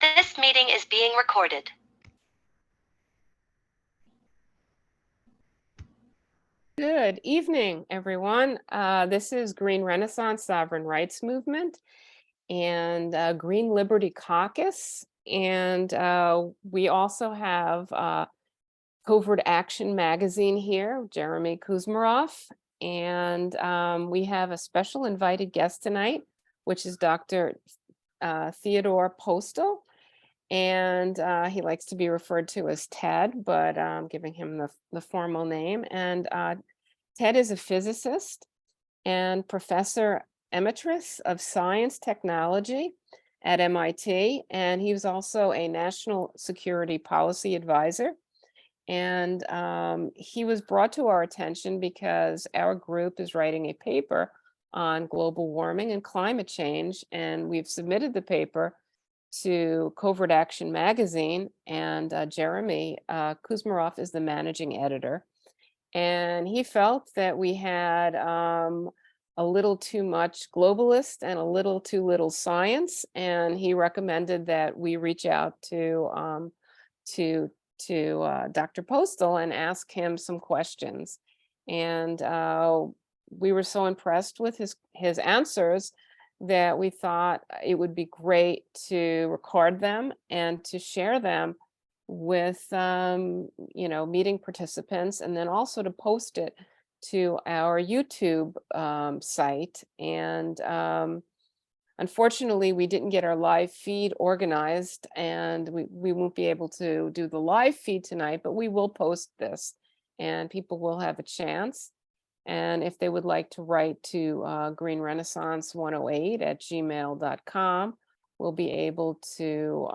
This meeting is being recorded. Good evening, everyone. This is Green Renaissance Sovereign Rights Movement and Green Liberty Caucus. And we also have CovertAction magazine here, Jeremy Kuzmarov. And we have a special invited guest tonight, which is Dr. Theodore Postol. And he likes to be referred to as Ted, but I'm giving him the formal name. And Ted is a physicist and professor emeritus of science technology at MIT. And he was also a national security policy advisor. And he was brought to our attention because our group is writing a paper on global warming and climate change. And we've submitted the paper to CovertAction magazine, and Jeremy Kuzmarov is the managing editor. And he felt that we had a little too much globalist and a little too little science, and he recommended that we reach out to Dr. Postol and ask him some questions. And we were so impressed with his answers that we thought it would be great to record them and to share them with meeting participants, and then also to post it to our YouTube site. And unfortunately, we didn't get our live feed organized, and we won't be able to do the live feed tonight, but we will post this and people will have a chance. And if they would like to write to greenrenaissance108@gmail.com, we'll be able to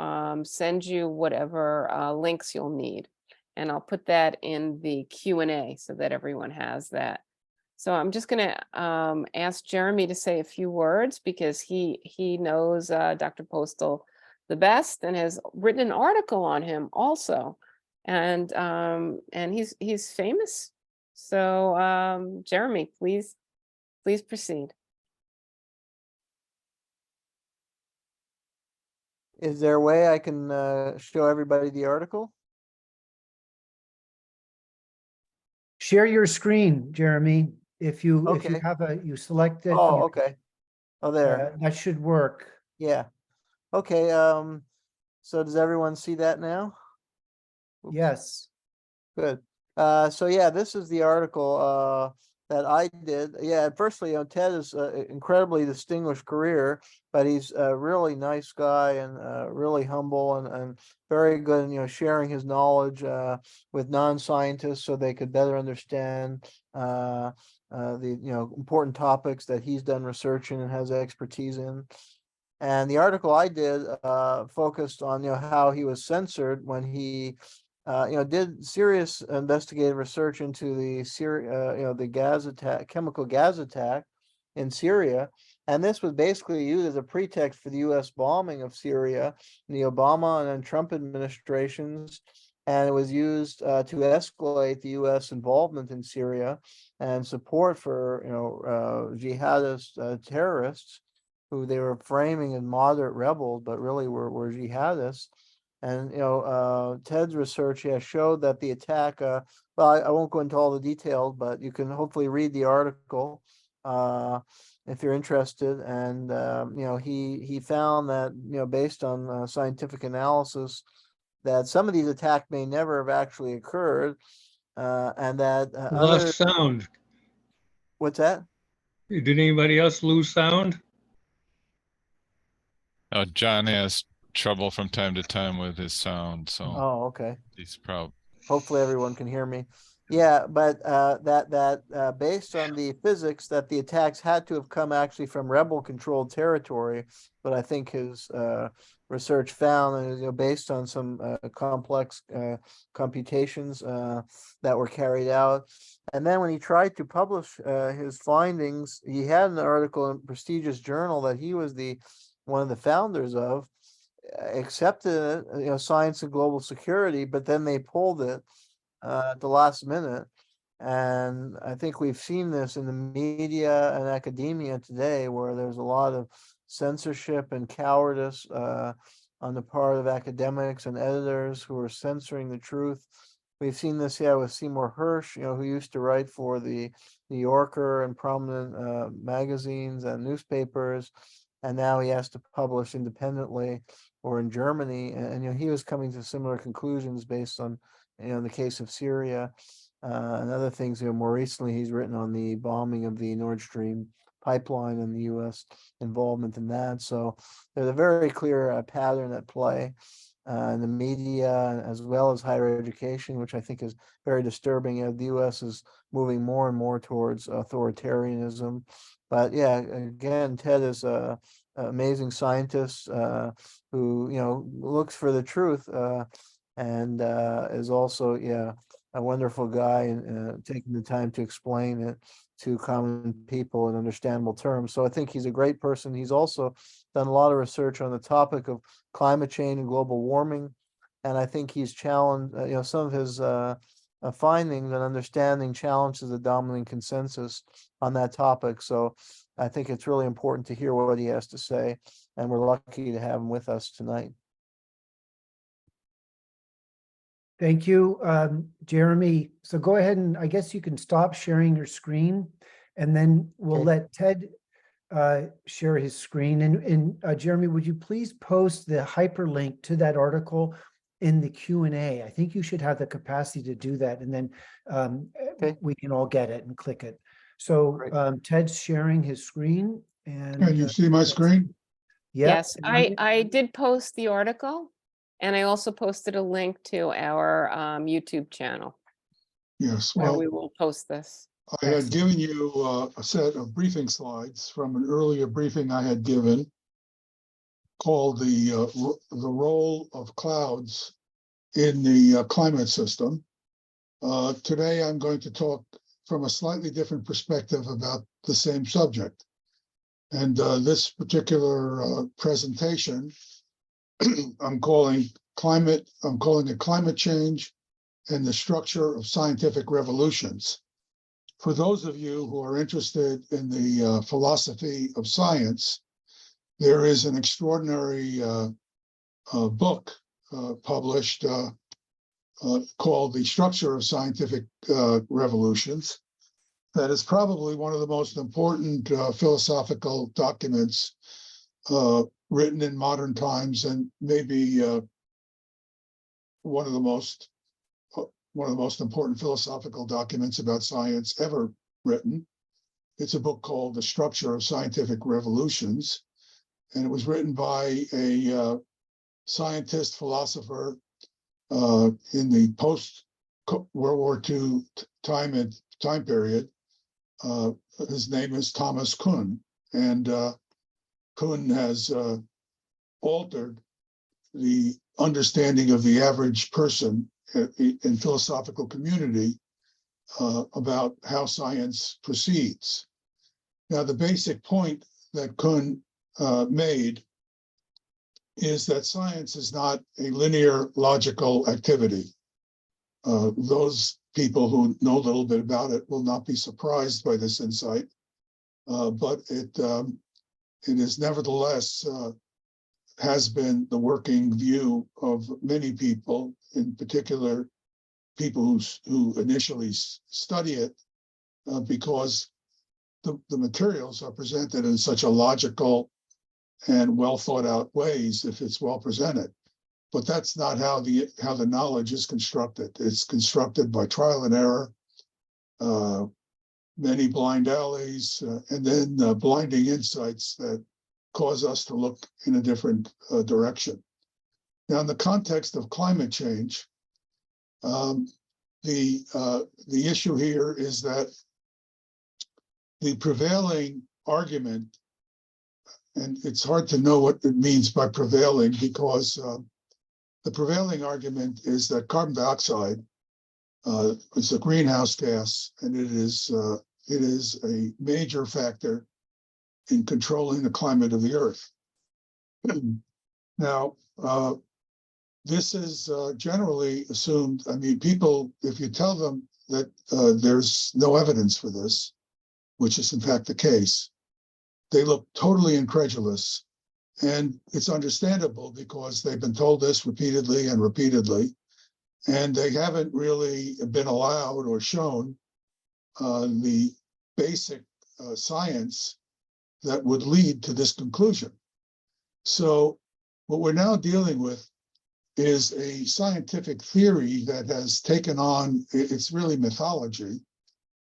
send you whatever links you'll need. And I'll put that in the Q&A so that everyone has that. So I'm just going to ask Jeremy to say a few words because he knows Dr. Postol the best and has written an article on him also. And he's famous. So, Jeremy, please proceed. Is there a way I can show everybody the article? Share your screen, Jeremy. If you Okay. have you select it. Oh, okay. Oh, there. That should work. Yeah. Okay. So does everyone see that now? Yes. Good. So yeah, this is the article that I did. Yeah, firstly, Ted is an incredibly distinguished career, but he's a really nice guy and really humble and very good in sharing his knowledge with non-scientists so they could better understand the important topics that he's done research in and has expertise in. And the article I did focused on how he was censored when he did serious investigative research into the the gas attack, chemical gas attack in Syria. And this was basically used as a pretext for the US bombing of Syria in the Obama and then Trump administrations. And it was used to escalate the US involvement in Syria and support for, jihadist terrorists who they were framing as moderate rebels, but really were jihadists. And Ted's research has showed that the attack. Well, I won't go into all the details, but you can hopefully read the article if you're interested. And he found that based on scientific analysis, that some of these attacks may never have actually occurred, and that lost sound. What's that? Did anybody else lose sound? John has trouble from time to time with his sound, so okay. He's probably hopefully everyone can hear me. Yeah, but that based on the physics that the attacks had to have come actually from rebel controlled territory, but I think his research found based on some complex computations that were carried out. And then when he tried to publish his findings, he had an article in a prestigious journal that he was one of the founders of, accepted it, Science and Global Security, but then they pulled it at the last minute. And I think we've seen this in the media and academia today, where there's a lot of censorship and cowardice on the part of academics and editors who are censoring the truth. We've seen this, yeah, with Seymour Hersh, who used to write for the New Yorker and prominent magazines and newspapers, and now he has to publish independently or in Germany. And he was coming to similar conclusions based on, the case of Syria and other things. More recently, he's written on the bombing of the Nord Stream pipeline and the U.S. involvement in that. So there's a very clear pattern at play in the media as well as higher education, which I think is very disturbing. The U.S. is moving more and more towards authoritarianism. But yeah, again, Ted is a amazing scientist who looks for the truth and is also a wonderful guy and taking the time to explain it to common people in understandable terms. So I think he's a great person. He's also done a lot of research on the topic of climate change and global warming, and I think he's challenged. Some of his findings and understanding challenges the dominant consensus on that topic. So I think it's really important to hear what he has to say, and we're lucky to have him with us tonight. Thank you, Jeremy. So go ahead and I guess you can stop sharing your screen, and then we'll Okay. let Ted share his screen. And Jeremy, would you please post the hyperlink to that article in the Q&A? I think you should have the capacity to do that, and then Okay. we can all get it and click it. So Great. Ted's sharing his screen, and Can you see my screen? yeah, Yes, I did post the article, and I also posted a link to our YouTube channel Yes, where well, we will post this. I had given you a set of briefing slides from an earlier briefing I had given called the role of clouds in the climate system. Today, I'm going to talk from a slightly different perspective about the same subject. And this particular presentation, I'm calling it climate change and the structure of scientific revolutions. For those of you who are interested in the philosophy of science, there is an extraordinary book published called The Structure of Scientific Revolutions. That is probably one of the most important philosophical documents written in modern times, and maybe one of the most important philosophical documents about science ever written. It's a book called The Structure of Scientific Revolutions, and it was written by a scientist, philosopher in the post-World War II time period. His name is Thomas Kuhn, and Kuhn has altered the understanding of the average person in philosophical community about how science proceeds. Now, the basic point that Kuhn made is that science is not a linear logical activity. Those people who know a little bit about it will not be surprised by this insight, but it is nevertheless has been the working view of many people, in particular people who initially study it, because the materials are presented in such a logical and well thought out ways if it's well presented. But that's not how the knowledge is constructed. It's constructed by trial and error, many blind alleys, and then blinding insights that cause us to look in a different direction. Now, in the context of climate change, the issue here is that the prevailing argument, and it's hard to know what it means by prevailing, because the prevailing argument is that carbon dioxide is a greenhouse gas, and it is a major factor in controlling the climate of the Earth. Now, this is generally assumed. I mean, people, if you tell them that there's no evidence for this, which is in fact the case, they look totally incredulous And it's understandable because they've been told this repeatedly and repeatedly, and they haven't really been allowed or shown the basic science that would lead to this conclusion. So what we're now dealing with is a scientific theory that has taken on, it's really mythology.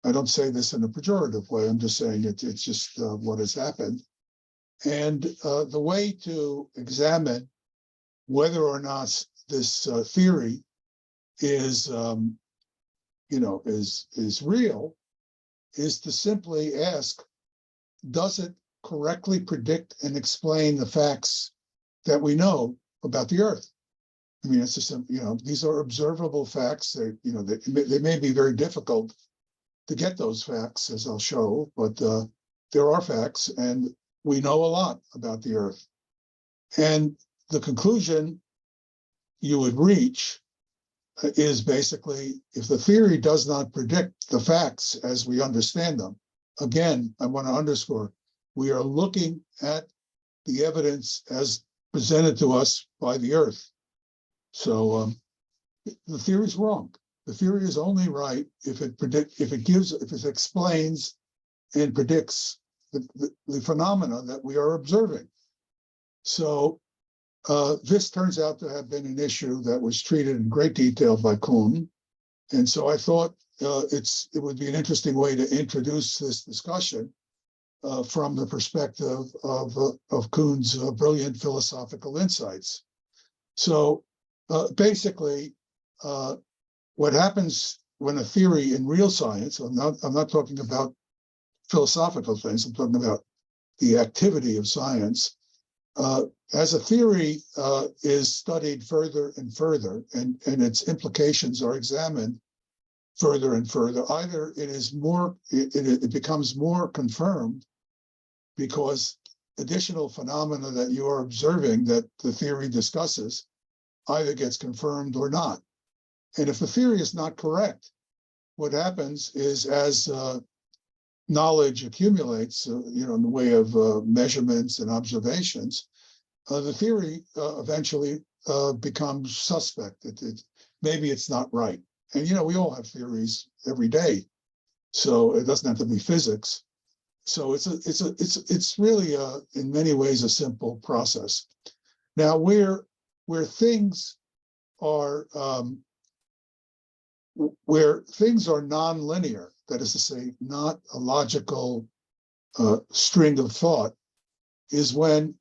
I don't say this in a pejorative way, I'm just saying it's just what has happened. And the way to examine whether or not this theory is, is real, is to simply ask, does it correctly predict and explain the facts that we know about the Earth? I mean, it's just, these are observable facts. They may be very difficult to get those facts, as I'll show, but there are facts, and we know a lot about the Earth. And the conclusion you would reach is basically, if the theory does not predict the facts as we understand them, again, I want to underscore, we are looking at the evidence as presented to us by the Earth. So the theory is wrong. The theory is only right if it explains and predicts the phenomena that we are observing. So this turns out to have been an issue that was treated in great detail by Kuhn. And so I thought it would be an interesting way to introduce this discussion from the perspective of Kuhn's brilliant philosophical insights. So basically, what happens when a theory in real science, I'm not talking about philosophical things, I'm talking about the activity of science, as a theory is studied further and further, and its implications are examined further and further, either it becomes more confirmed because additional phenomena that you are observing that the theory discusses either gets confirmed or not. And if the theory is not correct, what happens is, as knowledge accumulates, in the way of measurements and observations, the theory eventually becomes suspect. Maybe it's not right. And we all have theories every day, so it doesn't have to be physics. So it's really in many ways a simple process. Now, where things are non-linear, that is to say, not a logical string of thought, is when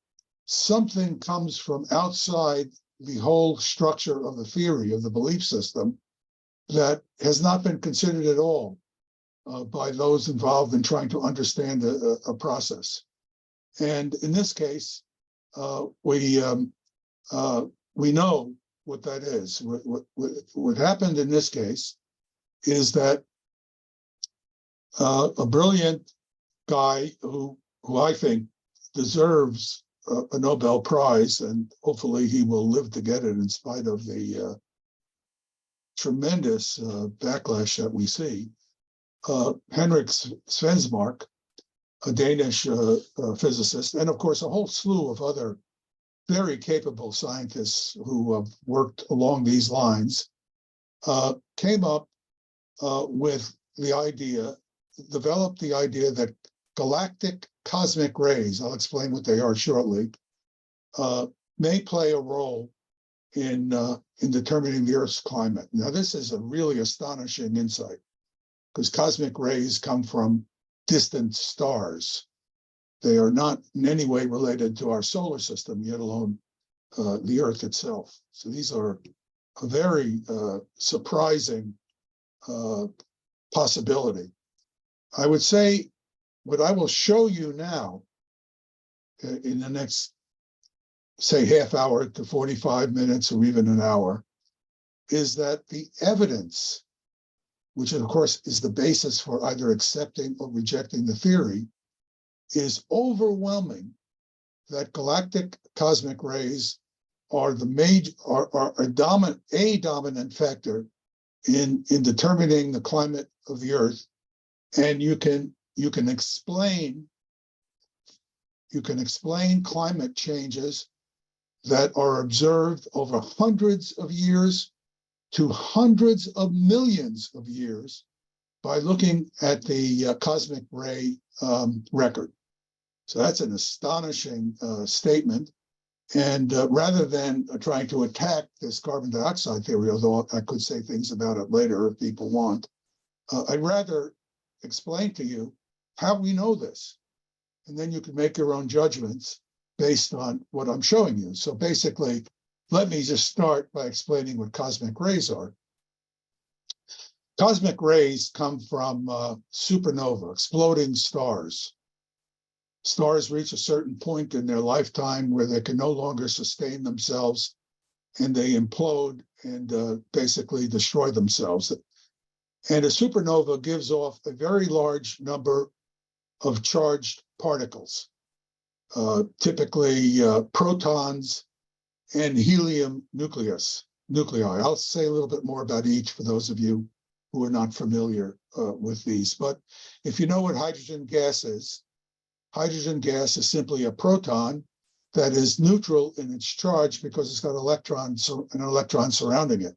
something comes from outside the whole structure of the theory, of the belief system, that has not been considered at all by those involved in trying to understand a process. And in this case, we know what that is. What happened in this case is that a brilliant guy who I think deserves a Nobel Prize, and hopefully he will live to get it in spite of the tremendous backlash that we see. Henrik Svensmark, a Danish physicist, and of course a whole slew of other very capable scientists who have worked along these lines, came up with the idea, developed the idea that galactic cosmic rays, I'll explain what they are shortly, may play a role in determining the Earth's climate. Now, this is a really astonishing insight, because cosmic rays come from distant stars. They are not in any way related to our solar system, yet alone the Earth itself. So these are a very surprising possibility. I would say what I will show you now in the next, say, half hour to 45 minutes or even an hour, is that the evidence, which of course is the basis for either accepting or rejecting the theory, is overwhelming that galactic cosmic rays are a dominant factor in determining the climate of the Earth. And you can explain you can explain climate changes that are observed over hundreds of years to hundreds of millions of years by looking at the cosmic ray record. So that's an astonishing statement. And rather than trying to attack this carbon dioxide theory, although I could say things about it later if people want, I'd rather explain to you how we know this. And then you can make your own judgments based on what I'm showing you. So basically, let me just start by explaining what cosmic rays are. Cosmic rays come from supernova, exploding stars. Stars reach a certain point in their lifetime where they can no longer sustain themselves, and they implode and basically destroy themselves. And a supernova gives off a very large number of charged particles, typically protons and helium nuclei. I'll say a little bit more about each for those of you who are not familiar with these. But if you know what hydrogen gas is simply a proton that is neutral in its charge because it's got an electron surrounding it.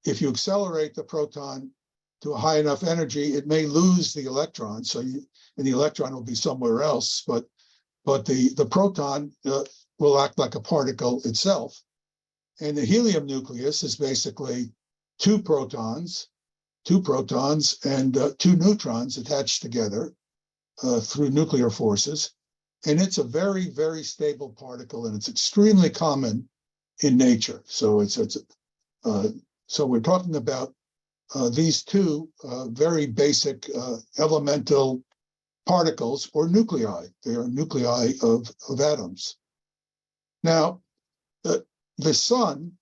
If you accelerate the proton to a high enough energy, it may lose the electron, and the electron will be somewhere else, but the proton will act like a particle itself. And the helium nucleus is basically two protons and two neutrons attached together through nuclear forces. And it's a very, very stable particle, and it's extremely common in nature. So so we're talking about these two very basic elemental particles or nuclei. They are nuclei of atoms. Now, the sun,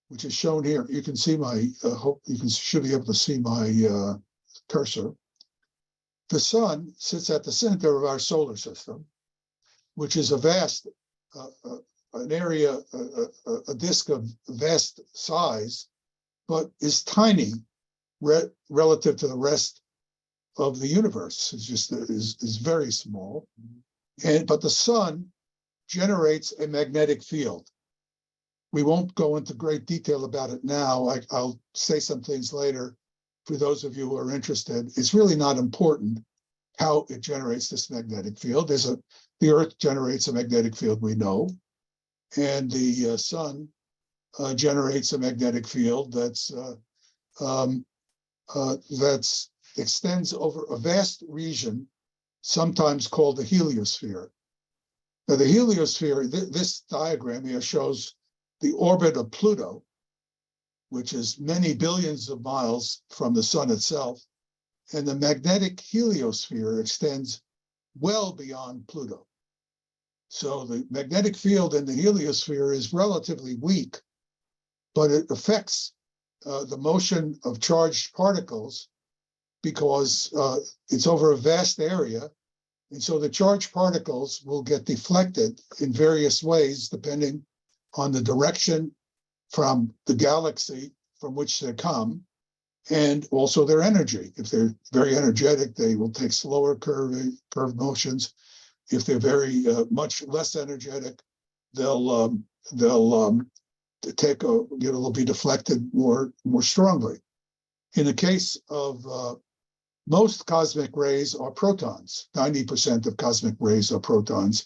which is shown here, you can see my, hope you should be able to see my cursor. The sun sits at the center of our solar system, which is a vast, an area, a disk of vast size, but is tiny relative to the rest of the universe. It's just is very small, but the sun generates a magnetic field. We won't go into great detail about it now. I'll say some things later for those of you who are interested. It's really not important how it generates this magnetic field. The Earth generates a magnetic field, we know, and the sun generates a magnetic field that's extends over a vast region, sometimes called the heliosphere. Now, the heliosphere, this diagram here shows the orbit of Pluto, which is many billions of miles from the sun itself, and the magnetic heliosphere extends well beyond Pluto. So the magnetic field in the heliosphere is relatively weak, but it affects the motion of charged particles because it's over a vast area. And so the charged particles will get deflected in various ways, depending on the direction from the galaxy from which they come, and also their energy. If they're very energetic, they will take slower curved motions. If they're very much less energetic, they'll be deflected more strongly. In the case of most cosmic rays are protons. 90% of cosmic rays are protons,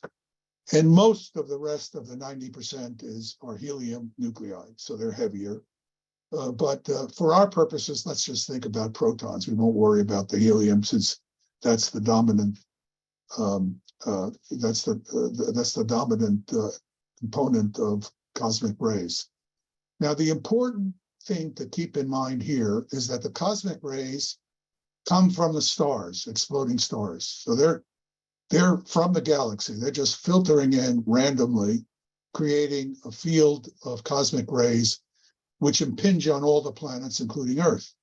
and most of the rest of the 90% are helium nuclei, so they're heavier. But for our purposes, let's just think about protons. We won't worry about the helium since that's the dominant. That's the dominant component of cosmic rays. Now, the important thing to keep in mind here is that the cosmic rays come from the stars, exploding stars. So they're from the galaxy. They're just filtering in randomly, creating a field of cosmic rays which impinge on all the planets, including Earth.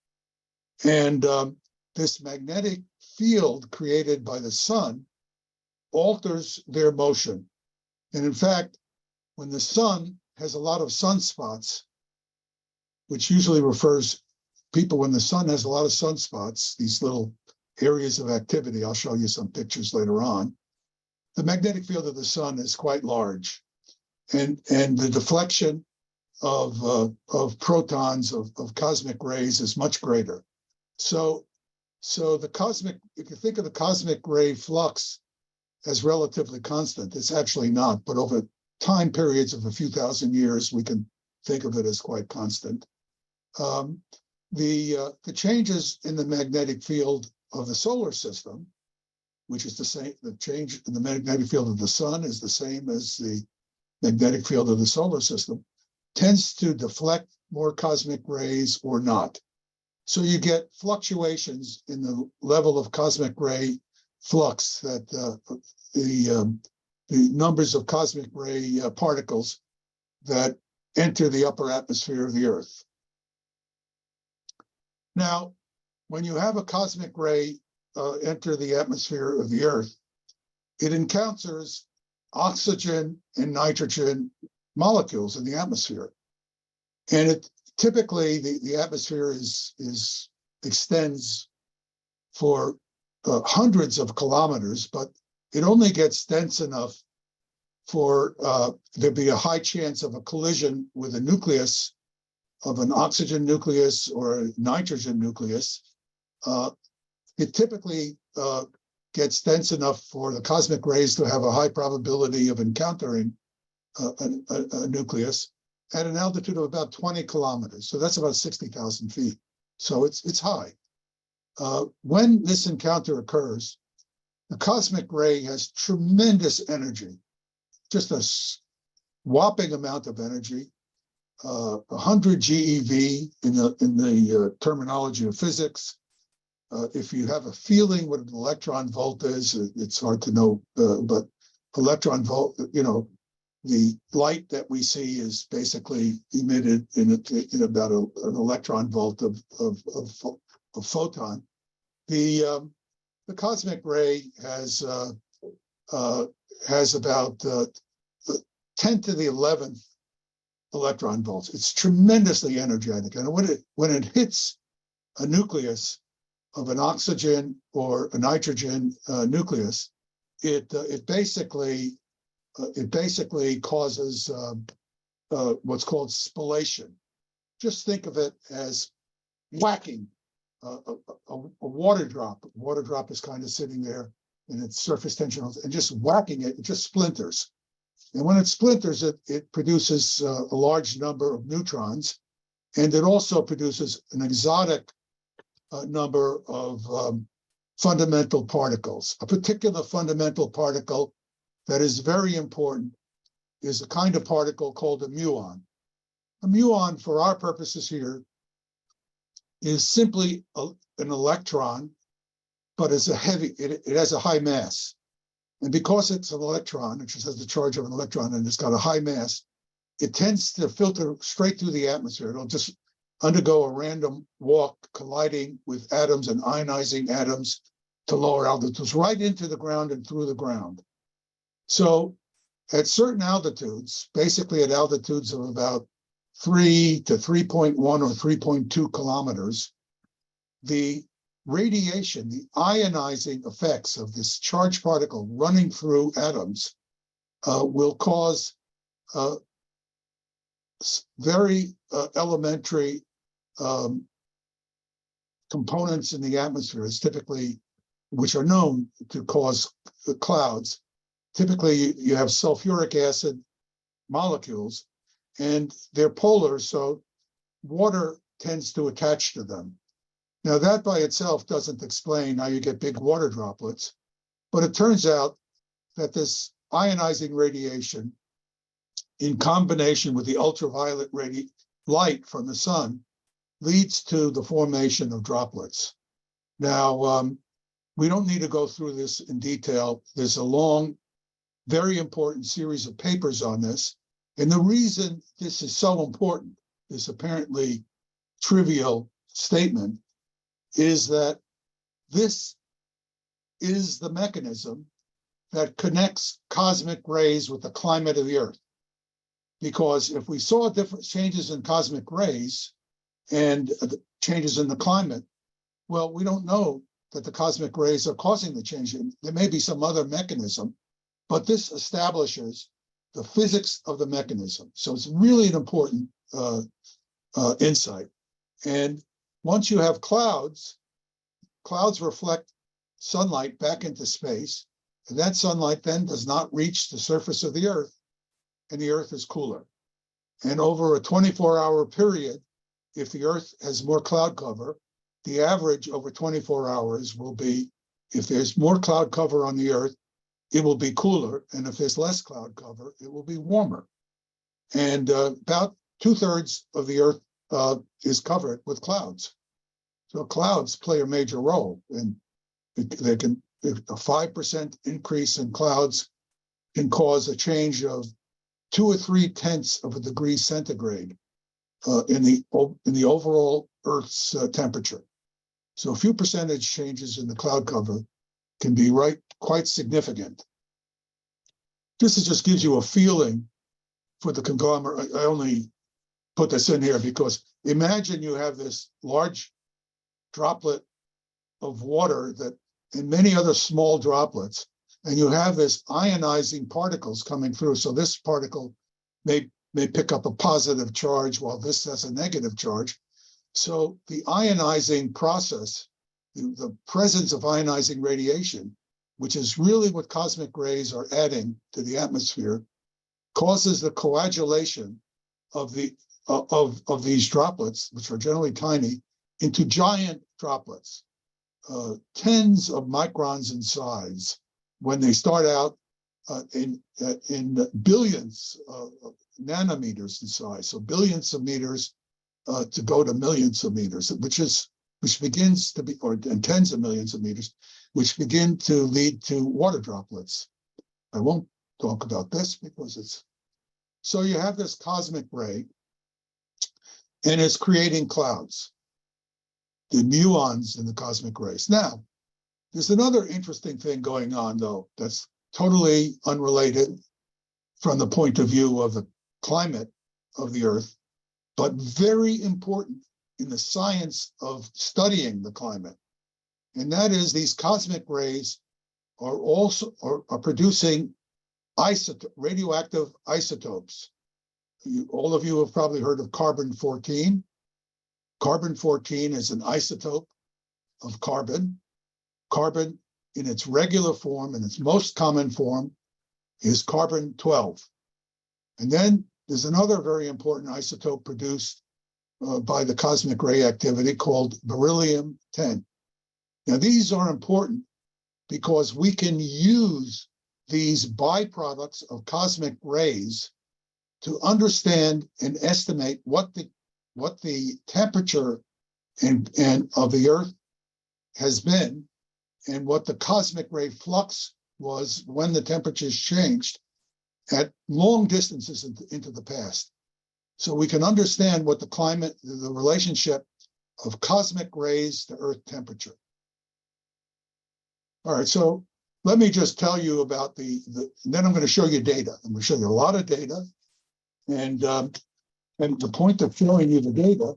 And this magnetic field created by the sun alters their motion. And in fact, when the sun has a lot of sunspots, which usually refers people when the sun has a lot of sunspots, these little areas of activity, I'll show you some pictures later on, the magnetic field of the sun is quite large, and the deflection of protons of cosmic rays is much greater. So the cosmic, if you think of the cosmic ray flux as relatively constant, it's actually not, but over time periods of a few thousand years, we can think of it as quite constant. The changes in the magnetic field of the solar system, which is the same, the change in the magnetic field of the sun is the same as the magnetic field of the solar system, tends to deflect more cosmic rays or not. So you get fluctuations in the level of cosmic ray flux, that the numbers of cosmic ray particles that enter the upper atmosphere of the Earth. Now, when you have a cosmic ray enter the atmosphere of the Earth, it encounters oxygen and nitrogen molecules in the atmosphere. And it typically, the atmosphere extends for hundreds of kilometers, but it only gets dense enough for there be a high chance of a collision with a nucleus of an oxygen nucleus or a nitrogen nucleus. It typically gets dense enough for the cosmic rays to have a high probability of encountering a nucleus at an altitude of about 20 kilometers. So that's about 60,000 feet. So it's high. When this encounter occurs, the cosmic ray has tremendous energy, just a whopping amount of energy, 100 GeV in the terminology of physics. If you have a feeling what an electron volt is, it's hard to know, but electron volt, you know, the light that we see is basically emitted in about an electron volt of photon. The cosmic ray has about 10 to the 11th electron volts. It's tremendously energetic, and when it hits a nucleus of an oxygen or a nitrogen nucleus, it basically causes what's called spallation. Just think of it as whacking a water drop. A water drop is kind of sitting there in its surface tension, and just whacking it, it just splinters. And when it splinters, it produces a large number of neutrons, and it also produces an exotic number of fundamental particles. A particular fundamental particle that is very important is a kind of particle called a muon. A muon, for our purposes here, is simply an electron, but it has a high mass. And because it's an electron, it just has the charge of an electron and it's got a high mass, it tends to filter straight through the atmosphere. It'll just undergo a random walk, colliding with atoms and ionizing atoms to lower altitudes, right into the ground and through the ground. So at certain altitudes, basically at altitudes of about 3 to 3.1 or 3.2 kilometers, the radiation, the ionizing effects of this charged particle running through atoms will cause very elementary components in the atmosphere, typically, which are known to cause clouds. Typically, you have sulfuric acid molecules, and they're polar, so water tends to attach to them. Now, that by itself doesn't explain how you get big water droplets, but it turns out that this ionizing radiation, in combination with the ultraviolet light from the sun, leads to the formation of droplets. Now, we don't need to go through this in detail. There's a long, very important series of papers on this. And the reason this is so important, this apparently trivial statement, is that this is the mechanism that connects cosmic rays with the climate of the Earth. Because if we saw different changes in cosmic rays and changes in the climate, well, we don't know that the cosmic rays are causing the change. There may be some other mechanism but this establishes the physics of the mechanism. So it's really an important insight. And once you have clouds, clouds reflect sunlight back into space, and that sunlight then does not reach the surface of the Earth, and the Earth is cooler. And over a 24-hour period, if the Earth has more cloud cover, the average over 24 hours will be, if there's more cloud cover on the Earth, it will be cooler, and if there's less cloud cover, it will be warmer. And about 2/3 of the Earth is covered with clouds. So clouds play a major role, and they can, a 5% increase in clouds can cause a change of 2 or 3/10 of a degree centigrade in the overall Earth's temperature. So a few percentage changes in the cloud cover can be quite significant. This just gives you a feeling for the conglomerate. I only put this in here because imagine you have this large droplet of water that, and many other small droplets, and you have this ionizing particles coming through. So this particle may pick up a positive charge while this has a negative charge. So the ionizing process, the presence of ionizing radiation, which is really what cosmic rays are adding to the atmosphere, causes the coagulation of these droplets, which are generally tiny, into giant droplets, tens of microns in size. When they start out in billions of nanometers in size, so billions of meters to go to millions of meters, which begins to be, and tens of millions of meters, which begin to lead to water droplets. I won't talk about this because it's, so you have this cosmic ray, and it's creating clouds, the muons in the cosmic rays. Now, there's another interesting thing going on, though, that's totally unrelated from the point of view of the climate of the Earth, but very important in the science of studying the climate. And that is these cosmic rays are also are producing radioactive isotopes. All of you have probably heard of carbon-14. Carbon-14 is an isotope of carbon. Carbon in its regular form, in its most common form, is carbon-12. And then there's another very important isotope produced by the cosmic ray activity called beryllium-10. Now, these are important because we can use these byproducts of cosmic rays to understand and estimate what the temperature and of the Earth has been, and what the cosmic ray flux was when the temperatures changed at long distances into the past. So we can understand what the climate, the relationship of cosmic rays to Earth temperature. All right, so let me just tell you about and then I'm going to show you data. I'm going to show you a lot of data. And the point of showing you the data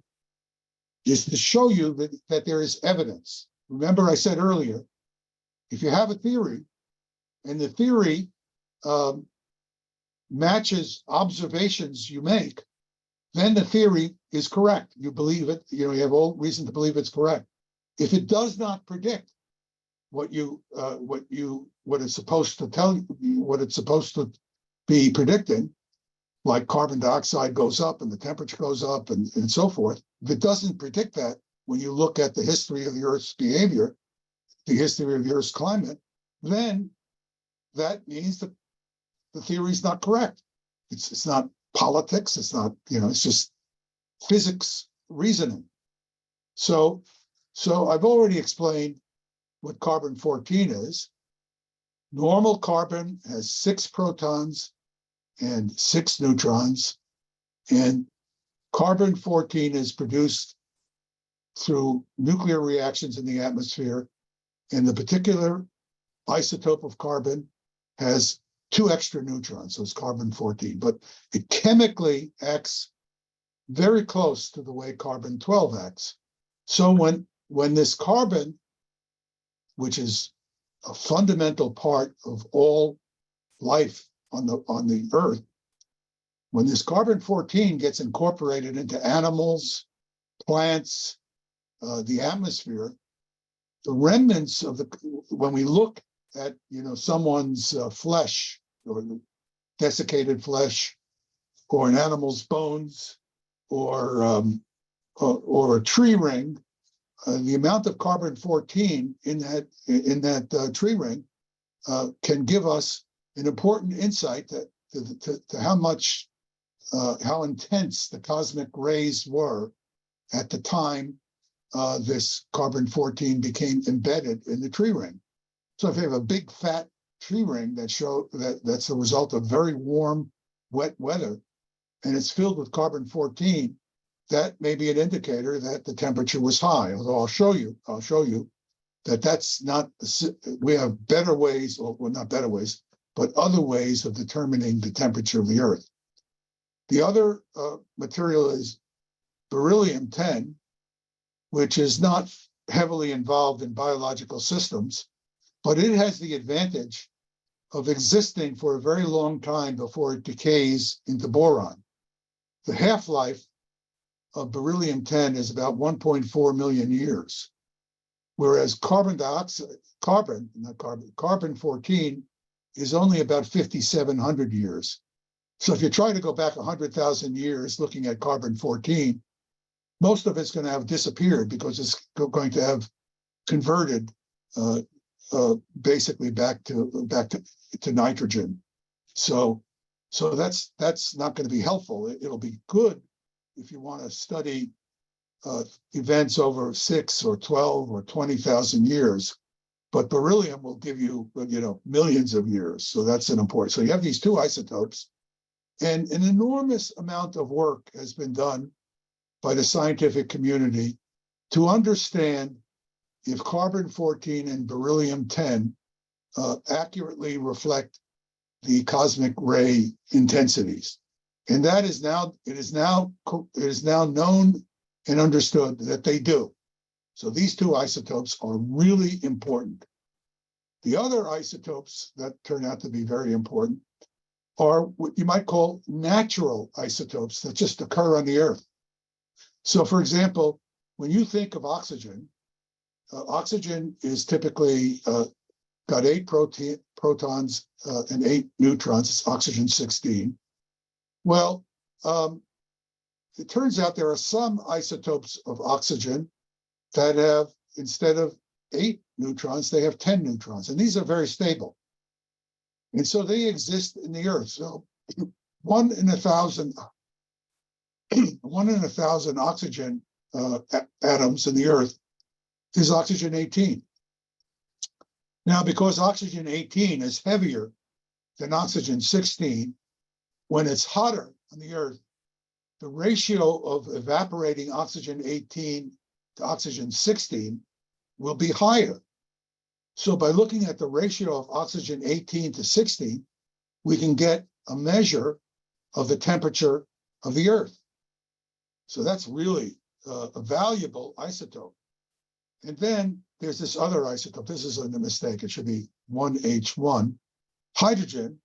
is to show you that there is evidence. Remember, I said earlier, if you have a theory and the theory matches observations you make, then the theory is correct. You believe it, you have all reason to believe it's correct. If it does not predict what it's supposed to tell you, what it's supposed to be predicting, like carbon dioxide goes up and the temperature goes up and so forth, if it doesn't predict that, when you look at the history of the Earth's behavior, the history of the Earth's climate, then that means that the theory is not correct. It's not politics. It's not, it's just physics reasoning. So I've already explained what carbon-14 is. Normal carbon has 6 protons and 6 neutrons, and carbon-14 is produced through nuclear reactions in the atmosphere, and the particular isotope of carbon has 2 extra neutrons, so it's carbon-14, but it chemically acts very close to the way carbon-12 acts. So when this carbon, which is a fundamental part of all life on the Earth, when this carbon-14 gets incorporated into animals, plants, the atmosphere, the remnants of when we look at someone's flesh or desiccated flesh, or an animal's bones, or a tree ring, the amount of carbon-14 in that tree ring can give us an important insight to how intense the cosmic rays were at the time this carbon-14 became embedded in the tree ring. So if you have a big fat tree ring that's the result of very warm, wet weather, and it's filled with carbon-14, that may be an indicator that the temperature was high. Although I'll show you that that's not. We have better ways, or well, not better ways, but other ways of determining the temperature of the Earth. The other material is beryllium-10, which is not heavily involved in biological systems, but it has the advantage of existing for a very long time before it decays into boron. The half-life of beryllium-10 is about 1.4 million years, whereas carbon-14 is only about 5,700 years. So if you try to go back 100,000 years looking at carbon-14, most of it's going to have disappeared because it's going to have converted basically back to nitrogen. So that's not going to be helpful. It'll be good if you want to study events over 6 or 12 or 20,000 years, but beryllium will give you millions of years. So that's an important. So you have these two isotopes, and an enormous amount of work has been done by the scientific community to understand if carbon-14 and beryllium-10 accurately reflect the cosmic ray intensities. And that is now, it is now known and understood that they do. So these two isotopes are really important. The other isotopes that turn out to be very important are what you might call natural isotopes that just occur on the Earth. So for example, when you think of oxygen, oxygen is typically got 8 protons and 8 neutrons. It's oxygen 16. Well, it turns out there are some isotopes of oxygen that have, instead of 8 neutrons, they have 10 neutrons, and these are very stable. And so they exist in the Earth. So 1 in 1,000 oxygen atoms in the Earth is oxygen 18. Now, because oxygen 18 is heavier than oxygen 16, when it's hotter on the Earth, the ratio of evaporating oxygen 18 to oxygen 16 will be higher. So by looking at the ratio of oxygen 18 to 16, we can get a measure of the temperature of the Earth. So that's really a valuable isotope. And then there's this other isotope. This is a mistake. It should be 1H1. Hydrogen.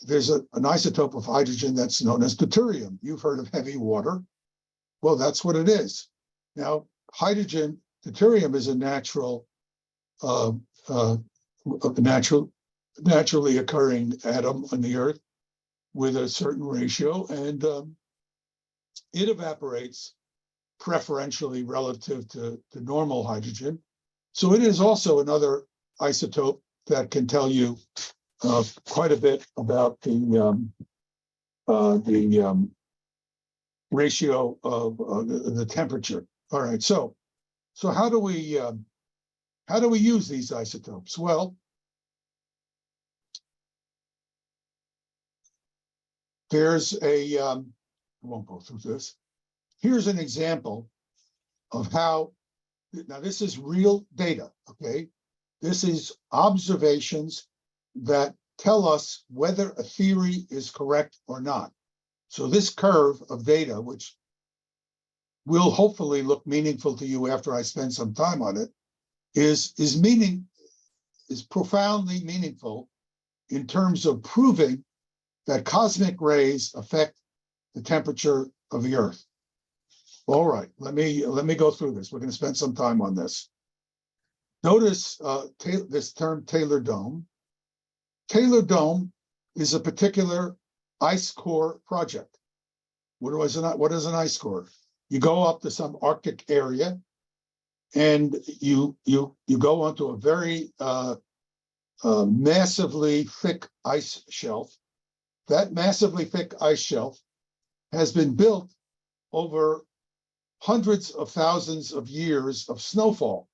There's an isotope of hydrogen that's known as deuterium. You've heard of heavy water. Well, that's what it is. Now, hydrogen, deuterium is a naturally occurring atom on the Earth with a certain ratio, and it evaporates preferentially relative to normal hydrogen. So it is also another isotope that can tell you quite a bit about the ratio of the temperature. All right, so how do we use these isotopes? Well, there's a I won't go through this. Here's an example of how. Now this is real data. Okay, this is observations that tell us whether a theory is correct or not. So this curve of data, which will hopefully look meaningful to you after I spend some time on it, is profoundly meaningful in terms of proving that cosmic rays affect the temperature of the Earth. All right, let me go through this. We're going to spend some time on this. Notice this term Taylor Dome. Taylor Dome is a particular ice core project. What is an ice core? You go up to some Arctic area, and you go onto a very massively thick ice shelf. That massively thick ice shelf has been built over hundreds of thousands of years of snowfall.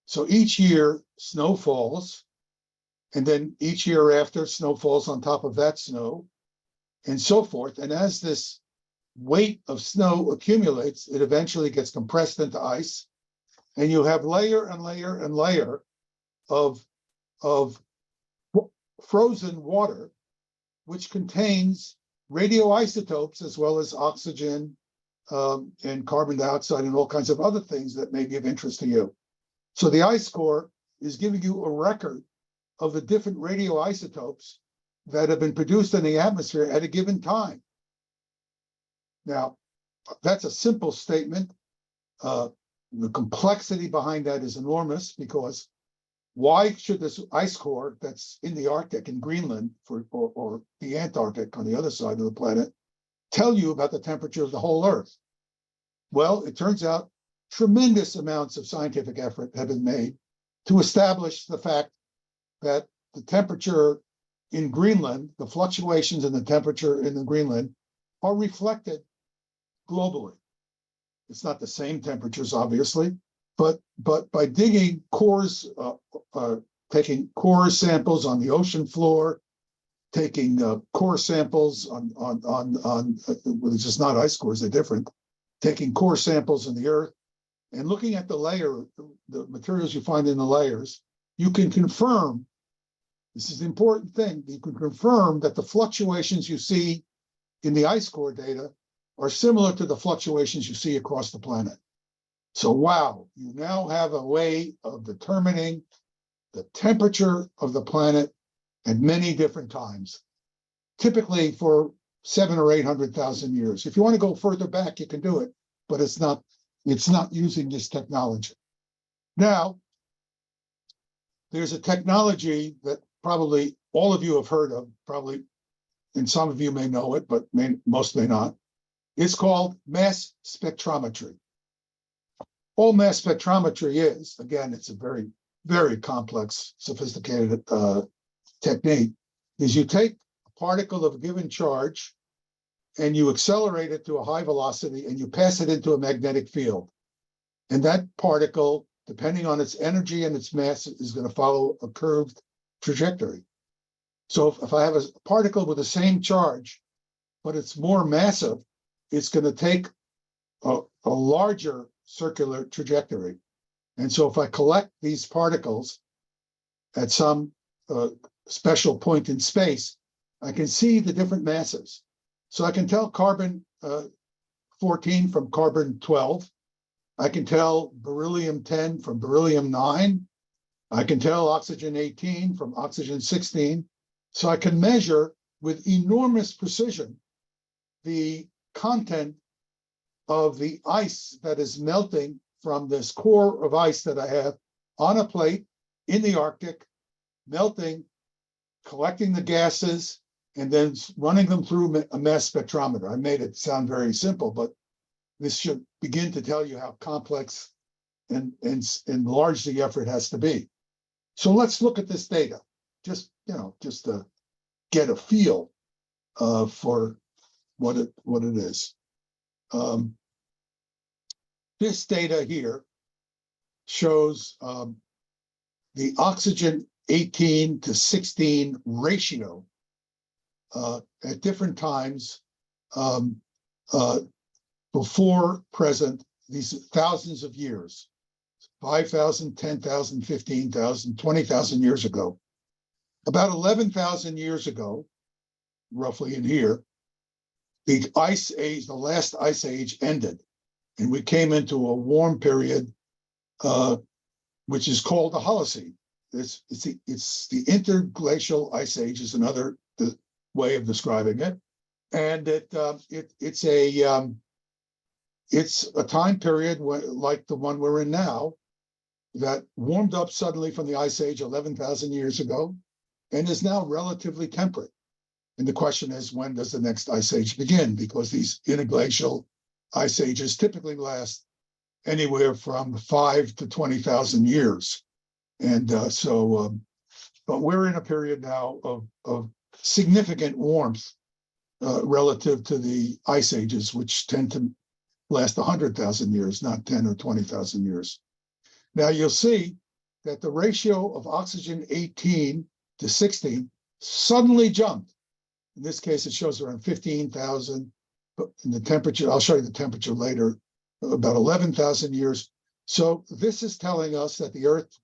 So each year snow falls, and then each year after, snow falls on top of that snow, and so forth. And as this weight of snow accumulates, it eventually gets compressed into ice, and you have layer and layer and layer of frozen water, which contains radioisotopes as well as oxygen and carbon dioxide and all kinds of other things that may be of interest to you. So the ice core is giving you a record of the different radioisotopes that have been produced in the atmosphere at a given time. Now, that's a simple statement. The complexity behind that is enormous, because why should this ice core that's in the Arctic in Greenland or the Antarctic on the other side of the planet tell you about the temperature of the whole Earth? Well, it turns out tremendous amounts of scientific effort have been made to establish the fact that the temperature in Greenland, the fluctuations in the temperature in the Greenland, are reflected globally. It's not the same temperatures, obviously, but by digging cores, taking core samples on the ocean floor, taking core samples on it's just not ice cores, they're different, taking core samples in the Earth, and looking at the materials you find in the layers, you can confirm, this is the important thing, you can confirm that the fluctuations you see in the ice core data are similar to the fluctuations you see across the planet. So wow, you now have a way of determining the temperature of the planet at many different times, typically for 700,000 or 800,000 years. If you want to go further back, you can do it, but it's not using this technology. Now, there's a technology that probably all of you have heard of, probably, and some of you may know it, but most may not. It's called mass spectrometry. All mass spectrometry is, again, it's a very, very complex, sophisticated technique, is you take a particle of a given charge and you accelerate it to a high velocity and you pass it into a magnetic field. And that particle, depending on its energy and its mass, is going to follow a curved trajectory. So if I have a particle with the same charge, but it's more massive, it's going to take a larger circular trajectory. And so if I collect these particles at some special point in space, I can see the different masses. So I can tell carbon 14 from carbon 12. I can tell beryllium 10 from beryllium 9. I can tell oxygen 18 from oxygen 16. So I can measure with enormous precision the content of the ice that is melting from this core of ice that I have on a plate in the Arctic, melting, collecting the gases, and then running them through a mass spectrometer. I made it sound very simple, but this should begin to tell you how complex and large the effort has to be. So let's look at this data, just to get a feel for what it is. This data here shows the oxygen 18 to 16 ratio at different times before present, these thousands of years, 5,000, 10,000, 15,000, 20,000 years ago. About 11,000 years ago, roughly in here, the ice age, the last ice age ended, and we came into a warm period, which is called the Holocene. it's the interglacial ice age is another way of describing it. And it's a time period like the one we're in now that warmed up suddenly from the ice age 11,000 years ago and is now relatively temperate. And the question is, when does the next ice age begin? Because these interglacial ice ages typically last anywhere from 5 to 20,000 years. And but we're in a period now of significant warmth relative to the ice ages, which tend to last 100,000 years, not 10 or 20,000 years. Now you'll see that the ratio of oxygen 18 to 16 suddenly jumped. In this case, it shows around 15,000, but in the temperature, I'll show you the temperature later, about 11,000 years. So this is telling us that the Earth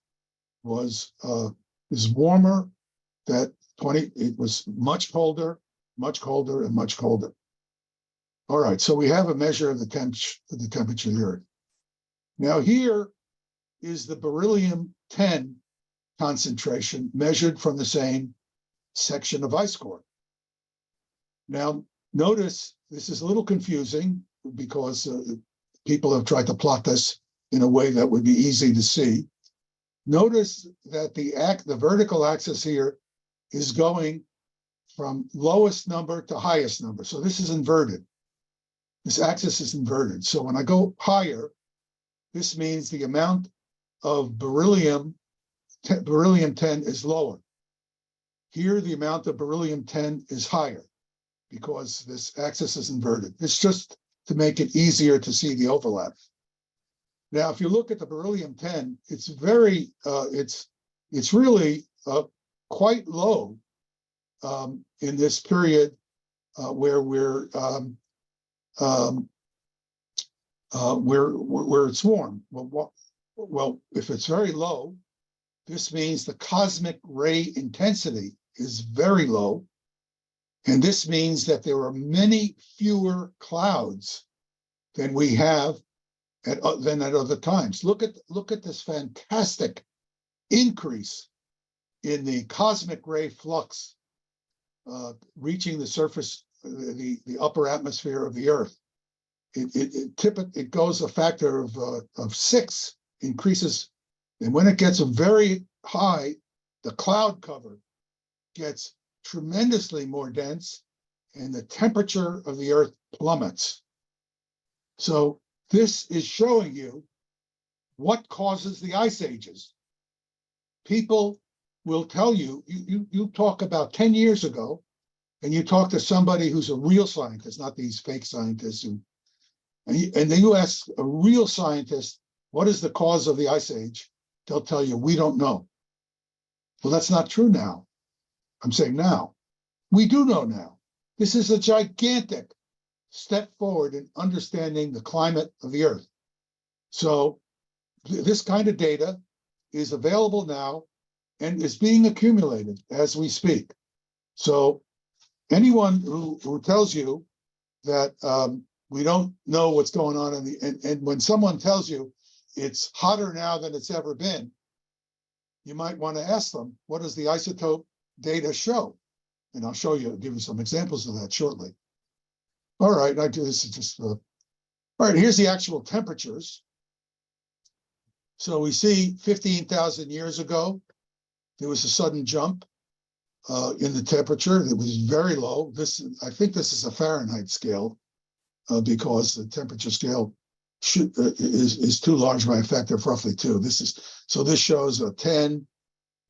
is warmer, that it was much colder, and much colder. All right, so we have a measure of the temperature of the Earth. Now here is the beryllium-10 concentration measured from the same section of ice core. Now, notice this is a little confusing because people have tried to plot this in a way that would be easy to see. Notice that the vertical axis here is going from lowest number to highest number. So this is inverted. This axis is inverted. So when I go higher, this means the amount of beryllium 10 is lower. Here, the amount of beryllium 10 is higher because this axis is inverted. It's just to make it easier to see the overlap. Now, if you look at the beryllium 10, it's very, it's really quite low in this period where it's warm. Well, if it's very low, this means the cosmic ray intensity is very low. And this means that there are many fewer clouds than we have than at other times. Look at this fantastic increase in the cosmic ray flux reaching the surface, the upper atmosphere of the Earth. It goes a factor of 6, increases, and when it gets very high, the cloud cover gets tremendously more dense, and the temperature of the Earth plummets. So this is showing you what causes the ice ages. People will tell you, you talk about 10 years ago, and you talk to somebody who's a real scientist, not these fake scientists, and then you ask a real scientist, what is the cause of the ice age? They'll tell you, we don't know. Well, that's not true now. I'm saying now. We do know now. This is a gigantic step forward in understanding the climate of the Earth. So this kind of data is available now and is being accumulated as we speak. So anyone who tells you that we don't know what's going on and when someone tells you it's hotter now than it's ever been, you might want to ask them, what does the isotope data show? And I'll show you, give you some examples of that shortly. All right, I do this just, all right, here's the actual temperatures. So we see 15,000 years ago, there was a sudden jump in the temperature. It was very low. I think this is a Fahrenheit scale because the temperature scale is too large by a factor of roughly 2. So this shows a 10,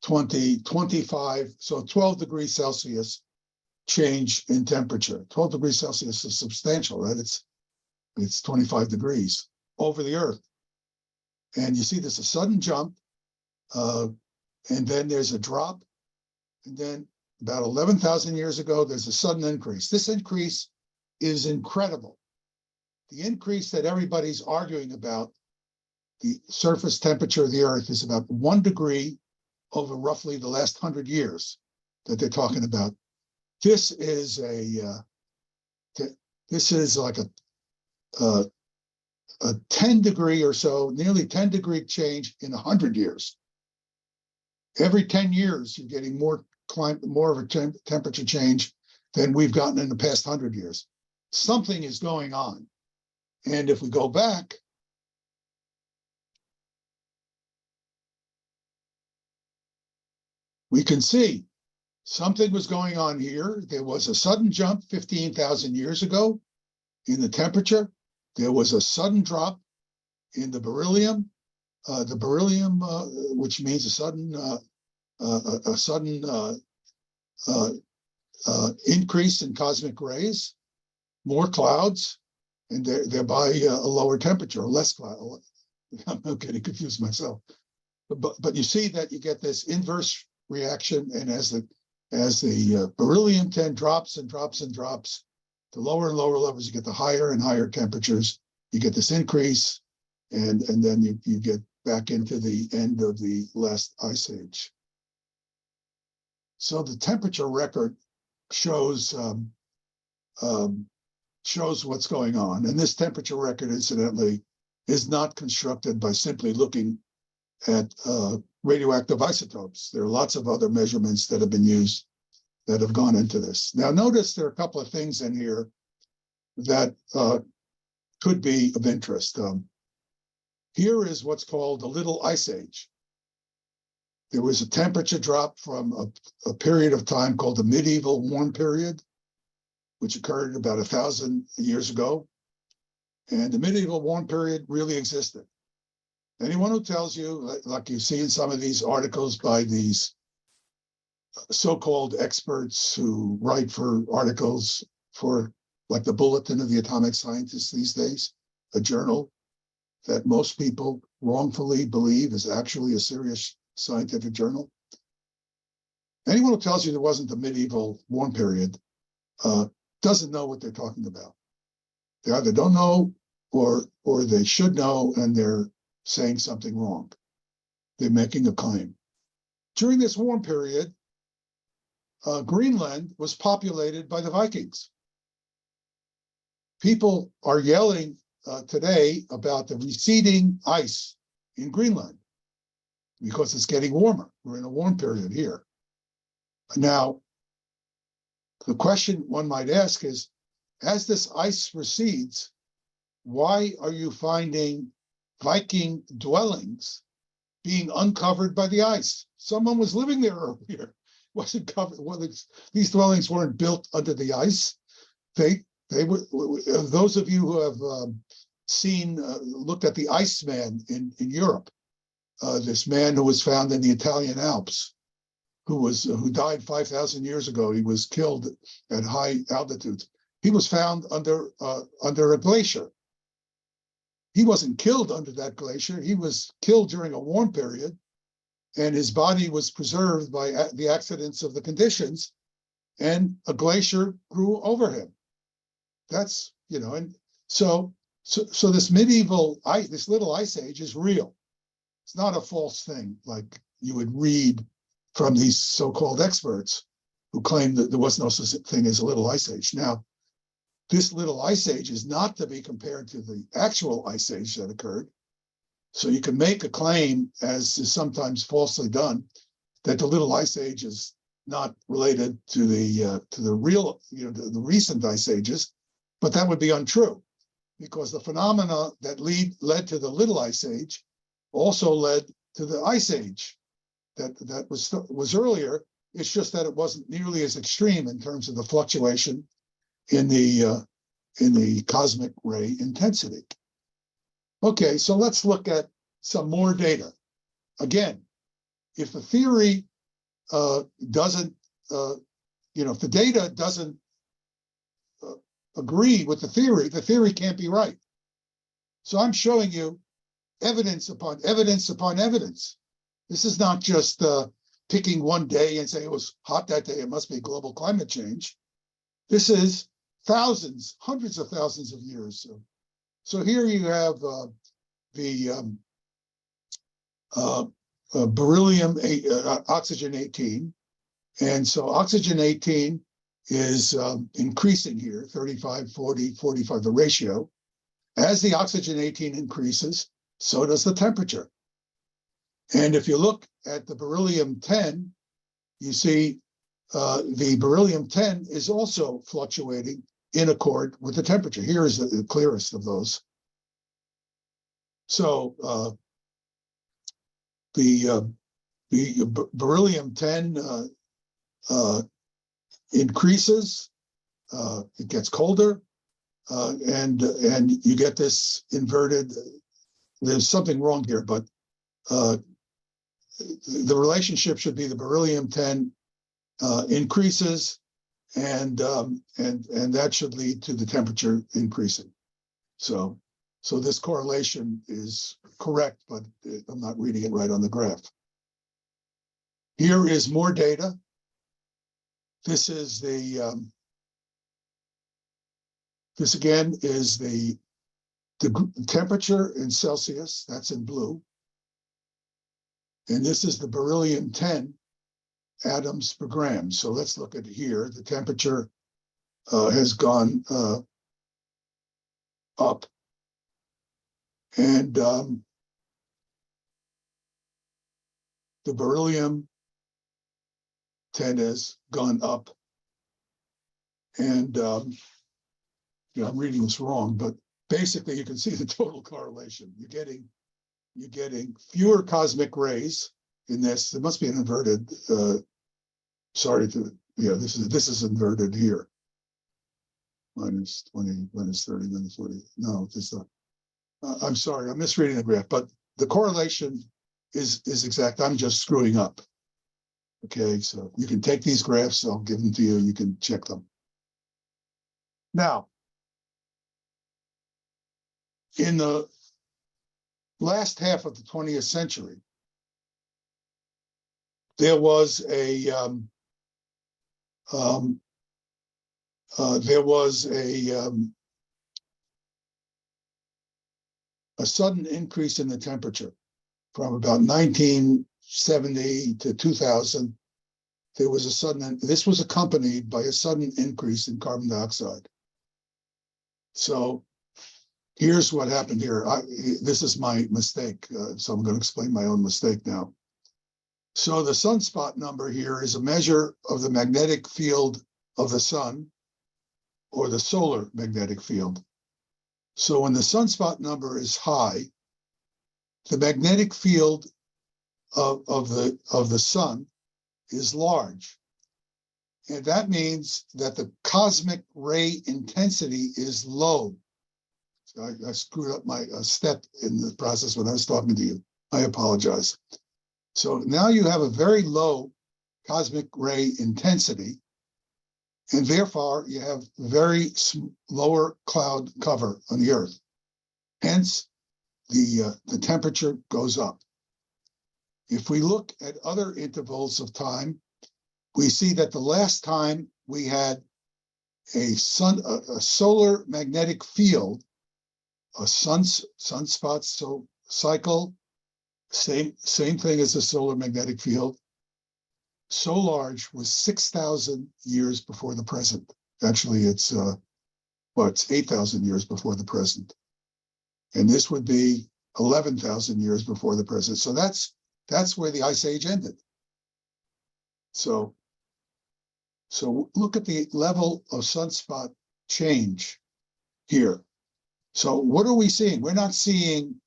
20, 25, so 12 degrees Celsius change in temperature. 12 degrees Celsius is substantial, right? It's 25 degrees over the Earth. And you see there's a sudden jump, and then there's a drop, and then about 11,000 years ago, there's a sudden increase. This increase is incredible. The increase that everybody's arguing about, the surface temperature of the Earth, is about 1 degree over roughly the last 100 years that they're talking about. This is like a 10 degree or so, nearly 10 degree change in 100 years. every 10 years, you're getting more of a temperature change than we've gotten in the past 100 years. Something is going on. And if we go back, we can see something was going on here. There was a sudden jump 15,000 years ago in the temperature. There was a sudden drop in the beryllium. Which means a sudden increase in cosmic rays, more clouds, and thereby a lower temperature, less cloud. I'm getting confused myself. But you see that you get this inverse reaction, and as the beryllium 10 drops and drops and drops, the lower and lower levels, you get the higher and higher temperatures. You get this increase, and then you get back into the end of the last ice age. So the temperature record shows what's going on. And this temperature record, incidentally, is not constructed by simply looking at radioactive isotopes. There are lots of other measurements that have been used that have gone into this. Now, notice there are a couple of things in here that could be of interest. Here is what's called the Little Ice Age. There was a temperature drop from a period of time called the Medieval Warm Period, which occurred about 1,000 years ago. And the Medieval Warm Period really existed. Anyone who tells you, like you see in some of these articles by these so-called experts who write for articles for, like the Bulletin of the Atomic Scientists these days, a journal that most people wrongfully believe is actually a serious scientific journal. Anyone who tells you there wasn't the Medieval Warm Period doesn't know what they're talking about. They either don't know or they should know, and they're saying something wrong. They're making a claim. During this warm period, Greenland was populated by the Vikings. People are yelling today about the receding ice in Greenland because it's getting warmer. We're in a warm period here. Now, the question one might ask is, as this ice recedes, why are you finding Viking dwellings being uncovered by the ice? Someone was living there earlier. Wasn't covered. Well, these dwellings weren't built under the ice. They were. Those of you who have looked at the Iceman in Europe, this man who was found in the Italian Alps, who died 5,000 years ago. He was killed at high altitudes. He was found under a glacier. He wasn't killed under that glacier. He was killed during a warm period, and his body was preserved by the accidents of the conditions, and a glacier grew over him. That's, and so this this little ice age is real. It's not a false thing like you would read from these so-called experts who claim that there was no such thing as a little ice age. Now, this little ice age is not to be compared to the actual ice age that occurred. So you can make a claim, as is sometimes falsely done, that the little ice age is not related to the real, the recent ice ages, but that would be untrue, because the phenomena that led to the little ice age also led to the ice age that was earlier. It's just that it wasn't nearly as extreme in terms of the fluctuation in the cosmic ray intensity. Okay, so let's look at some more data. Again, if the theory doesn't, if the data doesn't agree with the theory can't be right. So I'm showing you evidence upon evidence upon evidence. This is not just picking one day and saying it was hot that day, it must be global climate change. This is thousands, hundreds of thousands of years. So here you have the beryllium, oxygen 18. And so oxygen 18 is increasing here, 35, 40, 45, the ratio. As the oxygen 18 increases, so does the temperature. And if you look at the beryllium-10, you see the beryllium-10 is also fluctuating in accord with the temperature. Here is the clearest of those. So the beryllium-10 increases, it gets colder, and you get this inverted. There's something wrong here, but the relationship should be the beryllium-10 increases, and that should lead to the temperature increasing. So this correlation is correct, but I'm not reading it right on the graph. Here is more data. This is this again is the temperature in Celsius, that's in blue. And this is the beryllium-10 atoms per gram. So let's look at here. The temperature has gone up. And the beryllium-10 has gone up. And I'm reading this wrong, but basically you can see the total correlation. You're getting fewer cosmic rays in this. There must be an inverted. This is inverted here. Minus 20, minus 30, minus 40. No, it's not. I'm sorry, I'm misreading the graph, but the correlation is exact. I'm just screwing up. Okay, so you can take these graphs, I'll give them to you, you can check them. Now, in the last half of the 20th century, there was a sudden increase in the temperature from about 1970 to 2000. There was a sudden, this was accompanied by a sudden increase in carbon dioxide. So here's what happened here. This is my mistake, so I'm going to explain my own mistake now. So the sunspot number here is a measure of the magnetic field of the sun, or the solar magnetic field. So when the sunspot number is high, the magnetic field of the sun is large. And that means that the cosmic ray intensity is low. So I screwed up my step in the process when I was talking to you. I apologize. So now you have a very low cosmic ray intensity, and therefore you have very lower cloud cover on the Earth. Hence, the temperature goes up. If we look at other intervals of time, we see that the last time we had a solar magnetic field, a sunspot cycle, same thing as the solar magnetic field, so large, was 6,000 years before the present. Actually, it's 8,000 years before the present. And this would be 11,000 years before the present. So that's where the Ice Age ended. So look at the level of sunspot change here. So what are we seeing? We're not seeing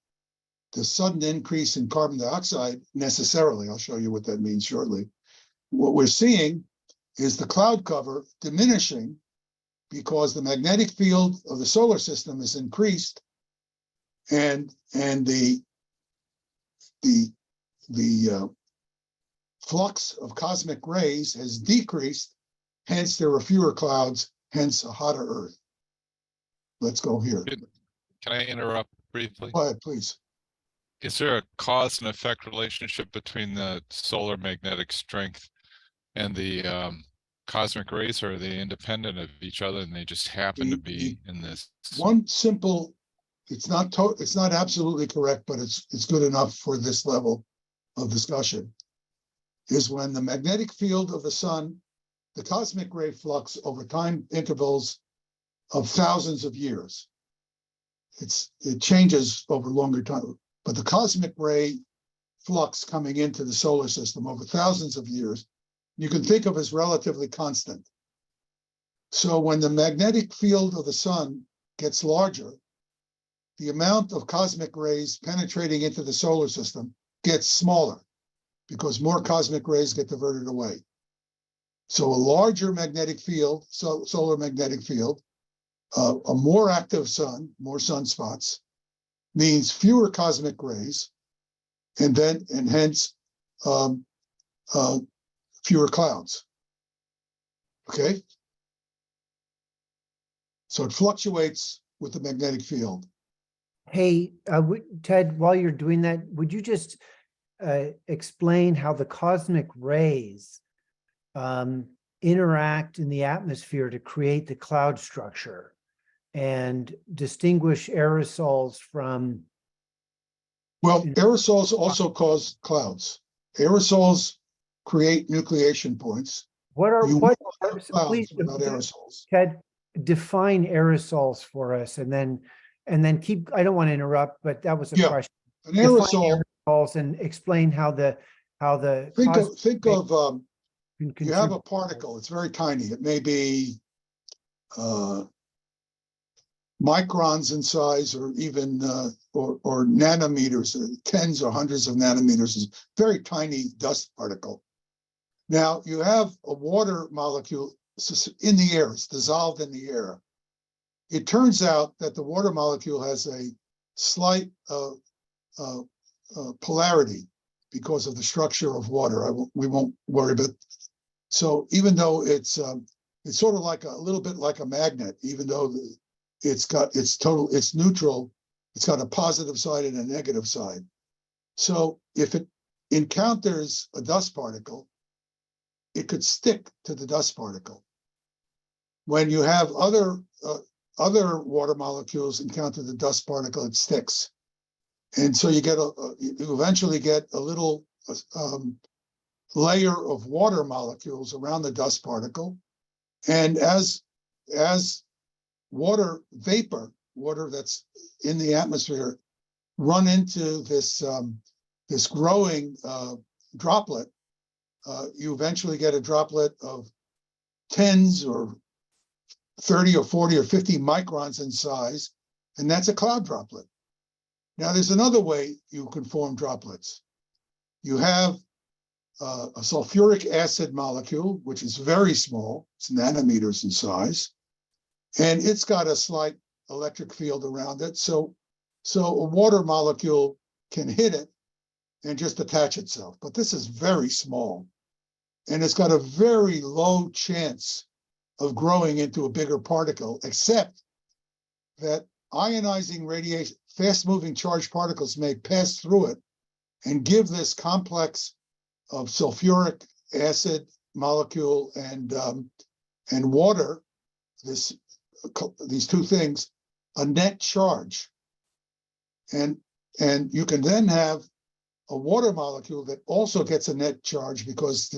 the sudden increase in carbon dioxide necessarily. I'll show you what that means shortly. What we're seeing is the cloud cover diminishing because the magnetic field of the solar system is increased, and the flux of cosmic rays has decreased. Hence, there are fewer clouds. Hence, a hotter Earth. Let's go here. Can I interrupt briefly? Go ahead, please. Is there a cause and effect relationship between the solar magnetic strength and the cosmic rays, or are they independent of each other and they just happen to be in this? One simple, it's not absolutely correct, but it's good enough for this level of discussion, is when the magnetic field of the sun, the cosmic ray flux over time intervals of thousands of years. It changes over longer time, but the cosmic ray flux coming into the solar system over thousands of years, you can think of as relatively constant. So when the magnetic field of the sun gets larger, the amount of cosmic rays penetrating into the solar system gets smaller because more cosmic rays get diverted away. So a larger magnetic field, solar magnetic field, a more active sun, more sunspots, means fewer cosmic rays, and hence fewer clouds. Okay? So it fluctuates with the magnetic field. Hey, Ted, while you're doing that, would you just explain how the cosmic rays interact in the atmosphere to create the cloud structure and distinguish aerosols from? Well, aerosols also cause clouds. Aerosols create nucleation points. What are, You what will are, have clouds please, without aerosols. Ted, define aerosols for us, and then keep, I don't want to interrupt, but that was a Yeah, question. An Define aerosol, aerosols and explain how the think cosmic of can you have a contribute. particle, it's very tiny. It may be microns in size, or even or nanometers, tens or hundreds of nanometers, is very tiny dust particle. Now you have a water molecule in the air, it's dissolved in the air. It turns out that the water molecule has a slight polarity because of the structure of water. We won't worry about. So even though it's sort of like a little bit like a magnet, even though it's neutral, it's got a positive side and a negative side. So if it encounters a dust particle, it could stick to the dust particle. When you have other water molecules encounter the dust particle, it sticks. And so you eventually get a little layer of water molecules around the dust particle. And as water vapor, water that's in the atmosphere, run into this growing droplet, you eventually get a droplet of tens or 30 or 40 or 50 microns in size, and that's a cloud droplet. Now, there's another way you can form droplets. You have a sulfuric acid molecule, which is very small, it's nanometers in size, and it's got a slight electric field around it. So a water molecule can hit it and just attach itself. But this is very small, and it's got a very low chance of growing into a bigger particle, except that ionizing radiation, fast-moving charged particles may pass through it and give this complex of sulfuric acid molecule and water, these two things, a net charge. And you can then have a water molecule that also gets a net charge because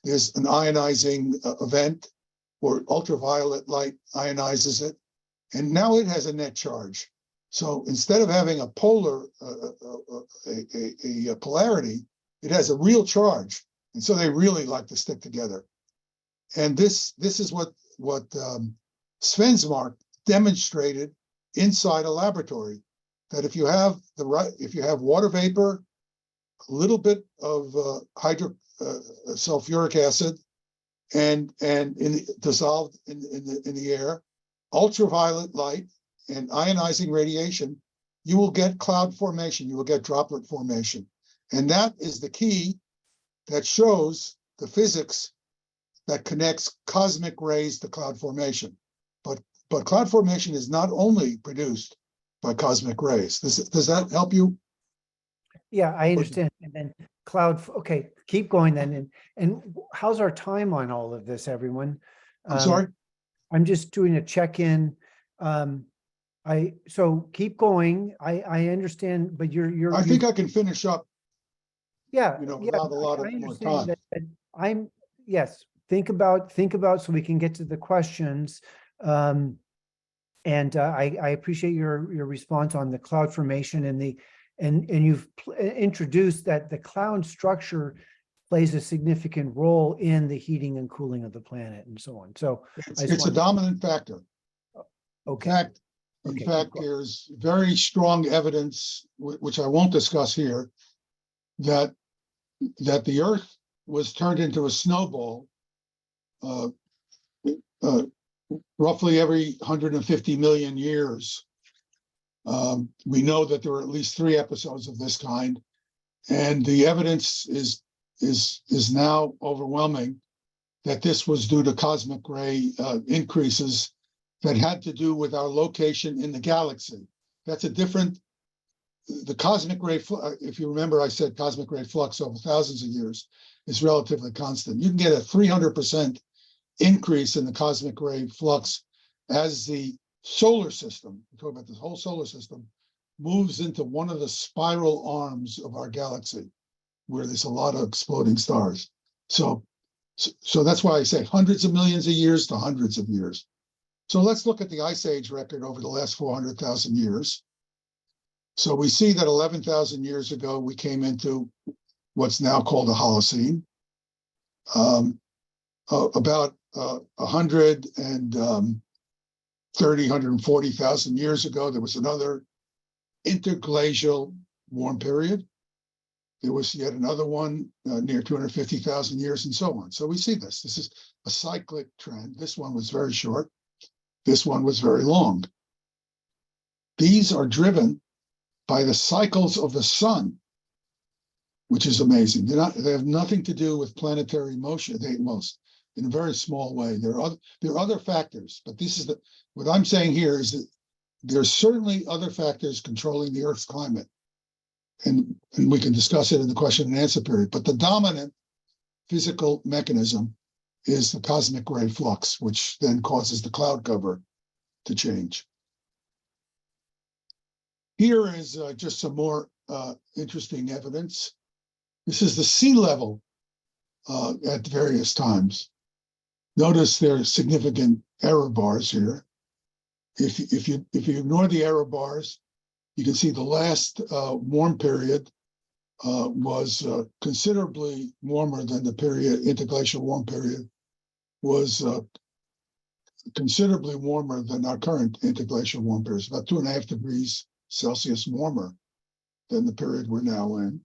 there's an ionizing event where ultraviolet light ionizes it, and now it has a net charge. So instead of having a polar, a polarity, it has a real charge, and so they really like to stick together. And this is what Svensmark demonstrated inside a laboratory, that if you have water vapor, a little bit of sulfuric acid, and dissolved in the air, ultraviolet light and ionizing radiation, you will get cloud formation, you will get droplet formation. And that is the key that shows the physics that connects cosmic rays to cloud formation. But cloud formation is not only produced by cosmic rays. Does that help you? Yeah, I understand. And then cloud, okay, keep going then. And how's our time on all of this, everyone? I'm sorry? I'm just doing a check-in. So keep going. I understand, but you're. I think I can finish up, Yeah. without a lot of I more understand time. that. Yes, think about so we can get to the questions. And I appreciate your response on the cloud formation and And you've introduced that the cloud structure plays a significant role in the heating and cooling of the planet and so on. So It's a dominant factor. okay. In Okay, fact, keep going. there's very strong evidence, which I won't discuss here, that the Earth was turned into a snowball roughly every 150 million years. We know that there are at least 3 episodes of this kind, and the evidence is now overwhelming that this was due to cosmic ray increases that had to do with our location in the galaxy. That's a different, the cosmic ray, if you remember, I said cosmic ray flux over thousands of years is relatively constant. You can get a 300% increase in the cosmic ray flux as the solar system, we're talking about the whole solar system, moves into one of the spiral arms of our galaxy, where there's a lot of exploding stars. So that's why I say hundreds of millions of years to hundreds of years. So let's look at the Ice Age record over the last 400,000 years. So we see that 11,000 years ago, we came into what's now called the Holocene. About 140,000 years ago, there was another interglacial warm period. There was yet another one near 250,000 years and so on. So we see this. This is a cyclic trend. This one was very short. This one was very long. These are driven by the cycles of the sun, which is amazing. They have nothing to do with planetary motion. In a very small way. There are other factors, but this is what I'm saying here is that there's certainly other factors controlling the Earth's climate. And we can discuss it in the question and answer period. But the dominant physical mechanism is the cosmic ray flux, which then causes the cloud cover to change. Here is just some more interesting evidence. This is the sea level at various times. Notice there are significant error bars here. If you ignore the error bars, you can see the last warm period was considerably warmer than the period, interglacial warm period was considerably warmer than our current interglacial warm period. It's about 2.5 degrees Celsius warmer than the period we're now in.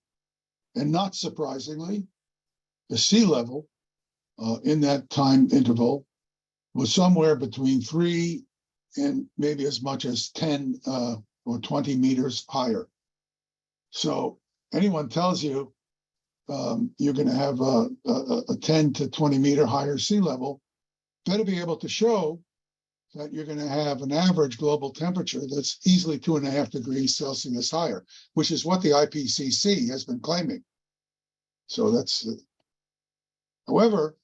And not surprisingly, the sea level in that time interval was somewhere between 3 and maybe as much as 10 or 20 meters higher. So anyone tells you you're going to have a 10 to 20 meter higher sea level, better be able to show that you're going to have an average global temperature that's easily 2.5 degrees Celsius higher, which is what the IPCC has been claiming. So that's, however,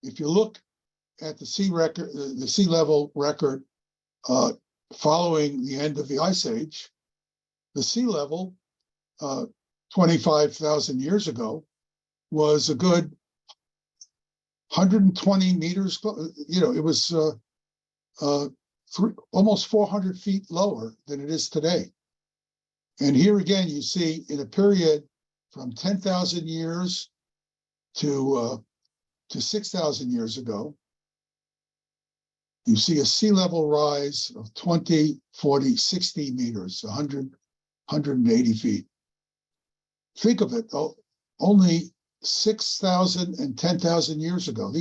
if you look at the sea level record following the end of the Ice Age, the sea level 25,000 years ago was a good 120 meters. It was almost 400 feet lower than it is today. And here again, you see in a period from 10,000 years to 6,000 years ago, you see a sea level rise of 20, 40, 60 meters, 100, 180 feet. Think of it, only 6,000 and 10,000 years ago.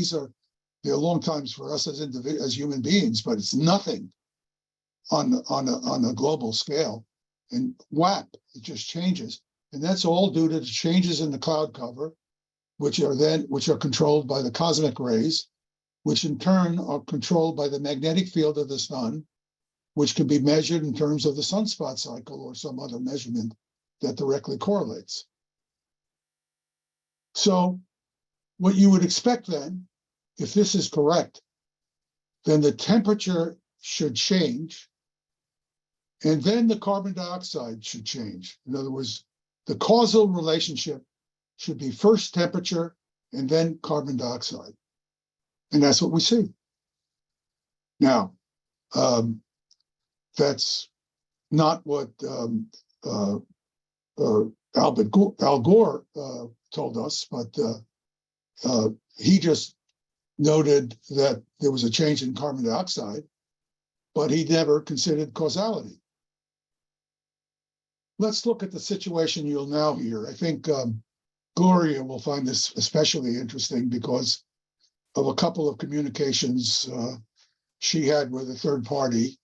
They're long times for us as human beings, but it's nothing on a global scale. And whap, it just changes. And that's all due to the changes in the cloud cover, which are controlled by the cosmic rays, which in turn are controlled by the magnetic field of the sun, which can be measured in terms of the sunspot cycle or some other measurement that directly correlates. So what you would expect then, if this is correct, then the temperature should change, and then the carbon dioxide should change. In other words, the causal relationship should be first temperature and then carbon dioxide. And that's what we see. Now, that's not what Al Gore told us, but he just noted that there was a change in carbon dioxide, but he never considered causality. Let's look at the situation you'll now hear. I think Gloria will find this especially interesting because of a couple of communications she had with a third party,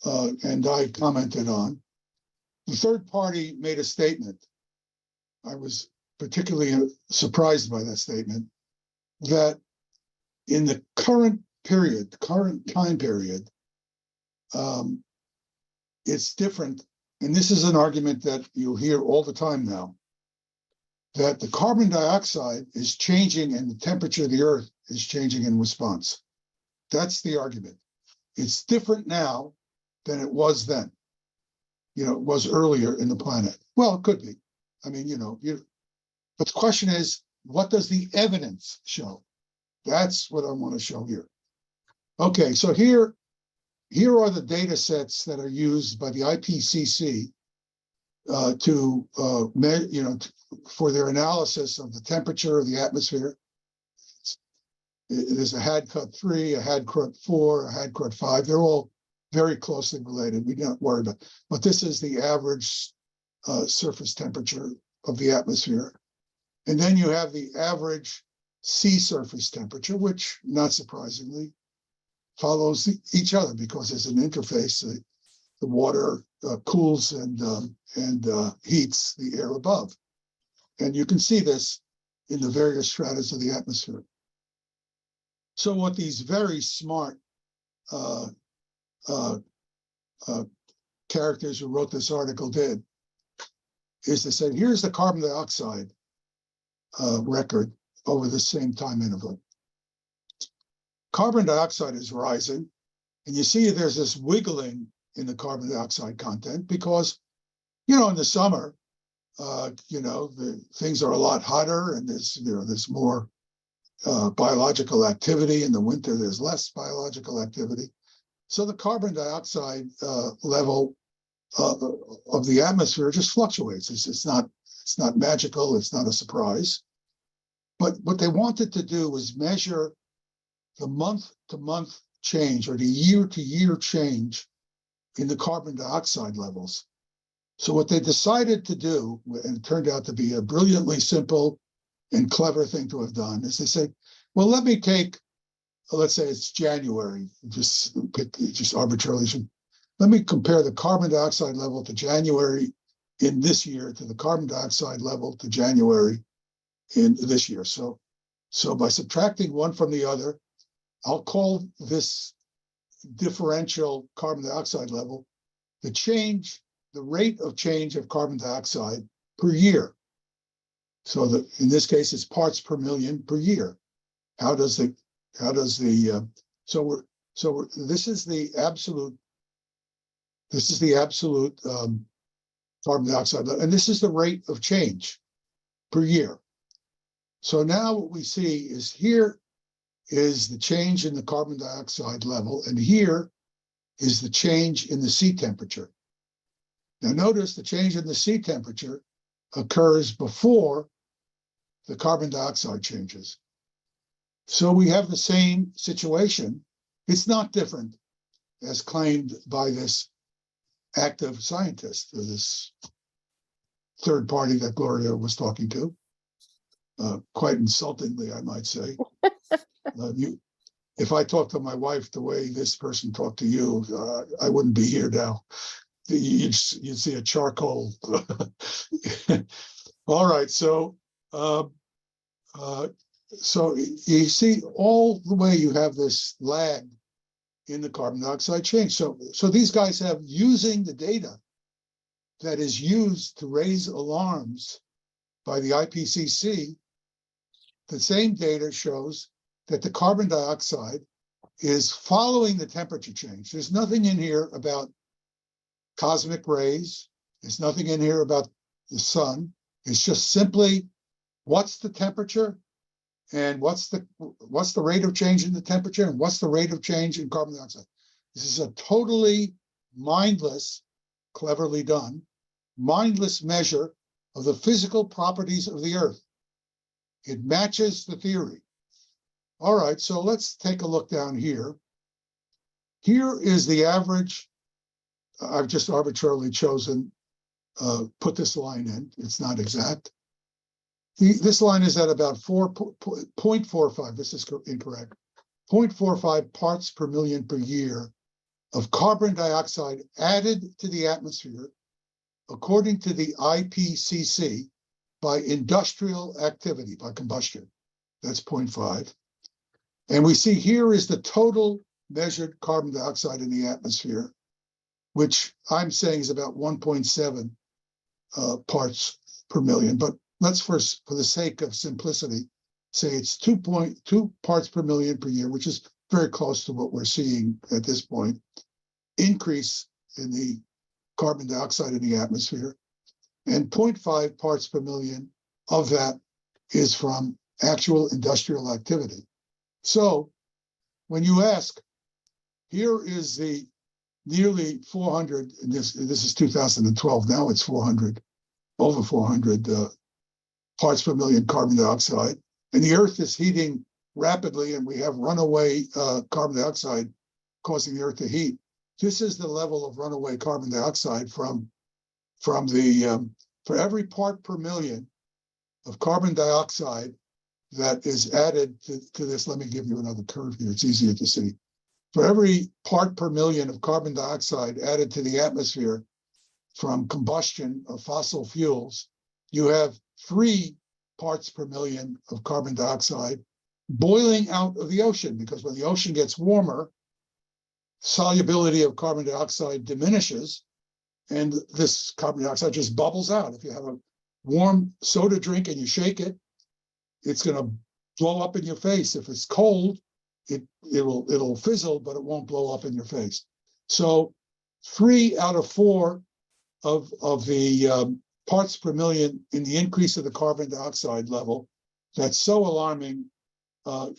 and I commented on. The third party made a statement. I was particularly surprised by that statement, that in the current time period, it's different. And this is an argument that you'll hear all the time now, that the carbon dioxide is changing and the temperature of the Earth is changing in response. That's the argument. It's different now than it was then. It was earlier in the planet. Well, it could be. I mean, but the question is, what does the evidence show? That's what I want to show here. Okay, so here are the data sets that are used by the IPCC for their analysis of the temperature of the atmosphere. There's a HADCUT3, a HADCUT4, a HADCUT5. They're all very closely related. We don't worry about it. But this is the average surface temperature of the atmosphere. And then you have the average sea surface temperature, which, not surprisingly, follows each other because there's an interface. The water cools and heats the air above. And you can see this in the various stratas of the atmosphere. So what these very smart characters who wrote this article did is they said, here's the carbon dioxide record over the same time interval. Carbon dioxide is rising, and you see there's this wiggling in the carbon dioxide content because, in the summer, the things are a lot hotter and there's more biological activity. In the winter, there's less biological activity. So the carbon dioxide level of the atmosphere just fluctuates. It's not magical. It's not a surprise. But what they wanted to do was measure the month-to-month change or the year-to-year change in the carbon dioxide levels. So what they decided to do, and it turned out to be a brilliantly simple and clever thing to have done, is they say, well, let me take, let's say it's January, just arbitrarily. Let me compare the carbon dioxide level to January in this year to the carbon dioxide level to January in this year. So by subtracting one from the other, I'll call this differential carbon dioxide level the rate of change of carbon dioxide per year. So in this case, it's parts per million per year. This is the absolute carbon dioxide level, and this is the rate of change per year. So now what we see is here is the change in the carbon dioxide level, and here is the change in the sea temperature. Now notice the change in the sea temperature occurs before the carbon dioxide changes. So we have the same situation. It's not different as claimed by this active scientist, or this third party that Gloria was talking to, quite insultingly, I might say. If I talked to my wife the way this person talked to you, I wouldn't be here now. You'd see a charcoal. All right, so you see all the way you have this lag in the carbon dioxide change. So these guys have, using the data that is used to raise alarms by the IPCC, the same data shows that the carbon dioxide is following the temperature change. There's nothing in here about cosmic rays. There's nothing in here about the sun. It's just simply what's the temperature and what's the rate of change in the temperature and what's the rate of change in carbon dioxide. This is a totally mindless, cleverly done, mindless measure of the physical properties of the Earth. It matches the theory. All right, so let's take a look down here. Here is the average. I've just arbitrarily chosen, put this line in. It's not exact. This line is at about 0.45. This is incorrect. 0.45 parts per million per year of carbon dioxide added to the atmosphere, according to the IPCC, by industrial activity, by combustion. That's 0.5. And we see here is the total measured carbon dioxide in the atmosphere, which I'm saying is about 1.7 parts per million. But let's first, for the sake of simplicity, say it's 2.2 parts per million per year, which is very close to what we're seeing at this point, increase in the carbon dioxide in the atmosphere. And 0.5 parts per million of that is from actual industrial activity. So when you ask, here is the nearly 400, and this is 2012, now it's 400, over 400 parts per million carbon dioxide, and the Earth is heating rapidly, and we have runaway carbon dioxide causing the Earth to heat. This is the level of runaway carbon dioxide from the, for every part per million of carbon dioxide that is added to this. Let me give you another curve here, it's easier to see. For every part per million of carbon dioxide added to the atmosphere from combustion of fossil fuels, you have 3 parts per million of carbon dioxide boiling out of the ocean, because when the ocean gets warmer, solubility of carbon dioxide diminishes, and this carbon dioxide just bubbles out. If you have a warm soda drink and you shake it, it's going to blow up in your face. If it's cold, it'll fizzle, but it won't blow up in your face. So 3 out of 4 of the parts per million in the increase of the carbon dioxide level that's so alarming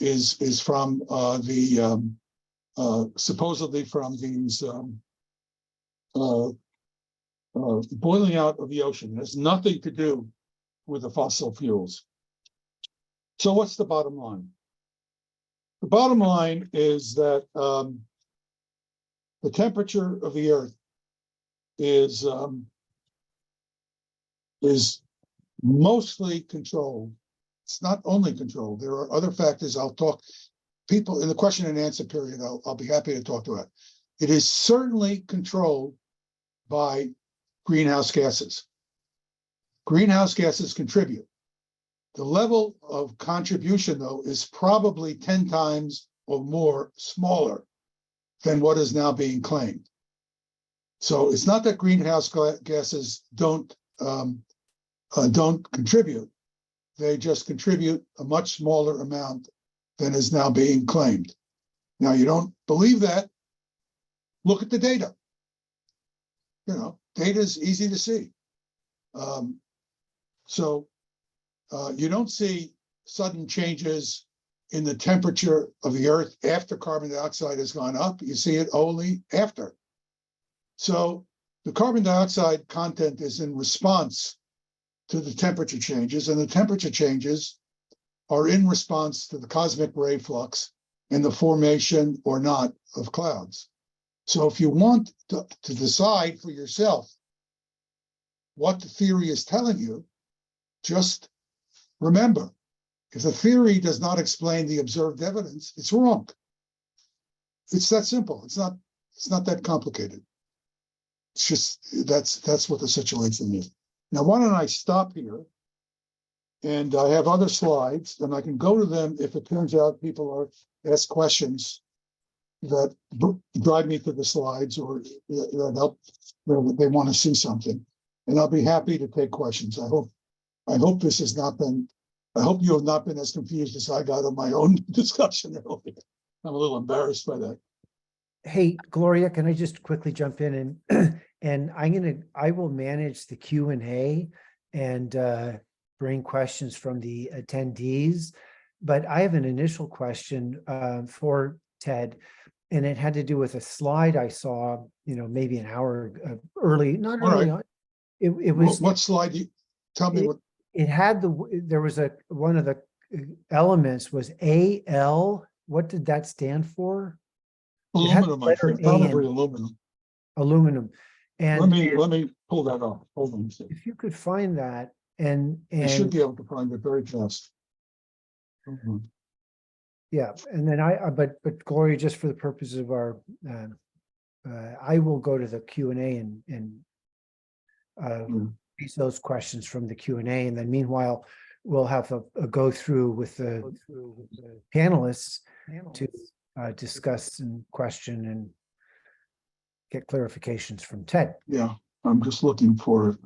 is from supposedly from these boiling out of the ocean. It has nothing to do with the fossil fuels. So what's the bottom line? The bottom line is that the temperature of the Earth is mostly controlled. It's not only controlled. There are other factors. I'll talk. People in the question and answer period, I'll be happy to talk about. It is certainly controlled by greenhouse gases. Greenhouse gases contribute. The level of contribution, though, is probably 10 times or more smaller than what is now being claimed. So it's not that greenhouse gases don't contribute. They just contribute a much smaller amount than is now being claimed. Now, you don't believe that? Look at the data. You know, data is easy to see. You don't see sudden changes in the temperature of the Earth after carbon dioxide has gone up. You see it only after. So the carbon dioxide content is in response to the temperature changes, and the temperature changes are in response to the cosmic ray flux and the formation or not of clouds. So if you want to decide for yourself what the theory is telling you, just remember, if the theory does not explain the observed evidence, it's wrong. It's that simple. It's not that complicated. It's just that's what the situation is. Now, why don't I stop here? And I have other slides, and I can go to them if it turns out people ask questions that drive me to the slides, or that help, they want to see something. And I'll be happy to take questions. I hope this has not been, I hope you have not been as confused as I got on my own discussion earlier. I'm a little embarrassed by that. Hey, Gloria, can I just quickly jump in and I will manage the Q&A and bring questions from the attendees, but I have an initial question for Ted, and it had to do with a slide I saw, maybe an hour early, not All early right. on. It was What slide? tell me what, It had there was one of the elements was AL. What did that stand for? It had the aluminum, I letter think, A probably in aluminum. aluminum. Let me, And let me pull that up. Hold on a second. if you could find that and I should be able to find it very fast. Mhm. yeah, and then but Gloria, just for the purposes of our, I will go to the Q&A and Mm. raise those questions from the Q&A, and then meanwhile, we'll have a go through with the panelists to discuss and question and get clarifications from Ted. Yeah, I'm just looking for it.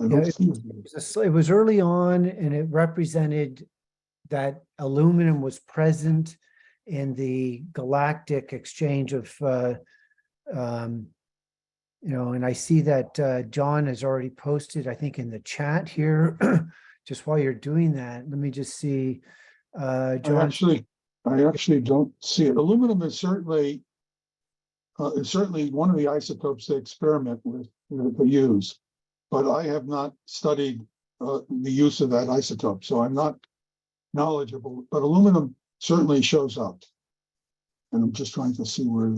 I Yeah, don't it see it. it was early on, and it represented that aluminum was present in the galactic exchange of, and I see that John has already posted, I think, in the chat here. Just while you're doing that, let me just see. John, I actually don't see it. Aluminum is certainly one of the isotopes they experiment with, they use. But I have not studied the use of that isotope, so I'm not knowledgeable. But aluminum certainly shows up. And I'm just trying to see where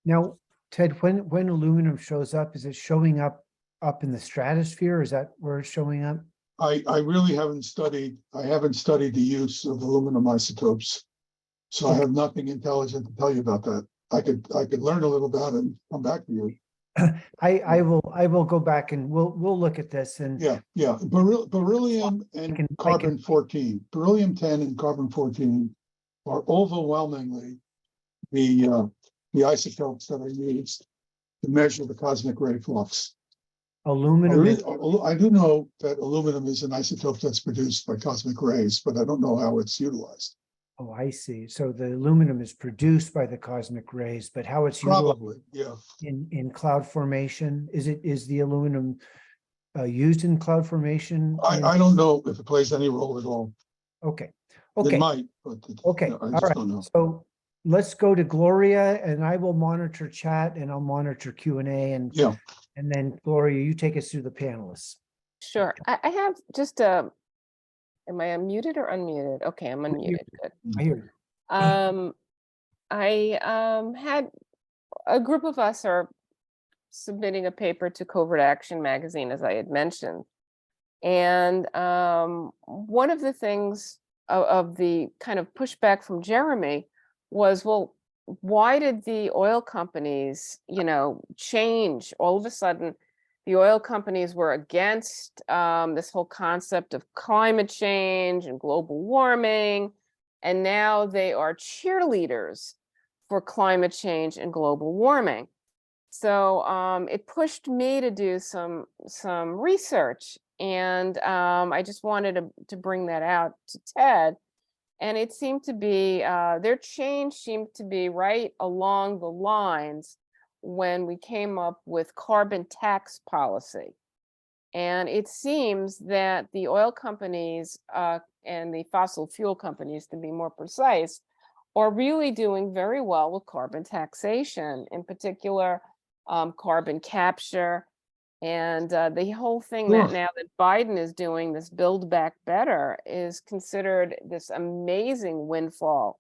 now, Ted, when aluminum shows up, is it showing up in the stratosphere? Is that where it's showing up? I really haven't studied the use of aluminum isotopes. So I have nothing intelligent to tell you about that. I could learn a little about it and come back to you. I will go back and we'll look at this and Yeah. Beryllium and carbon-14, beryllium-10 and carbon-14 are overwhelmingly the isotopes that are used to measure the cosmic ray flux. aluminum. I do know that aluminum is an isotope that's produced by cosmic rays, but I don't know how it's utilized. Oh, I see. So the aluminum is produced by the cosmic rays, but how it's Probably, yeah. utilized in cloud formation? Is the aluminum used in cloud formation? I don't know if it plays any role at all. Okay. It might, but Okay. I All just right. don't know. So let's go to Gloria, and I will monitor chat and I'll monitor Q&A, and Yeah, then Gloria, you take us through the panelists. Sure. I have just a, am I unmuted or unmuted? Okay, I'm unmuted. Good. I hear you. I had a group of us are submitting a paper to CovertAction magazine, as I had mentioned. And one of the things of the kind of pushback from Jeremy was, well, why did the oil companies, change all of a sudden? The oil companies were against this whole concept of climate change and global warming, and now they are cheerleaders for climate change and global warming. So it pushed me to do some research, and I just wanted to bring that out to Ted. And it seemed to be their change seemed to be right along the lines when we came up with carbon tax policy. And it seems that the oil companies and the fossil fuel companies, to be more precise, are really doing very well with carbon taxation, in particular, carbon capture. And the whole thing that now that Biden is doing, this Build Back Better, is considered this amazing windfall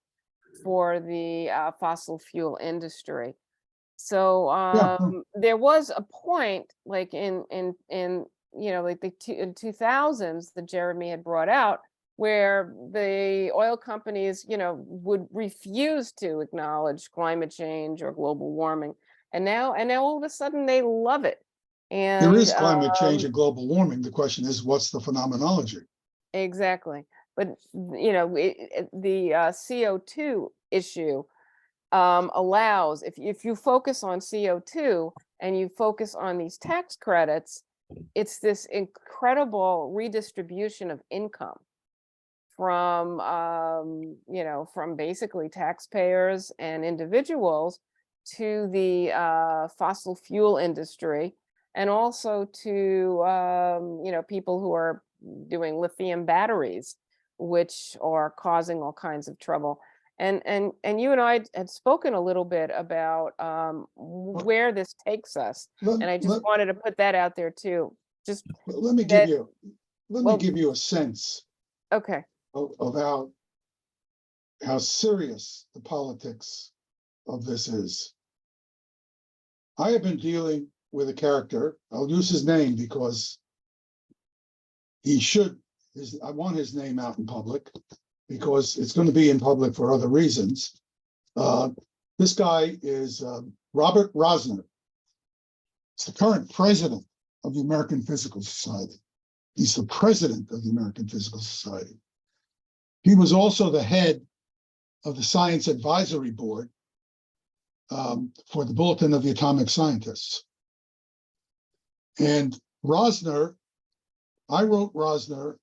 for the fossil fuel industry. So there was a point, like in like the 2000s that Jeremy had brought out, where the oil companies, would refuse to acknowledge climate change or global warming, and now all of a sudden they love it. And there is climate change and global warming. The question is, what's the phenomenology? Exactly, but the CO2 issue allows, if you focus on CO2 and you focus on these tax credits, it's this incredible redistribution of income from from basically taxpayers and individuals to the fossil fuel industry, and also to people who are doing lithium batteries, which are causing all kinds of trouble. And you and I had spoken a little bit about where this takes us, and I just wanted to put that out there too. Just, But let me that- give you, let well- me give you a sense okay, of how serious the politics of this is. I have been dealing with a character, I'll use his name because he should, I want his name out in public because it's going to be in public for other reasons. This guy is Robert Rosner. He's the current president of the American Physical Society. He's the president of the American Physical Society. He was also the head of the Science Advisory Board for the Bulletin of the Atomic Scientists. And Rosner, I wrote Rosner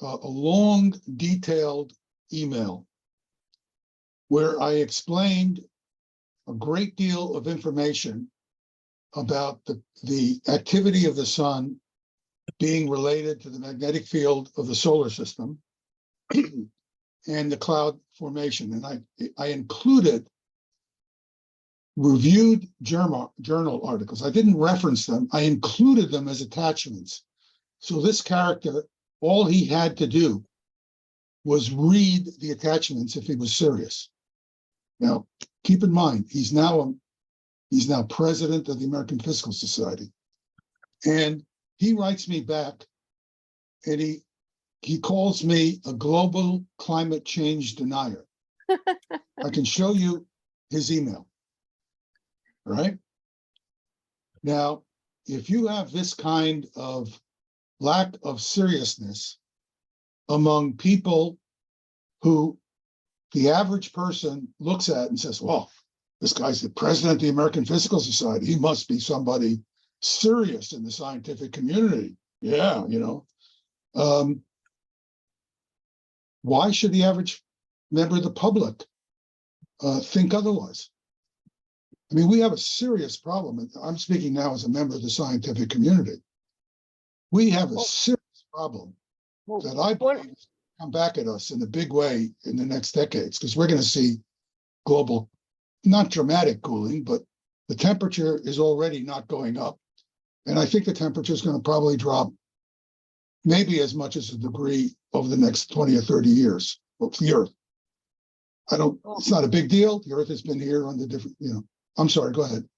a long, detailed email where I explained a great deal of information about the activity of the sun being related to the magnetic field of the solar system and the cloud formation. And I included reviewed journal articles. I didn't reference them. I included them as attachments. So this character, all he had to do was read the attachments if he was serious. Now, keep in mind, he's now president of the American Physical Society. And he writes me back and he calls me a global climate change denier. I can show you his email. All right. Now, if you have this kind of lack of seriousness among people who the average person looks at and says, well, this guy's the president of the American Physical Society. He must be somebody serious in the scientific community. Yeah, you know. Why should the average member of the public think otherwise? I mean, we have a serious problem. And I'm speaking now as a member of the scientific community. We have a serious problem that I believe is come back at us in a big way in the next decades, because we're going to see global, not dramatic cooling, but the temperature is already not going up. And I think the temperature is going to probably drop maybe as much as a degree over the next 20 or 30 years of the Earth. It's not a big deal. The Earth has been here on the different, you know. I'm sorry, go ahead.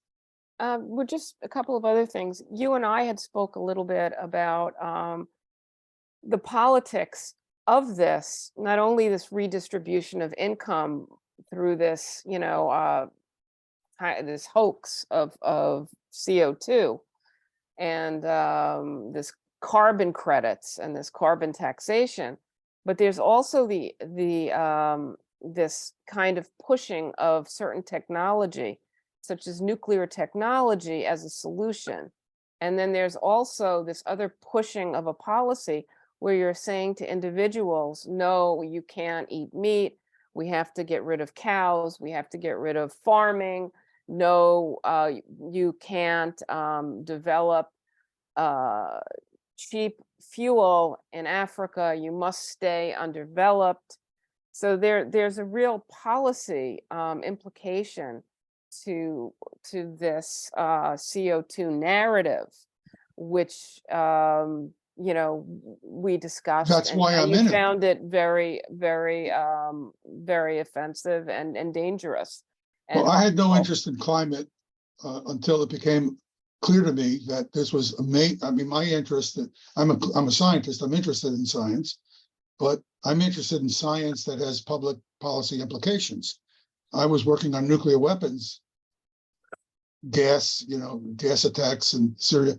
well, just a couple of other things. You and I had spoke a little bit about the politics of this, not only this redistribution of income through this, you know, this hoax of CO2 and this carbon credits and this carbon taxation, but there's also the this kind of pushing of certain technology, such as nuclear technology, as a solution. And then there's also this other pushing of a policy where you're saying to individuals, no, you can't eat meat. We have to get rid of cows. We have to get rid of farming. No, you can't develop cheap fuel in Africa. You must stay undeveloped. So there's a real policy implication to this CO2 narrative, which you know, we discussed. That's why and I'm you in it. found it very, very, very offensive and dangerous. And Well, I had no harmful. interest in climate until it became clear to me that this was I mean, my interest, I'm a scientist, I'm interested in science, but I'm interested in science that has public policy implications. I was working on nuclear weapons, gas attacks in Syria,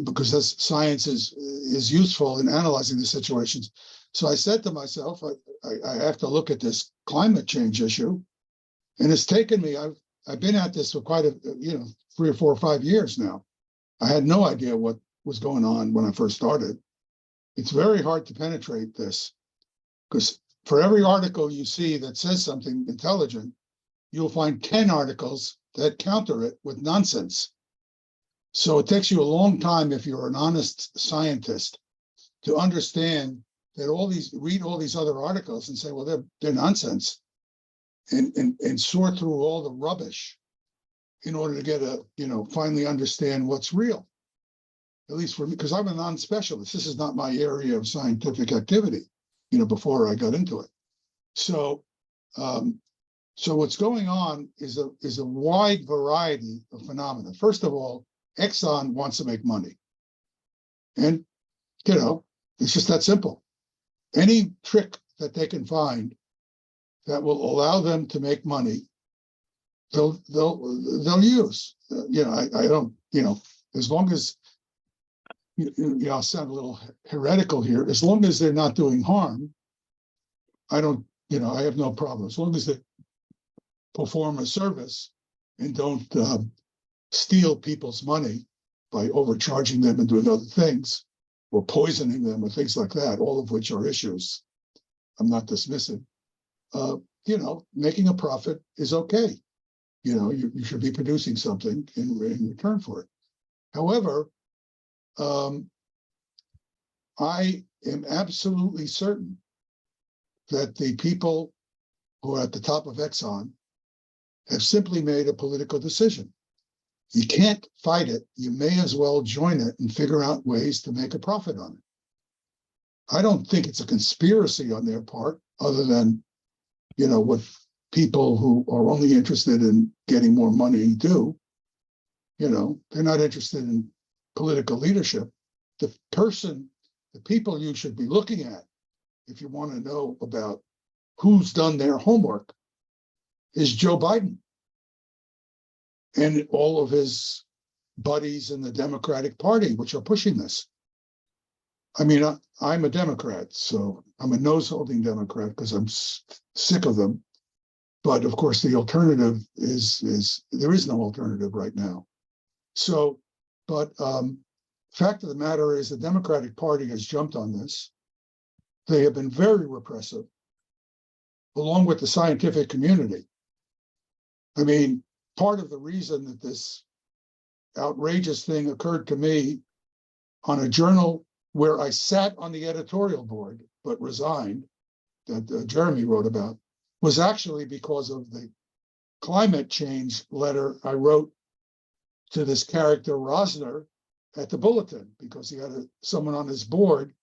because this science is useful in analyzing the situations. So I said to myself, I have to look at this climate change issue. And it's taken me, I've been at this for quite 3 or 4 or 5 years now. I had no idea what was going on when I first started. It's very hard to penetrate this, because for every article you see that says something intelligent, you'll find 10 articles that counter it with nonsense. So it takes you a long time, if you're an honest scientist, to understand that read all these other articles and say, well, they're nonsense, and sort through all the rubbish in order to get finally understand what's real. at least for me, because I'm a non-specialist. This is not my area of scientific activity, before I got into it. So, so what's going on is a wide variety of phenomena. First of all, Exxon wants to make money. And, it's just that simple. Any trick that they can find that will allow them to make money, they'll use. I don't, as long as, I'll sound a little heretical here. As long as they're not doing harm, I don't, I have no problem. As long as they perform a service and don't steal people's money by overcharging them and doing other things, or poisoning them, or things like that, all of which are issues I'm not dismissing. Making a profit is okay. You should be producing something in return for it. However, I am absolutely certain that the people who are at the top of Exxon have simply made a political decision. You can't fight it. You may as well join it and figure out ways to make a profit on it. I don't think it's a conspiracy on their part, other than, what people who are only interested in getting more money do. They're not interested in political leadership. The people you should be looking at, if you want to know about who's done their homework, is Joe Biden and all of his buddies in the Democratic Party, which are pushing this. I mean, I'm a Democrat, so I'm a nose-holding Democrat because I'm sick of them. But of course, the alternative is there is no alternative right now. So, but fact of the matter is the Democratic Party has jumped on this. They have been very repressive, along with the scientific community. I mean, part of the reason that this outrageous thing occurred to me on a journal where I sat on the editorial board but resigned, that Jeremy wrote about, was actually because of the climate change letter I wrote to this character Rosner at the Bulletin, because he had someone on his board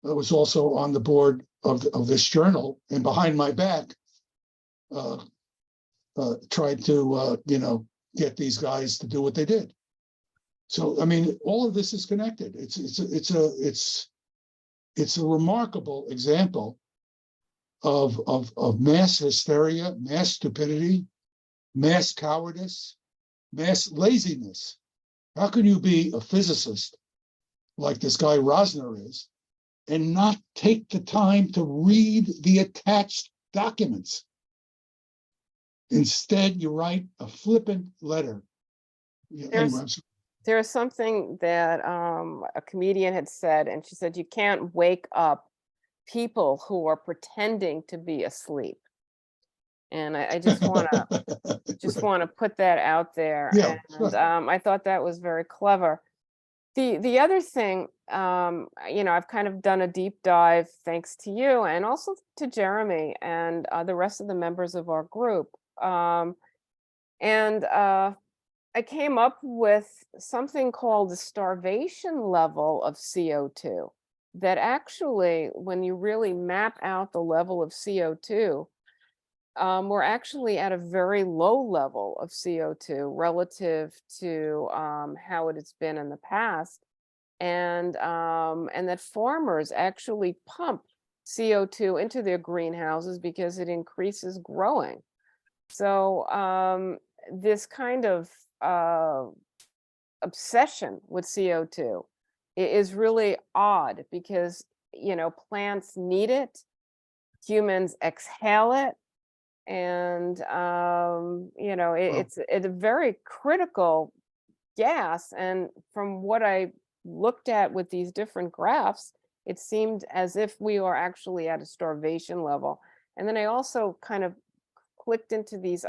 that was also on the board of this journal, and behind my back tried to get these guys to do what they did. So I mean, all of this is connected. It's a remarkable example of mass hysteria, mass stupidity, mass cowardice, mass laziness. How can you be a physicist like this guy Rosner is and not take the time to read the attached documents? Instead, you write a flippant letter. There was something that a comedian had said, and she said, you can't wake up people who are pretending to be asleep. And I just want to put that out there. Yeah, And I thought that was very clever. The other thing, I've kind of done a deep dive, thanks to you and also to Jeremy and the rest of the members of our group. I came up with something called the starvation level of CO2, that actually, when you really map out the level of CO2, we're actually at a very low level of CO2 relative to how it has been in the past, and that farmers actually pump CO2 into their greenhouses because it increases growing. So this kind of obsession with CO2 is really odd, because plants need it, humans exhale it, and it's a very critical gas. And from what I looked at with these different graphs, it seemed as if we are actually at a starvation level. And then I also kind of clicked into this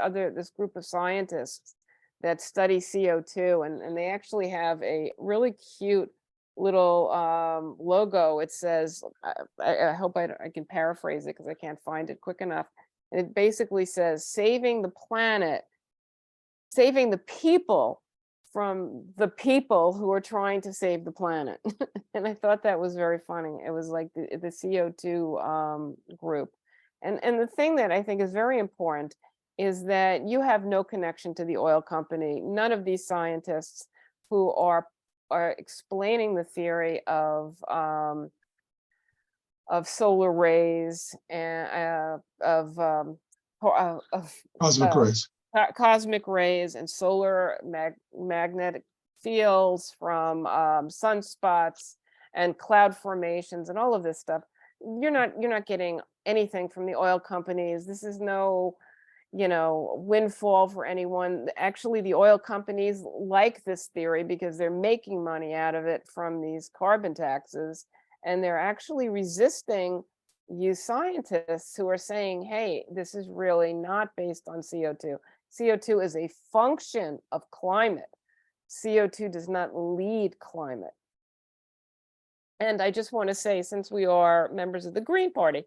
group of scientists that study CO2, and they actually have a really cute little logo. It says, I hope I can paraphrase it because I can't find it quick enough. And it basically says, saving the planet, saving the people from the people who are trying to save the planet. And I thought that was very funny. It was like the CO2 group. And the thing that I think is very important is that you have no connection to the oil company. None of these scientists who are explaining the theory of solar rays and Cosmic rays. cosmic rays and solar magnetic fields from sunspots and cloud formations and all of this stuff. You're not getting anything from the oil companies. This is no, windfall for anyone. Actually, the oil companies like this theory because they're making money out of it from these carbon taxes, and they're actually resisting you scientists who are saying, hey, this is really not based on CO2. CO2 is a function of climate. CO2 does not lead climate. And I just want to say, since we are members of the Green Party,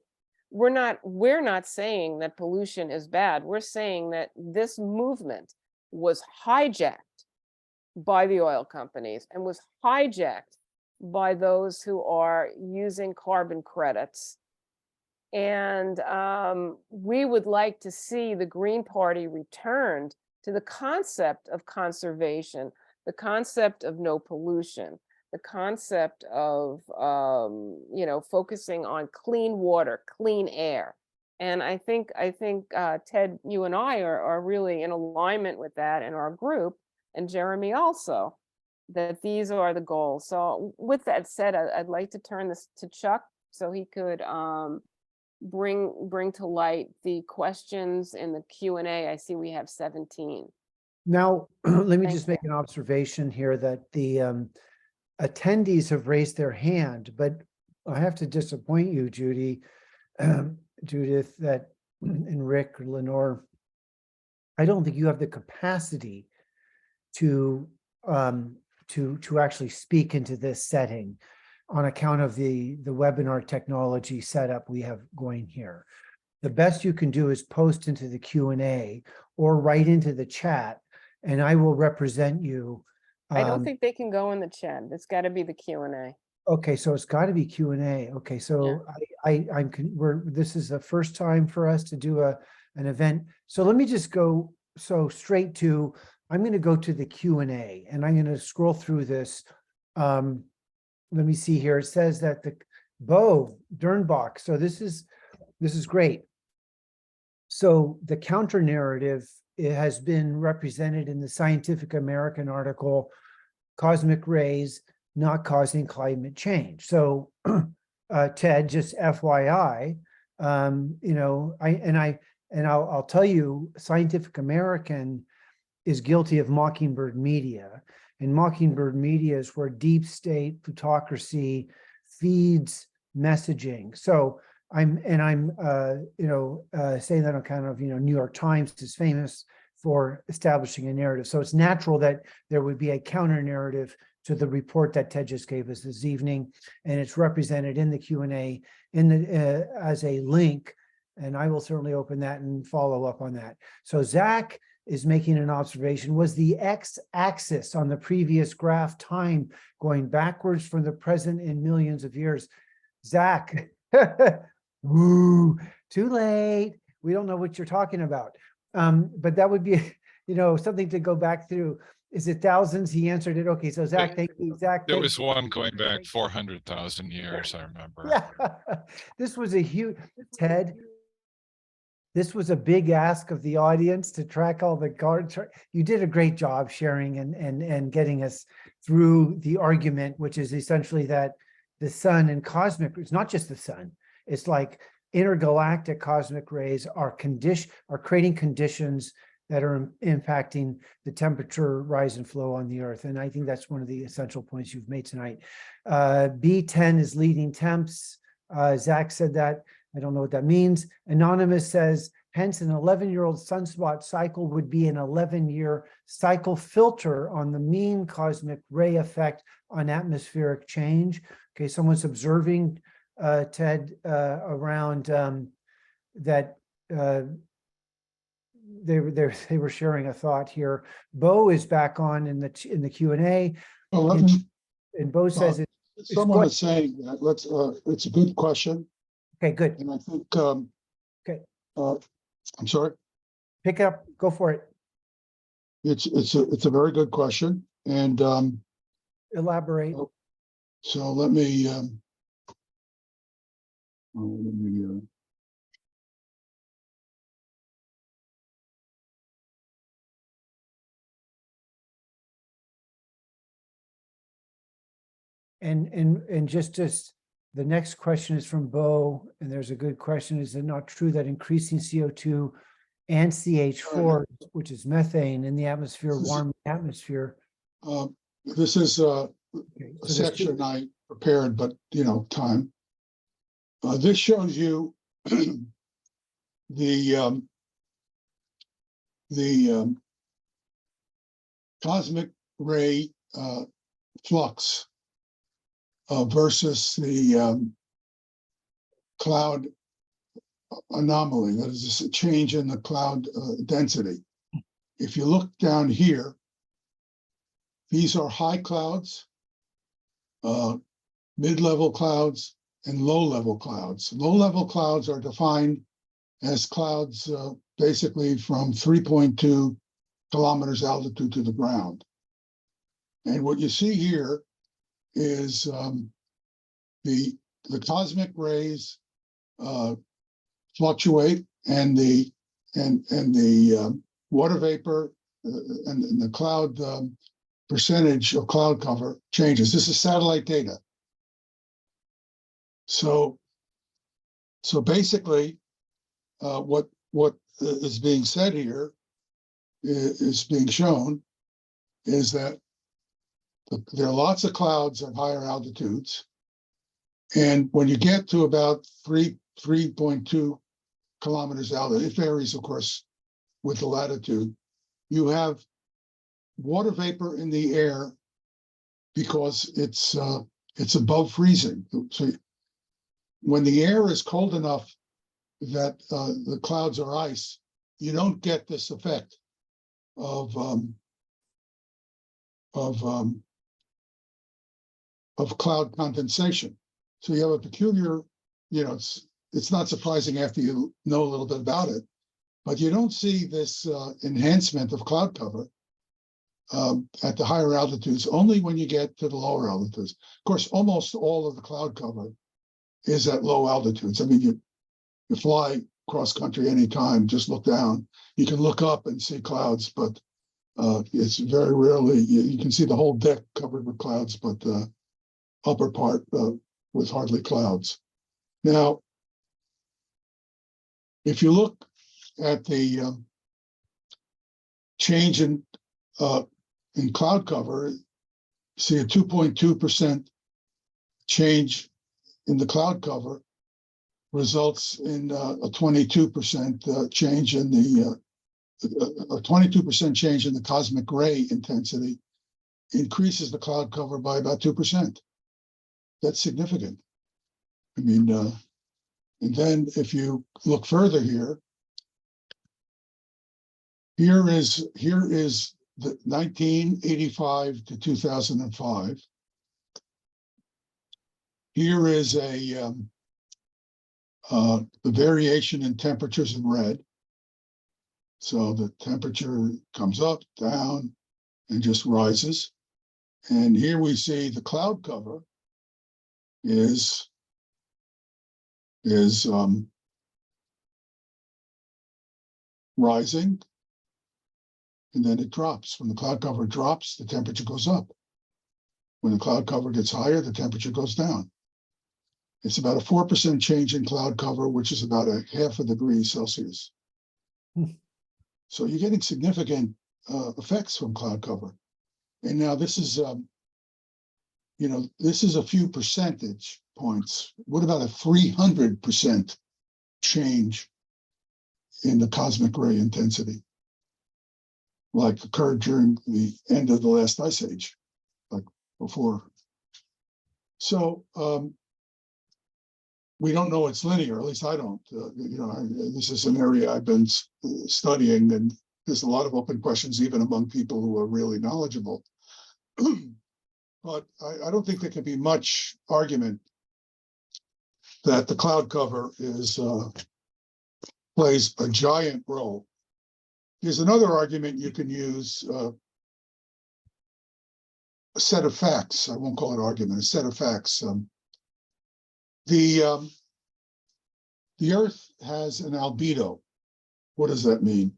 we're not saying that pollution is bad. We're saying that this movement was hijacked by the oil companies and was hijacked by those who are using carbon credits. And we would like to see the Green Party returned to the concept of conservation, the concept of no pollution, the concept of, focusing on clean water, clean air. And I think Ted, you and I are really in alignment with that in our group, and Jeremy also, that these are the goals. So with that said, I'd like to turn this to Chuck so he could bring to light the questions in the Q&A. I see we have 17. Now, let me Thank just make an observation here that the attendees have raised their hand, but I have to disappoint you, Judy, Judith, that and Rick, Lenore, I don't think you have the capacity to actually speak into this setting on account of the webinar technology setup we have going here. The best you can do is post into the Q&A or write into the chat, and I will represent you. I don't think they can go in the chat. It's got to be the Q&A. Okay, so it's got to be Q&A. Okay, so this is the first time for us to do an event. So let me just go straight to, I'm going to go to the Q&A and I'm going to scroll through this. Let me see here. It says that the Bo Dernbach. So this is great. So the counter narrative, it has been represented in the Scientific American article, Cosmic Rays Not Causing Climate Change. So Ted, just FYI, I'll tell you, Scientific American is guilty of Mockingbird media, and Mockingbird media is where deep state plutocracy feeds messaging. So I'm saying that on kind of, New York Times is famous for establishing a narrative. So it's natural that there would be a counter narrative to the report that Ted just gave us this evening, and it's represented in the Q&A as a link, and I will certainly open that and follow up on that. So Zach is making an observation. Was the x-axis on the previous graph time going backwards from the present in millions of years? Zach, woo, too late. We don't know what you're talking about. But that would be, something to go back through. Is it thousands? He answered it. Okay, so Zach, thank you. Zach, There was one going back 400,000 years, I remember. Yeah, this was a huge, Ted, this was a big ask of the audience to track all the cards. You did a great job sharing and getting us through the argument, which is essentially that the sun and cosmic, it's not just the sun, it's like intergalactic cosmic rays are creating conditions that are impacting the temperature rise and flow on the earth. And I think that's one of the essential points you've made tonight. B10 is leading temps. Zach said that. I don't know what that means. Anonymous says, hence an 11-year-old sunspot cycle would be an 11-year cycle filter on the mean cosmic ray effect on atmospheric change. Okay, someone's observing, Ted, around that they were sharing a thought here. Bo is back on in the Q&A, Well, let me, and Bo says someone good. is saying that, it's a good question, Okay, good. and I think, Okay. I'm sorry, Pick up, go for it. it's a very good question, and, Elaborate. so let me, And just the next question is from Bo, and there's a good question. Is it not true that increasing CO2 and CH4, which is methane in the atmosphere, warm the atmosphere? this is, Okay, a so there's two. section I prepared, but time. This shows you the cosmic ray flux versus the cloud anomaly. That is just a change in the cloud density. If you look down here, these are high clouds, mid-level clouds, and low-level clouds. Low-level clouds are defined as clouds basically from 3.2 kilometers altitude to the ground. And what you see here is the cosmic rays fluctuate, and the water vapor and the cloud percentage of cloud cover changes. This is satellite data. So basically, what is being said here is being shown is that there are lots of clouds at higher altitudes, and when you get to about 3.2 kilometers altitude, it varies, of course, with the latitude, you have water vapor in the air because it's above freezing. So when the air is cold enough that the clouds are ice, you don't get this effect of cloud condensation. So you have a peculiar, it's not surprising after you know a little bit about it, but you don't see this enhancement of cloud cover at the higher altitudes, only when you get to the lower altitudes. Of course, almost all of the cloud cover is at low altitudes. I mean, you fly cross country anytime, just look down. You can look up and see clouds, but it's very rarely, you can see the whole deck covered with clouds, but the upper part with hardly clouds. Now, if you look at the change in cloud cover, you see a 2.2% change in the cloud cover results in a 22% change in the a 22% change in the cosmic ray intensity increases the cloud cover by about 2%. That's significant. I mean, and then if you look further here is the 1985 to 2005. Here is the variation in temperatures in red. So the temperature comes up, down, and just rises. And here we see the cloud cover is rising, and then it drops. When the cloud cover drops, the temperature goes up. When the cloud cover gets higher, the temperature goes down. It's about a 4% change in cloud cover, which is about a half a degree Celsius. So you're getting significant effects from cloud cover. And now this is, this is a few percentage points. What about a 300% change in the cosmic ray intensity, like occurred during the end of the last ice age, like before? So we don't know it's linear, at least I don't. This is an area I've been studying, and there's a lot of open questions even among people who are really knowledgeable. But I don't think there can be much argument that the cloud cover plays a giant role. There's another argument you can use, a set of facts. I won't call it argument, a set of facts. The Earth has an albedo. What does that mean?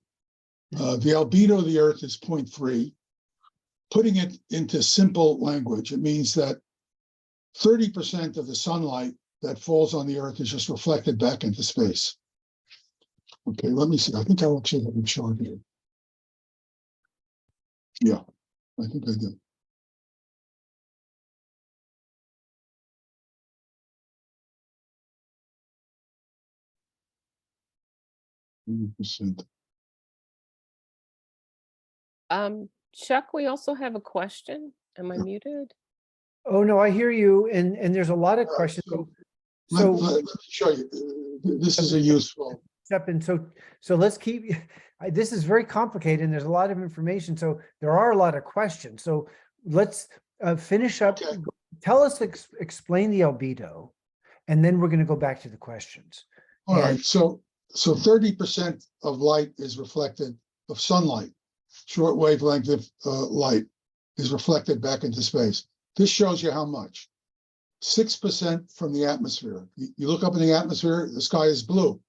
The albedo of the Earth is 0.3. Putting it into simple language, it means that 30% of the sunlight that falls on the Earth is just reflected back into space. Okay, let me see. I think I actually have a chart here. Yeah, I think I do. %. Chuck, we also have a question. Am I muted? Oh, no, I hear you. And there's a lot of questions. Let So me show you. This is a useful. step in. So let's keep, this is very complicated and there's a lot of information. So there are a lot of questions. So let's finish up. Okay. Tell us, explain the albedo, and then we're going to go back to the questions. All right, so 30% of light is reflected, of sunlight, short wavelength of light is reflected back into space. This shows you how much. 6% from the atmosphere. You look up in the atmosphere, the sky is blue.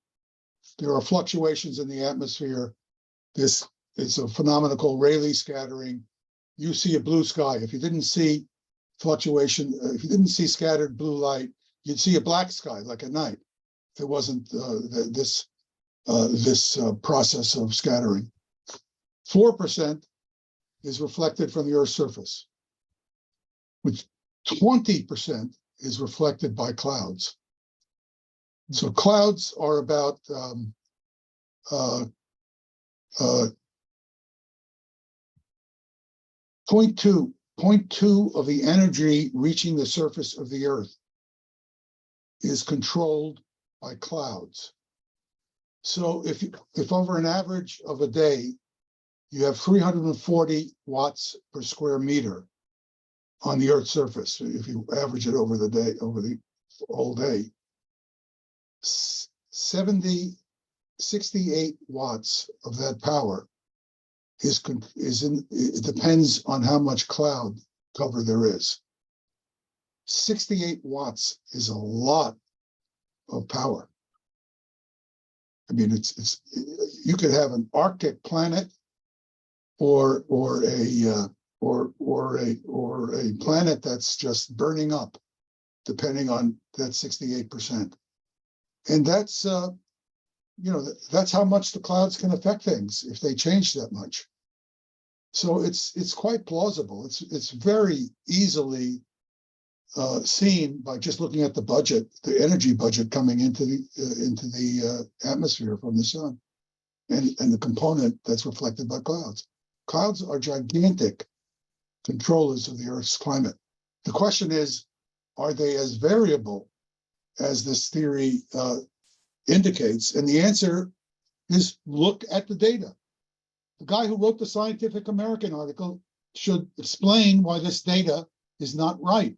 There are fluctuations in the atmosphere. This is a phenomenon called Rayleigh scattering. You see a blue sky. If you didn't see fluctuation, if you didn't see scattered blue light, you'd see a black sky like at night. There wasn't this process of scattering. 4% is reflected from the Earth's surface, which 20% is reflected by clouds. So clouds are about 0.2 of the energy reaching the surface of the Earth is controlled by clouds. So if over an average of a day, you have 340 watts per square meter on the Earth's surface, if you average it over the day, over the whole day, 68 watts of that power it depends on how much cloud cover there is. 68 watts is a lot of power. I mean, it's you could have an Arctic planet or a planet that's just burning up, depending on that 68%. And that's that's how much the clouds can affect things if they change that much. So it's quite plausible. It's very easily seen by just looking at the budget, the energy budget coming into the atmosphere from the sun, and the component that's reflected by clouds. Clouds are gigantic controllers of the Earth's climate. The question is, are they as variable as this theory indicates? And the answer is, look at the data. The guy who wrote the Scientific American article should explain why this data is not right.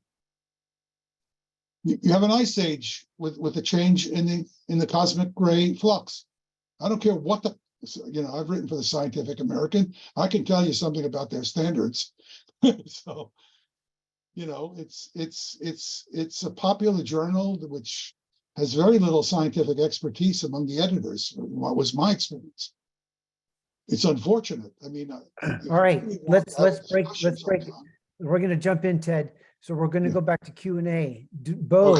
You have an ice age with a change in the cosmic ray flux. I don't care what I've written for the Scientific American. I can tell you something about their standards. So, it's a popular journal which has very little scientific expertise among the editors. What was my experience? It's unfortunate. I mean, all right, let's break. We're going to jump in, Ted. So we're going to go back to Q&A. Bo.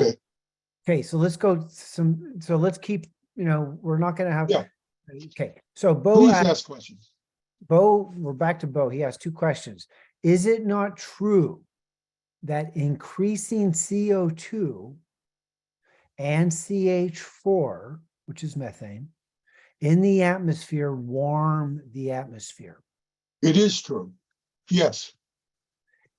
Okay, so let's go so let's keep, we're not going to have. Yeah. Okay, so Bo. Please ask questions. Bo, we're back to Bo. He has two questions. Is it not true that increasing CO2 and CH4, which is methane, in the atmosphere warm the atmosphere? It is true. Yes.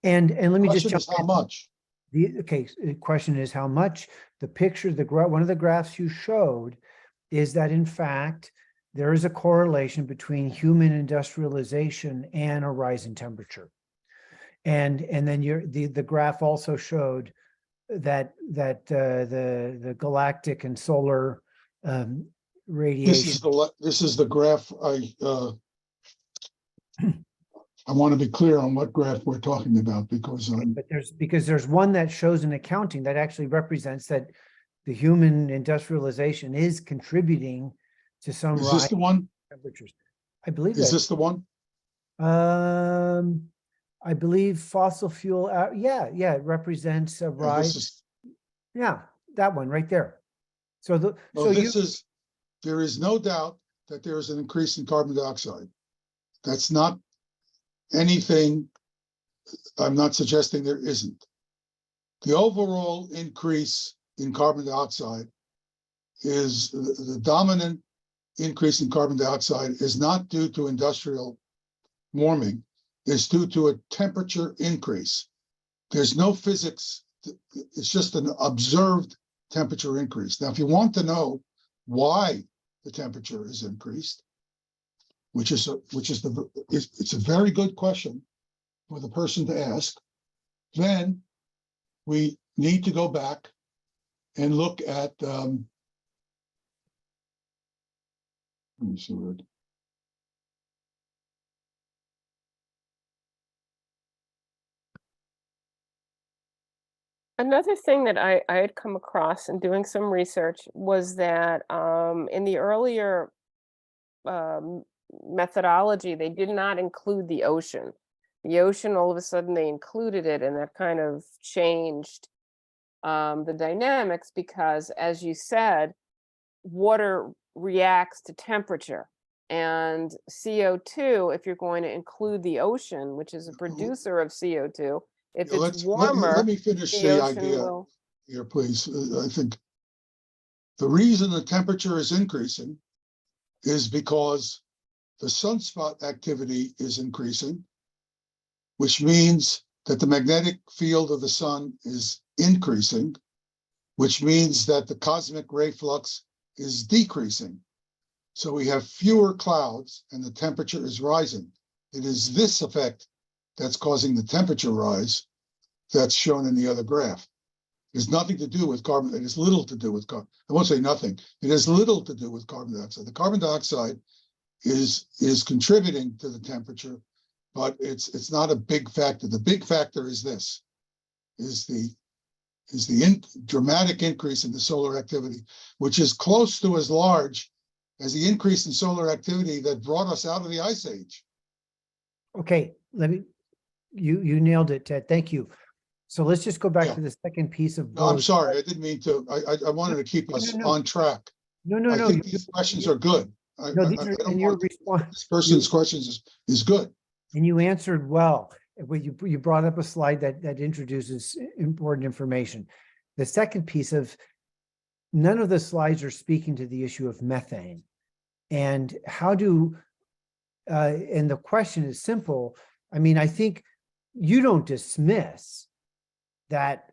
And let me just jump jump how much? The question is how much. The picture, one of the graphs you showed is that in fact, there is a correlation between human industrialization and a rise in temperature. And then the graph also showed that the galactic and solar radiation. This is the graph I want to be clear on what graph we're talking about because But there's one that shows an accounting that actually represents that the human industrialization is contributing to some is rise this the one? in temperatures. I believe Is that. this the one? I believe fossil fuel. Yeah, it represents a Yeah, rise. this is, Yeah, that one right there. So there is no doubt that there is an increase in carbon dioxide. That's not anything. I'm not suggesting there isn't. The overall increase in carbon dioxide is the dominant increase in carbon dioxide is not due to industrial warming, is due to a temperature increase. There's no physics. It's just an observed temperature increase. Now, if you want to know why the temperature is increased, it's a very good question for the person to ask, then we need to go back and look at let me see where Another thing that I had come across in doing some research was that in the earlier methodology, they did not include the ocean. The ocean, all of a sudden, they included it, and that kind of changed the dynamics because, as you said, water reacts to temperature. And CO2, if you're going to include the ocean, which is a producer of CO2, if it's warmer, let me finish the the ocean idea will. here, please. I think the reason the temperature is increasing is because the sunspot activity is increasing, which means that the magnetic field of the sun is increasing, which means that the cosmic ray flux is decreasing. So we have fewer clouds and the temperature is rising. It is this effect that's causing the temperature rise that's shown in the other graph. It has nothing to do with carbon. It has little to do with carbon. I won't say nothing. It has little to do with carbon dioxide. The carbon dioxide is contributing to the temperature, but it's not a big factor. The big factor is this: the dramatic increase in the solar activity, which is close to as large as the increase in solar activity that brought us out of the ice age. Okay, you nailed it, Ted. Thank you. So let's just go back Yeah. to the second piece of. No, I'm sorry. I didn't mean to. I wanted to keep us No. on track. No. I think these questions are good. No, these are, and your response. This person's questions is good. And you answered well. You brought up a slide that introduces important information. The second piece of, none of the slides are speaking to the issue of methane. And how do, and the question is simple. I mean, I think you don't dismiss that.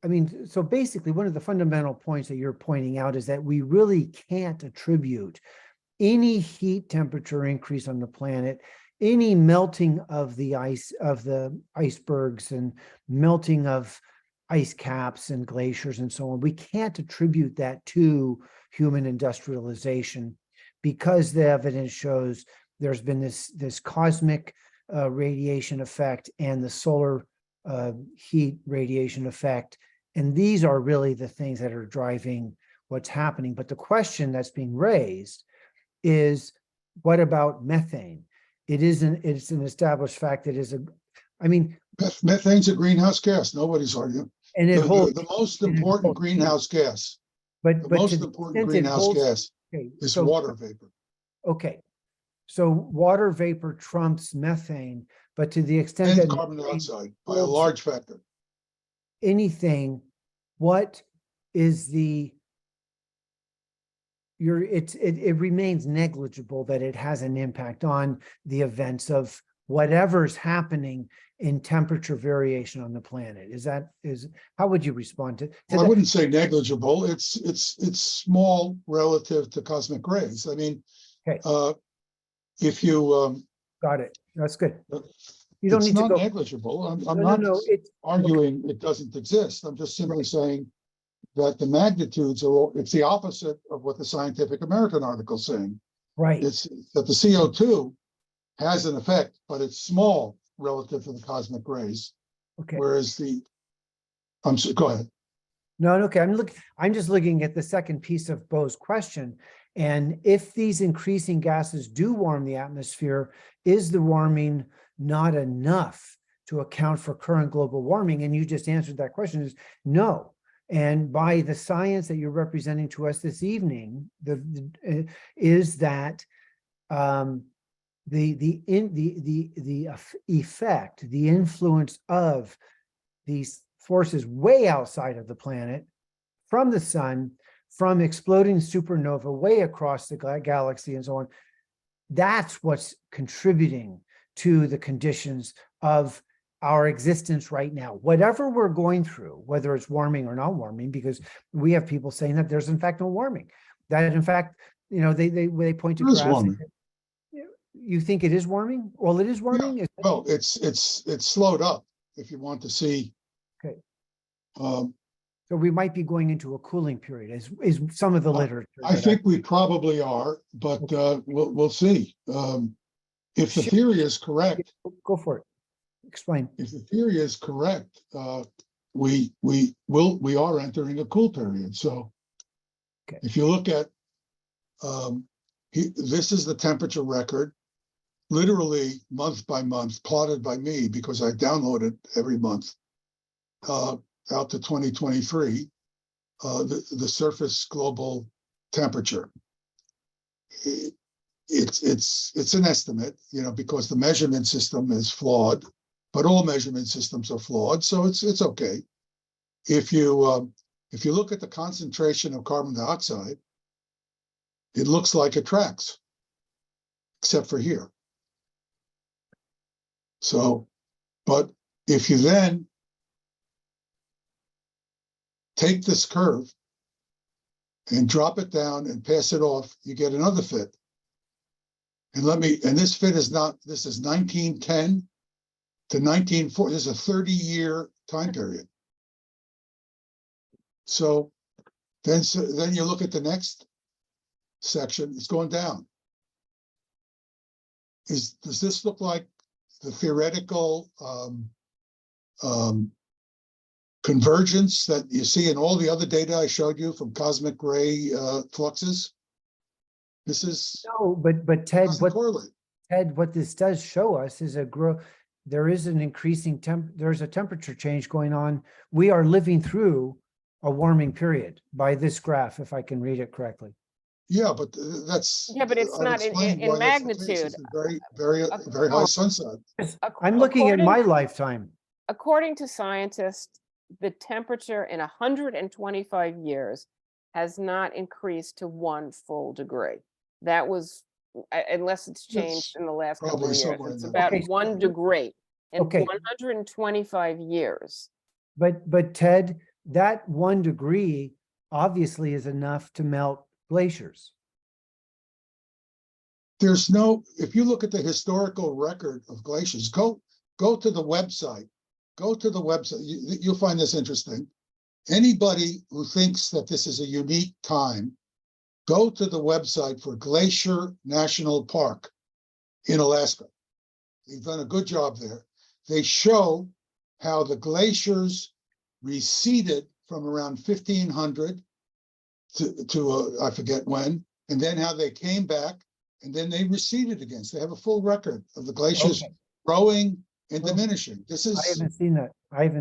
I mean, so basically one of the fundamental points that you're pointing out is that we really can't attribute any heat temperature increase on the planet, any melting of the ice, of the icebergs and melting of ice caps and glaciers and so on. We can't attribute that to human industrialization because the evidence shows there's been this cosmic radiation effect and the solar heat radiation effect. And these are really the things that are driving what's happening. But the question that's being raised is, what about methane? It's an established fact that is Methane's a greenhouse gas. Nobody's arguing. and it holds The most important greenhouse gas. But The to most the important extent it greenhouse holds- gas okay, is so- water vapor. Okay, so water vapor trumps methane, but to the extent And that carbon methane dioxide by a holds large factor. anything, what is the it remains negligible that it has an impact on the events of whatever's happening in temperature variation on the planet. How would you respond to Well, I that? wouldn't say negligible. It's small relative to cosmic rays. I mean, Okay. if you, Got it. That's good. You don't it's need to not go. negligible. I'm No, not it's arguing it doesn't exist. I'm just simply saying that the magnitudes are, it's the opposite of what the Scientific American article is saying. right. It's that the CO2 has an effect, but it's small relative to the cosmic rays. Okay. Whereas go ahead. No, okay. I'm just looking at the second piece of Bo's question. And if these increasing gases do warm the atmosphere, is the warming not enough to account for current global warming? And you just answered that question is no. And by the science that you're representing to us this evening, is that the effect, the influence of these forces way outside of the planet, from the sun, from exploding supernova way across the galaxy and so on, that's what's contributing to the conditions of our existence right now. Whatever we're going through, whether it's warming or not warming, because we have people saying that there's in fact no warming, that in fact, they point to It is graphs. warming. You think it is warming? Well, it is warming. Yeah. Well, it's slowed up. If you want to see, Okay. Um, So we might be going into a cooling period, is some of the literature. I that think we probably are, but we'll see. If the Sure. theory is correct, Go for it. Explain. if the theory is correct, we are entering a cool period. So Okay. if you look at this is the temperature record, literally month by month, plotted by me because I download it every month out to 2023. The surface global temperature. It's an estimate, because the measurement system is flawed, but all measurement systems are flawed, so it's okay. If you look at the concentration of carbon dioxide, it looks like it tracks, except for here. So, but if you then take this curve and drop it down and pass it off, you get another fit. And this fit is this is 1910 to 1940. This is a 30-year time period. So then you look at the next section, it's going down. Does this look like the theoretical convergence that you see in all the other data I showed you from cosmic ray fluxes? This is No, but Ted, correlate. what this does show us is there is an increasing there's a temperature change going on. We are living through a warming period by this graph, if I can read it correctly. Yeah, but that's but it's I've not explained in why that's the case. magnitude. It's a very high sunset. I'm looking at my lifetime. According to scientists, the temperature in 125 years has not increased to 1 full degree. That was, unless it's changed in the last couple probably of years, somewhere in it's that about range. 1 degree in Okay. 125 years. But Ted, that 1 degree obviously is enough to melt glaciers. If you look at the historical record of glaciers, go to the website. Go to the website. You'll find this interesting. Anybody who thinks that this is a unique time, go to the website for Glacier National Park in Alaska. They've done a good job there. They show how the glaciers receded from around 1500 to I forget when, and then how they came back, and then they receded again. So they have a full record of the glaciers growing and diminishing. This is I haven't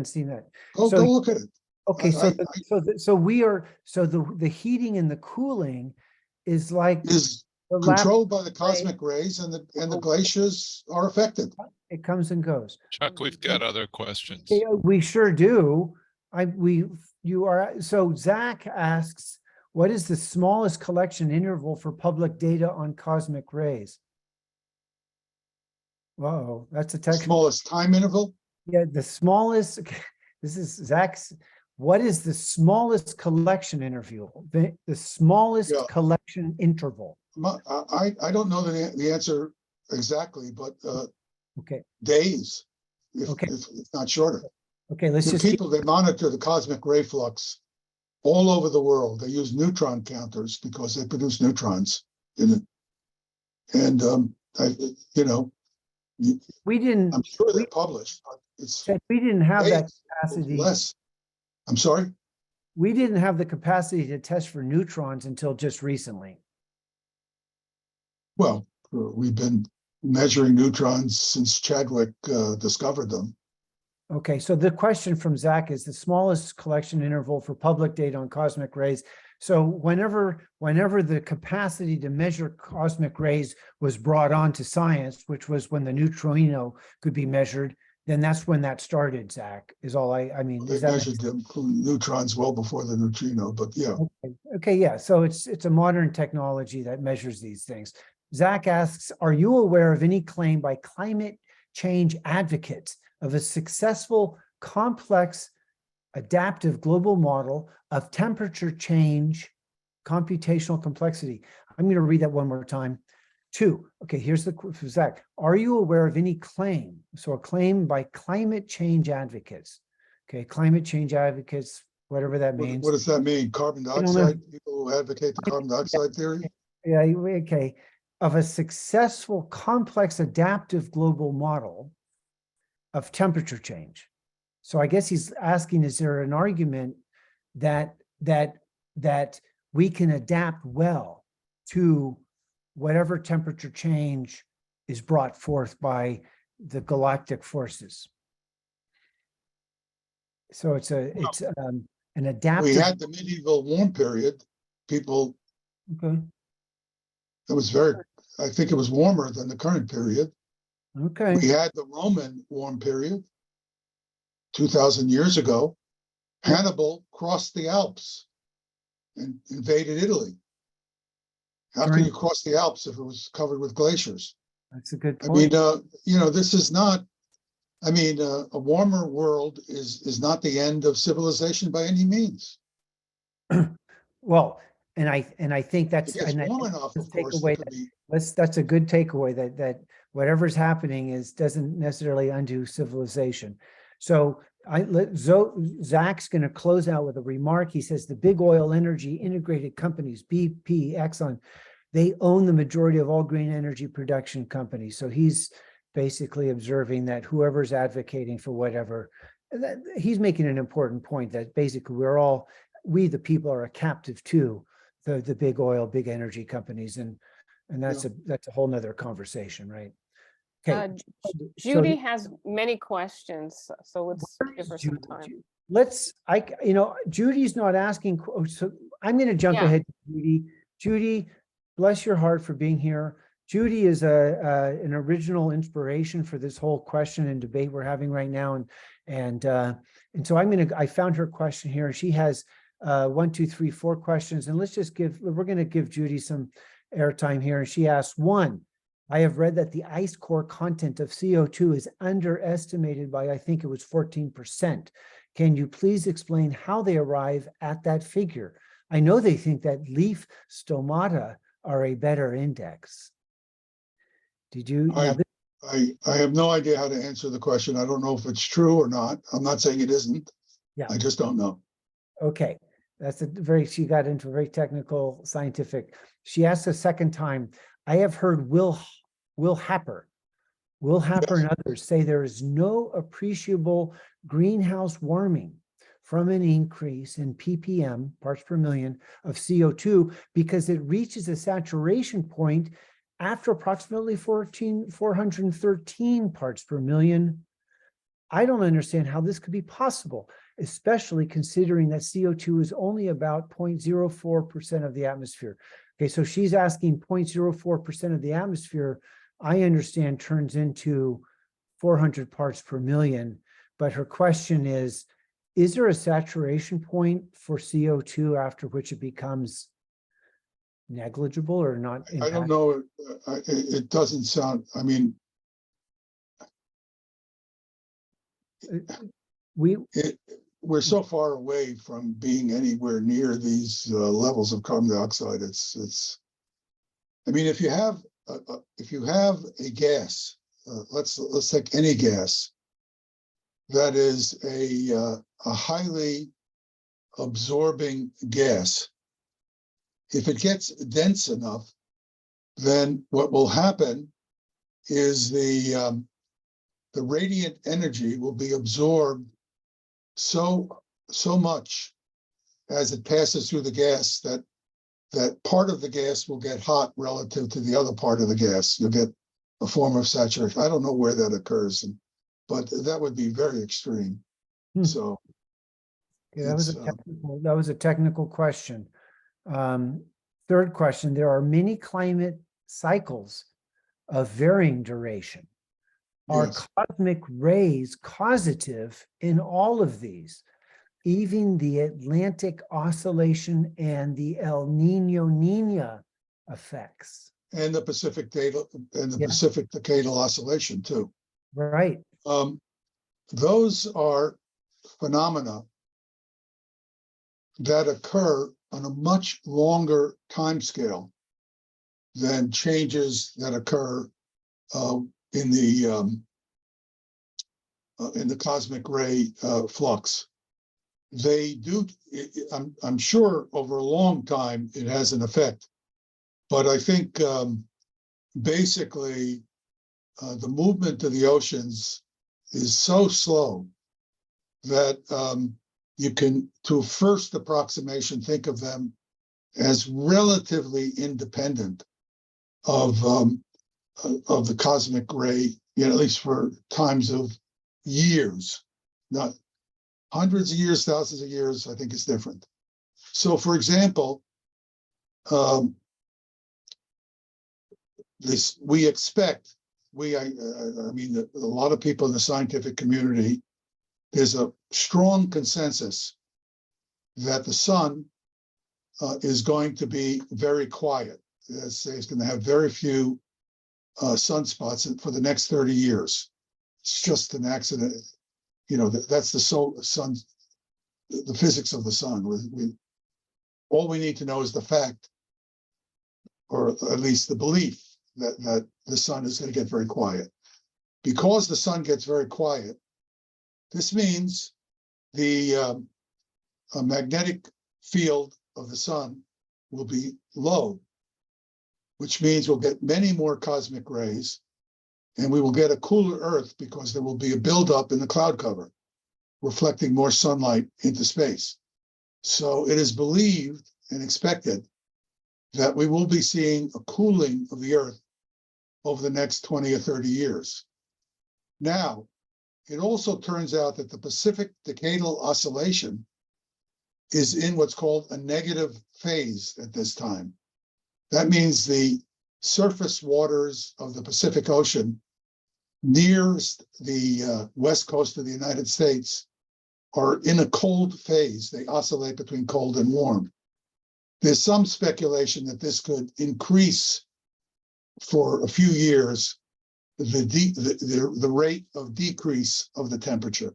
seen that. go look at it. Okay, so the heating and the cooling is like Is the last controlled by the cosmic rays, and the glaciers are affected. it comes and goes. Chuck, we've got other questions. Yeah, we sure do. So Zach asks, what is the smallest collection interval for public data on cosmic rays? Whoa, that's a The technical. smallest time interval? Yeah, the smallest, this is Zach's, what is the smallest collection interval? The smallest Yeah. collection interval? I don't know the answer exactly, but Okay, days, Okay. if not shorter. okay, let's The just keep, people, they monitor the cosmic ray flux all over the world. They use neutron counters because they produce neutrons in it. And we didn't, I'm sure we they're published, but it's said we didn't have that days, capacity. less. I'm sorry? We didn't have the capacity to test for neutrons until just recently. Well, we've been measuring neutrons since Chadwick discovered them. Okay, so the question from Zach is the smallest collection interval for public data on cosmic rays. So whenever the capacity to measure cosmic rays was brought on to science, which was when the neutrino could be measured, then that's when that started, Zach, is all I mean. They Is that measured them neutrons well before the neutrino, but yeah. okay, yeah. So it's a modern technology that measures these things. Zach asks, are you aware of any claim by climate change advocates of a successful, complex, adaptive global model of temperature change, computational complexity? I'm going to read that one more time. 2, okay, here's the for Zach. Are you aware of any claim? So a claim by climate change advocates. Okay, climate change advocates, whatever that means. What does that mean? Carbon don't know. dioxide? People who advocate the carbon dioxide theory? Yeah, okay. Of a successful, complex, adaptive global model of temperature change. So I guess he's asking, is there an argument that we can adapt well to whatever temperature change is brought forth by the galactic forces? So it's an adaptive. We had the medieval warm period. People, Okay. it was I think it was warmer than the current period. Okay. We had the Roman warm period 2,000 years ago. Hannibal crossed the Alps and invaded Italy. How can you cross the Alps if it was covered with glaciers? That's a good I point. mean, this is not, a warmer world is not the end of civilization by any means. Well, and I think that's, It gets and I warm think enough, let's of take course, away that could be, that's a good takeaway that whatever's happening doesn't necessarily undo civilization. So Zach's going to close out with a remark. He says the big oil energy integrated companies, BP, Exxon, they own the majority of all green energy production companies. So he's basically observing that whoever's advocating for whatever, he's making an important point that basically we the people are a captive to the big oil, big energy companies, and that's a whole nother conversation, right? Okay. Judy has many questions, so let's give her some time. Judy's not asking, so I'm going to jump ahead to Judy. Judy, bless your heart for being here. Judy is an original inspiration for this whole question and debate we're having right now, and so I found her question here. She has 1, 2, 3, 4 questions, and we're going to give Judy some airtime here. And she asks, 1, I have read that the ice core content of CO2 is underestimated by, I think it was 14%. Can you please explain how they arrive at that figure? I know they think that leaf stomata are a better index. Did you? I have no idea how to answer the question. I don't know if it's true or not. I'm not saying it isn't. Yeah. I just don't know. Okay. She got into a very technical, scientific. She asked a second time, I have heard Will Happer and others say there is no appreciable greenhouse warming from an increase in ppm, parts per million, of CO2 because it reaches a saturation point after approximately 413 parts per million. I don't understand how this could be possible, especially considering that CO2 is only about 0.04% of the atmosphere. Okay, so she's asking 0.04% of the atmosphere, I understand, turns into 400 parts per million. But her question is there a saturation point for CO2 after which it becomes negligible or not impactful? I don't know. It doesn't sound, we, we're so far away from being anywhere near these levels of carbon dioxide. I mean, if you have a gas, let's take any gas that is a highly absorbing gas. If it gets dense enough, then what will happen is the radiant energy will be absorbed so much as it passes through the gas that part of the gas will get hot relative to the other part of the gas. You'll get a form of saturation. I don't know where that occurs, but that would be very extreme. Hmm. So okay, that was it's, a technical question. Third question, there are many climate cycles of varying duration. Are yes. cosmic rays causative in all of these, even the Atlantic oscillation and the El Nino effects? And the Pacific data and the Yeah. Pacific decadal oscillation too. Right. Those are phenomena that occur on a much longer time scale than changes that occur in the cosmic ray flux. They do. I'm sure over a long time it has an effect, but I think basically the movement of the oceans is so slow that you can, to a first approximation, think of them as relatively independent of the cosmic ray, you know, at least for times of years, not hundreds of years, thousands of years. I think it's different. So, for example, we expect, I mean, a lot of people in the scientific community, there's a strong consensus that the sun is going to be very quiet. It's going to have very few sunspots for the next 30 years. It's just an accident. You know, that's the sun, the physics of the sun. All we need to know is the fact, or at least the belief, that the sun is going to get very quiet. Because the sun gets very quiet, this means the magnetic field of the sun will be low, which means we'll get many more cosmic rays, and we will get a cooler Earth because there will be a buildup in the cloud cover, reflecting more sunlight into space. So it is believed and expected that we will be seeing a cooling of the Earth over the next 20 or 30 years. Now, it also turns out that the Pacific decadal oscillation is in what's called a negative phase at this time. That means the surface waters of the Pacific Ocean nearest the west coast of the United States are in a cold phase. They oscillate between cold and warm. There's some speculation that this could increase for a few years the rate of decrease of the temperature.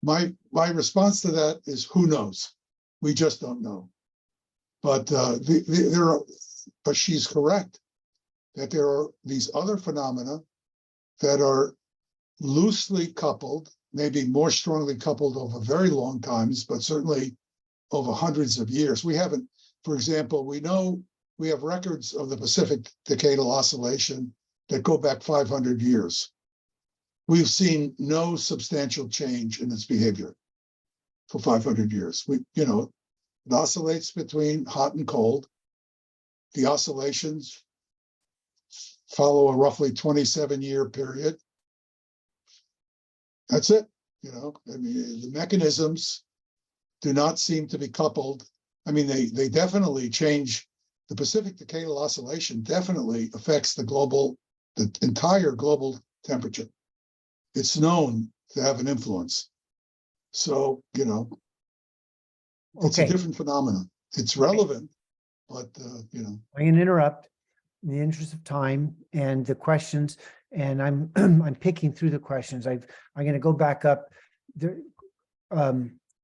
My response to that is, who knows? We just don't know. But but she's correct that there are these other phenomena that are loosely coupled, maybe more strongly coupled over very long times, but certainly over hundreds of years. We haven't, for example, we know we have records of the Pacific decadal oscillation that go back 500 years. We've seen no substantial change in its behavior for 500 years. It oscillates between hot and cold. The oscillations follow a roughly 27-year period. That's it. I mean, the mechanisms do not seem to be coupled. I mean, they definitely change. The Pacific decadal oscillation definitely affects the entire global temperature. It's known to have an influence. So, it's Okay. a different phenomenon. It's relevant, but, I'm going to interrupt in the interest of time and the questions. and I'm I'm picking through the questions. I'm going to go back up. There,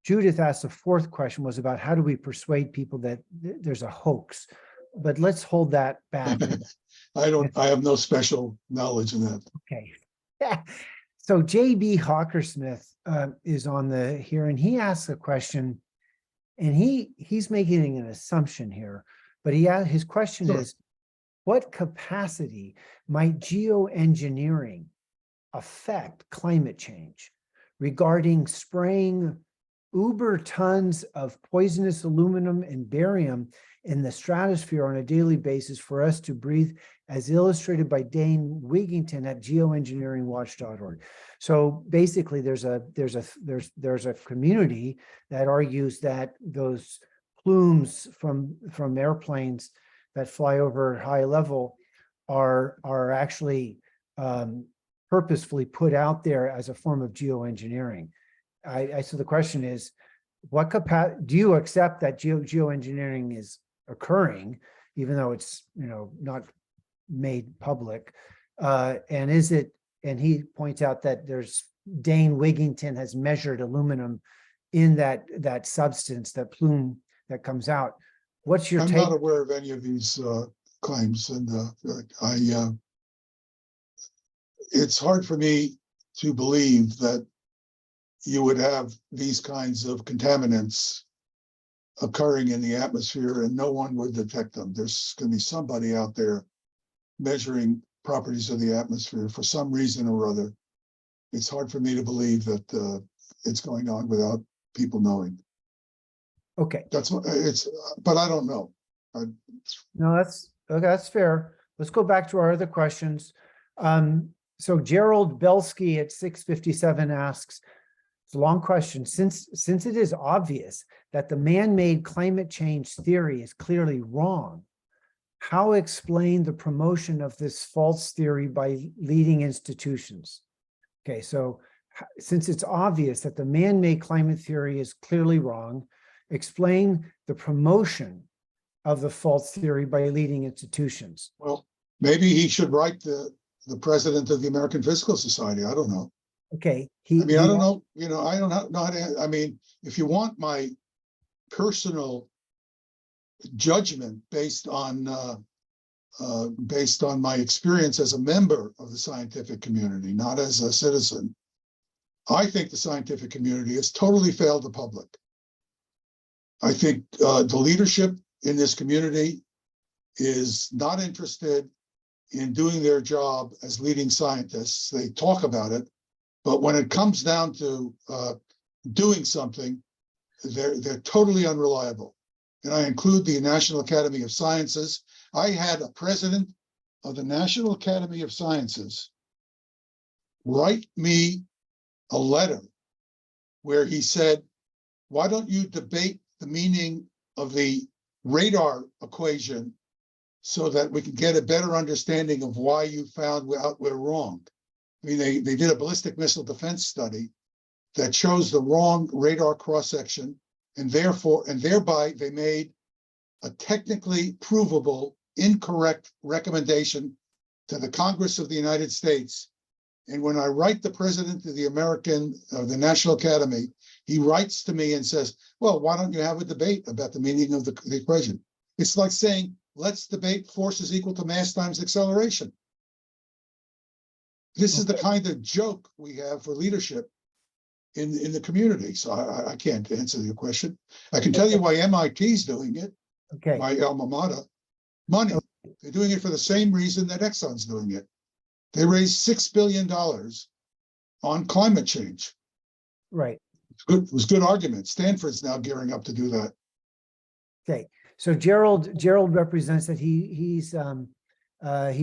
Judith asked the fourth question was about how do we persuade people that there's a hoax, but let's hold that back. I have no special knowledge in that. Okay. So JB Hawkersmith is on the here, and he asks a question, and he's making an assumption here, but his question Sure. is, what capacity might geoengineering affect climate change regarding spraying uber tons of poisonous aluminum and barium in the stratosphere on a daily basis for us to breathe, as illustrated by Dane Wigington at geoengineeringwatch.org. So basically there's a community that argues that those plumes from airplanes that fly over high level are actually purposefully put out there as a form of geoengineering. So the question is, what capacity do you accept that geoengineering is occurring, even though it's not made public? And is it? And he points out that there's Dane Wigington has measured aluminum in that substance, that plume that comes out. What's your I'm take? not aware of any of these claims, and it's hard for me to believe that you would have these kinds of contaminants occurring in the atmosphere and no one would detect them. There's going to be somebody out there measuring properties of the atmosphere for some reason or other. It's hard for me to believe that it's going on without people knowing. Okay. That's what it's, but I don't know. No, that's okay. That's fair. Let's go back to our other questions. So Gerald Belsky at 657 asks, it's a long question. Since it is obvious that the man-made climate change theory is clearly wrong, how explain the promotion of this false theory by leading institutions? Okay, so since it's obvious that the man-made climate theory is clearly wrong, explain the promotion of the false theory by leading institutions. Well, maybe he should write the president of the American Physical Society. I don't know. Okay. I don't know. I don't know how to. I mean, if you want my personal judgment based on my experience as a member of the scientific community, not as a citizen, I think the scientific community has totally failed the public. I think the leadership in this community is not interested in doing their job as leading scientists. They talk about it, but when it comes down to doing something, they're totally unreliable. And I include the National Academy of Sciences. I had a president of the National Academy of Sciences write me a letter where he said, why don't you debate the meaning of the radar equation so that we can get a better understanding of why you found we're wrong. I mean, they did a ballistic missile defense study that shows the wrong radar cross-section, and thereby they made a technically provable incorrect recommendation to the Congress of the United States. And when I write the president of the National Academy, he writes to me and says, well, why don't you have a debate about the meaning of the equation? It's like saying, let's debate force is equal to mass times acceleration. This is the kind of joke we have for leadership in the community. So I can't answer your question. I can tell you why MIT is doing it. Okay. My alma mater. Money. They're doing it for the same reason that Exxon's doing it. They raised $6 billion on climate change. Right. It was good argument. Stanford's now gearing up to do that. Okay. So Gerald represents that he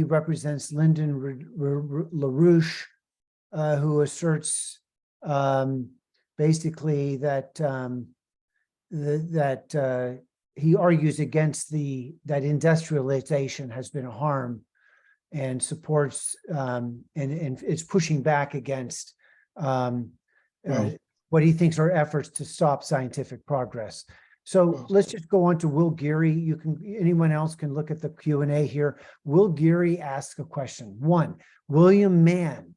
represents Lyndon LaRouche, who asserts basically that he argues against that industrialization has been a harm, and supports and it's pushing back against what he thinks are efforts to stop scientific progress. So let's just go on to Will Geary. Anyone else can look at the Q&A here. Will Geary asks a question. One, William Mann,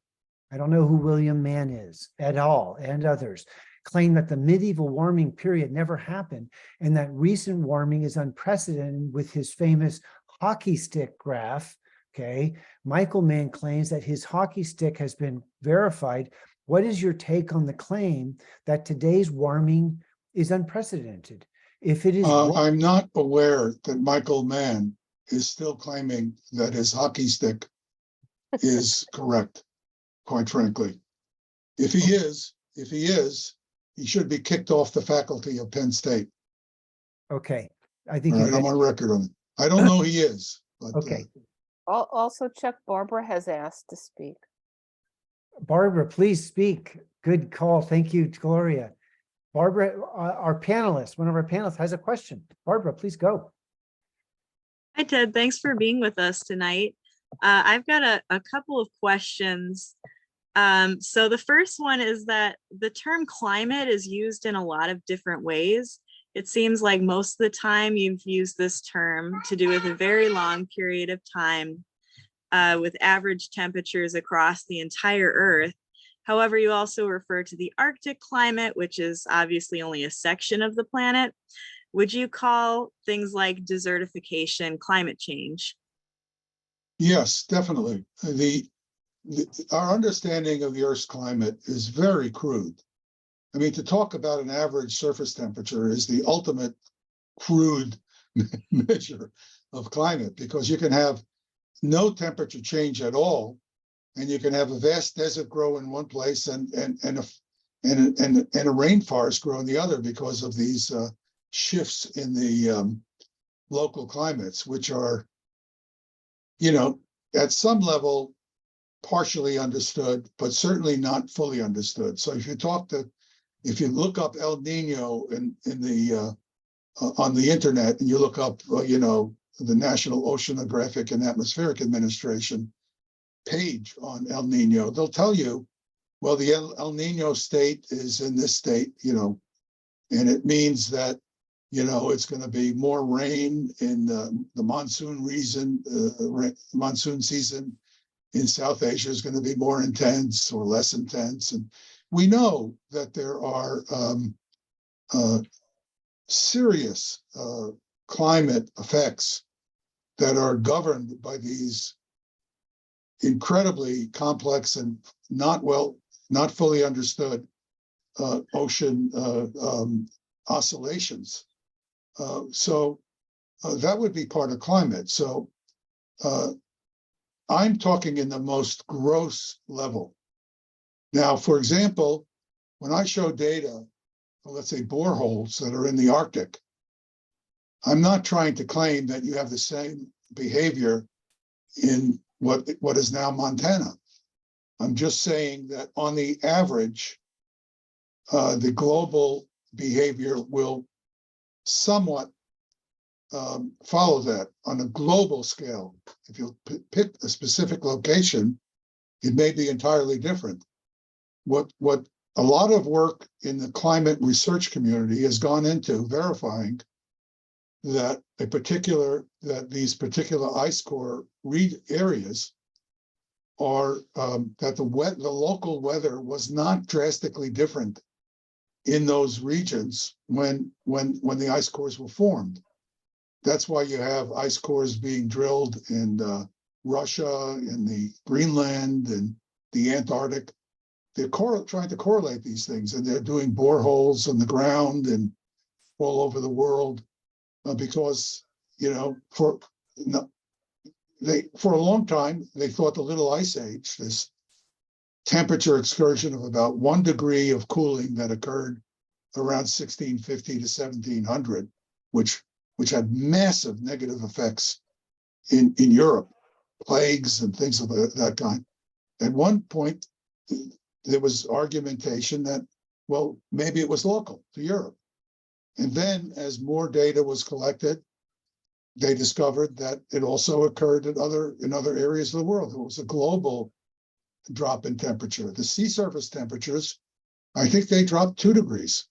I don't know who William Mann is et al. And others, claim that the medieval warming period never happened and that recent warming is unprecedented with his famous hockey stick graph. Okay. Michael Mann claims that his hockey stick has been verified. What is your take on the claim that today's warming is unprecedented? If it is, I'm not aware that Michael Mann is still claiming that his hockey stick is correct, quite frankly. If he is, he should be kicked off the faculty of Penn State. okay, I think All right, I'm on record on it. I don't know he is, but okay. Also, Chuck, Barbara has asked to speak. Barbara, please speak. Good call. Thank you, Gloria. Barbara, our panelist, one of our panelists has a question. Barbara, please go. Hi, Ted. Thanks for being with us tonight. I've got a couple of questions. So the first one is that the term climate is used in a lot of different ways. It seems like most of the time you've used this term to do with a very long period of time with average temperatures across the entire Earth. However, you also refer to the Arctic climate, which is obviously only a section of the planet. Would you call things like desertification climate change? yes, definitely. Our understanding of the Earth's climate is very crude. I mean, to talk about an average surface temperature is the ultimate crude measure of climate, because you can have no temperature change at all, and you can have a vast desert grow in one place and a rainforest grow in the other because of these shifts in the local climates, which are, at some level partially understood, but certainly not fully understood. So if you look up El Nino on the internet, and you look up, the National Oceanographic and Atmospheric Administration page on El Nino, they'll tell you, well, the El Nino state is in this state, and it means that, it's going to be more rain in the monsoon monsoon season in South Asia is going to be more intense or less intense. And we know that there are serious climate effects that are governed by these incredibly complex and not fully understood ocean oscillations. So that would be part of climate. So I'm talking in the most gross level. Now, for example, when I show data, let's say boreholes that are in the Arctic, I'm not trying to claim that you have the same behavior in what is now Montana. I'm just saying that on the average, the global behavior will somewhat follow that on a global scale. If you pick a specific location, it may be entirely different. What a lot of work in the climate research community has gone into verifying that these particular ice core areas are that the local weather was not drastically different in those regions when the ice cores were formed. That's why you have ice cores being drilled in Russia, in the Greenland, and the Antarctic. They're trying to correlate these things, and they're doing boreholes in the ground and all over the world because for a long time they thought the Little Ice Age, this temperature excursion of about 1 degree of cooling that occurred around 1650 to 1700, which had massive negative effects in Europe, plagues and things of that kind. At one point, there was argumentation that, well, maybe it was local to Europe. And then as more data was collected, they discovered that it also occurred in other areas of the world. It was a global drop in temperature. The sea surface temperatures, I think they dropped 2 degrees.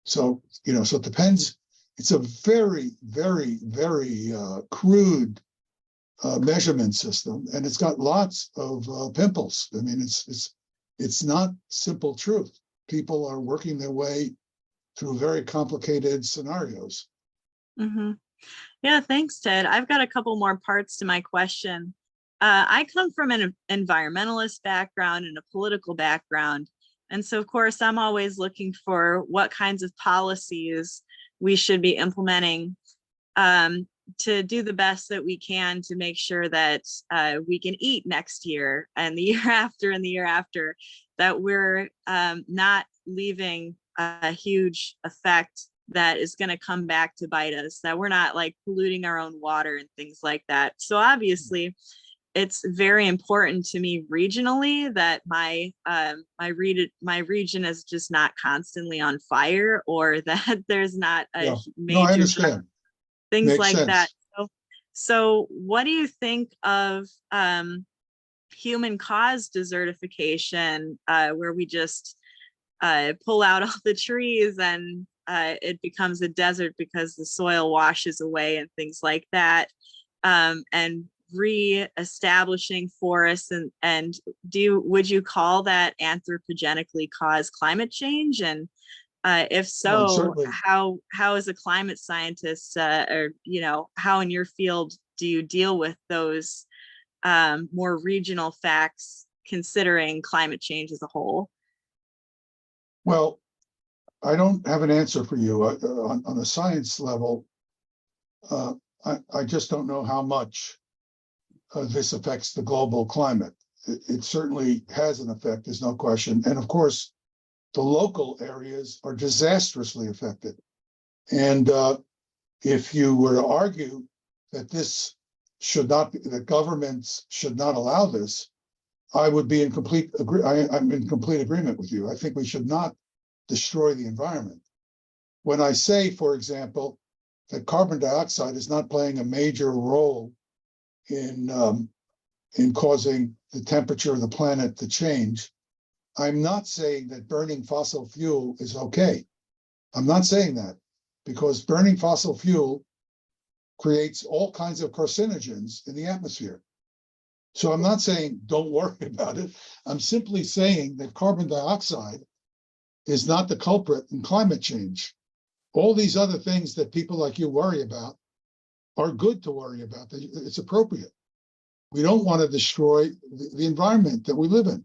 So, so it depends It's a very, very, very crude measurement system, and it's got lots of pimples. I mean, it's not simple truth. People are working their way through very complicated scenarios. Mm-hmm. Yeah, thanks, Ted. I've got a couple more parts to my question. I come from an environmentalist background and a political background. And so, of course, I'm always looking for what kinds of policies we should be implementing to do the best that we can to make sure that we can eat next year and the year after and the year after, that we're not leaving a huge effect that is going to come back to bite us, that we're not like polluting our own water and things like that. So obviously, it's very important to me regionally that my region is just not constantly on fire, or that there's not a Yeah. major No, I understand. things Makes like sense. that. So what do you think of human caused desertification, where we just pull out all the trees and it becomes a desert because the soil washes away and things like that, and re-establishing forests, and would you call that anthropogenically caused climate change? And if so, certainly. how as a climate scientist, or how in your field do you deal with those more regional facts, considering climate change as a whole? Well, I don't have an answer for you on a science level. I just don't know how much this affects the global climate. It certainly has an effect, there's no question. And of course, the local areas are disastrously affected. And if you were to argue that this should not be, that governments should not allow this, I would be in complete I'm in complete agreement with you. I think we should not destroy the environment. When I say, for example, that carbon dioxide is not playing a major role in causing the temperature of the planet to change, I'm not saying that burning fossil fuel is okay. I'm not saying that, because burning fossil fuel creates all kinds of carcinogens in the atmosphere. So I'm not saying don't worry about it. I'm simply saying that carbon dioxide is not the culprit in climate change. All these other things that people like you worry about are good to worry about. It's appropriate. We don't want to destroy the environment that we live in.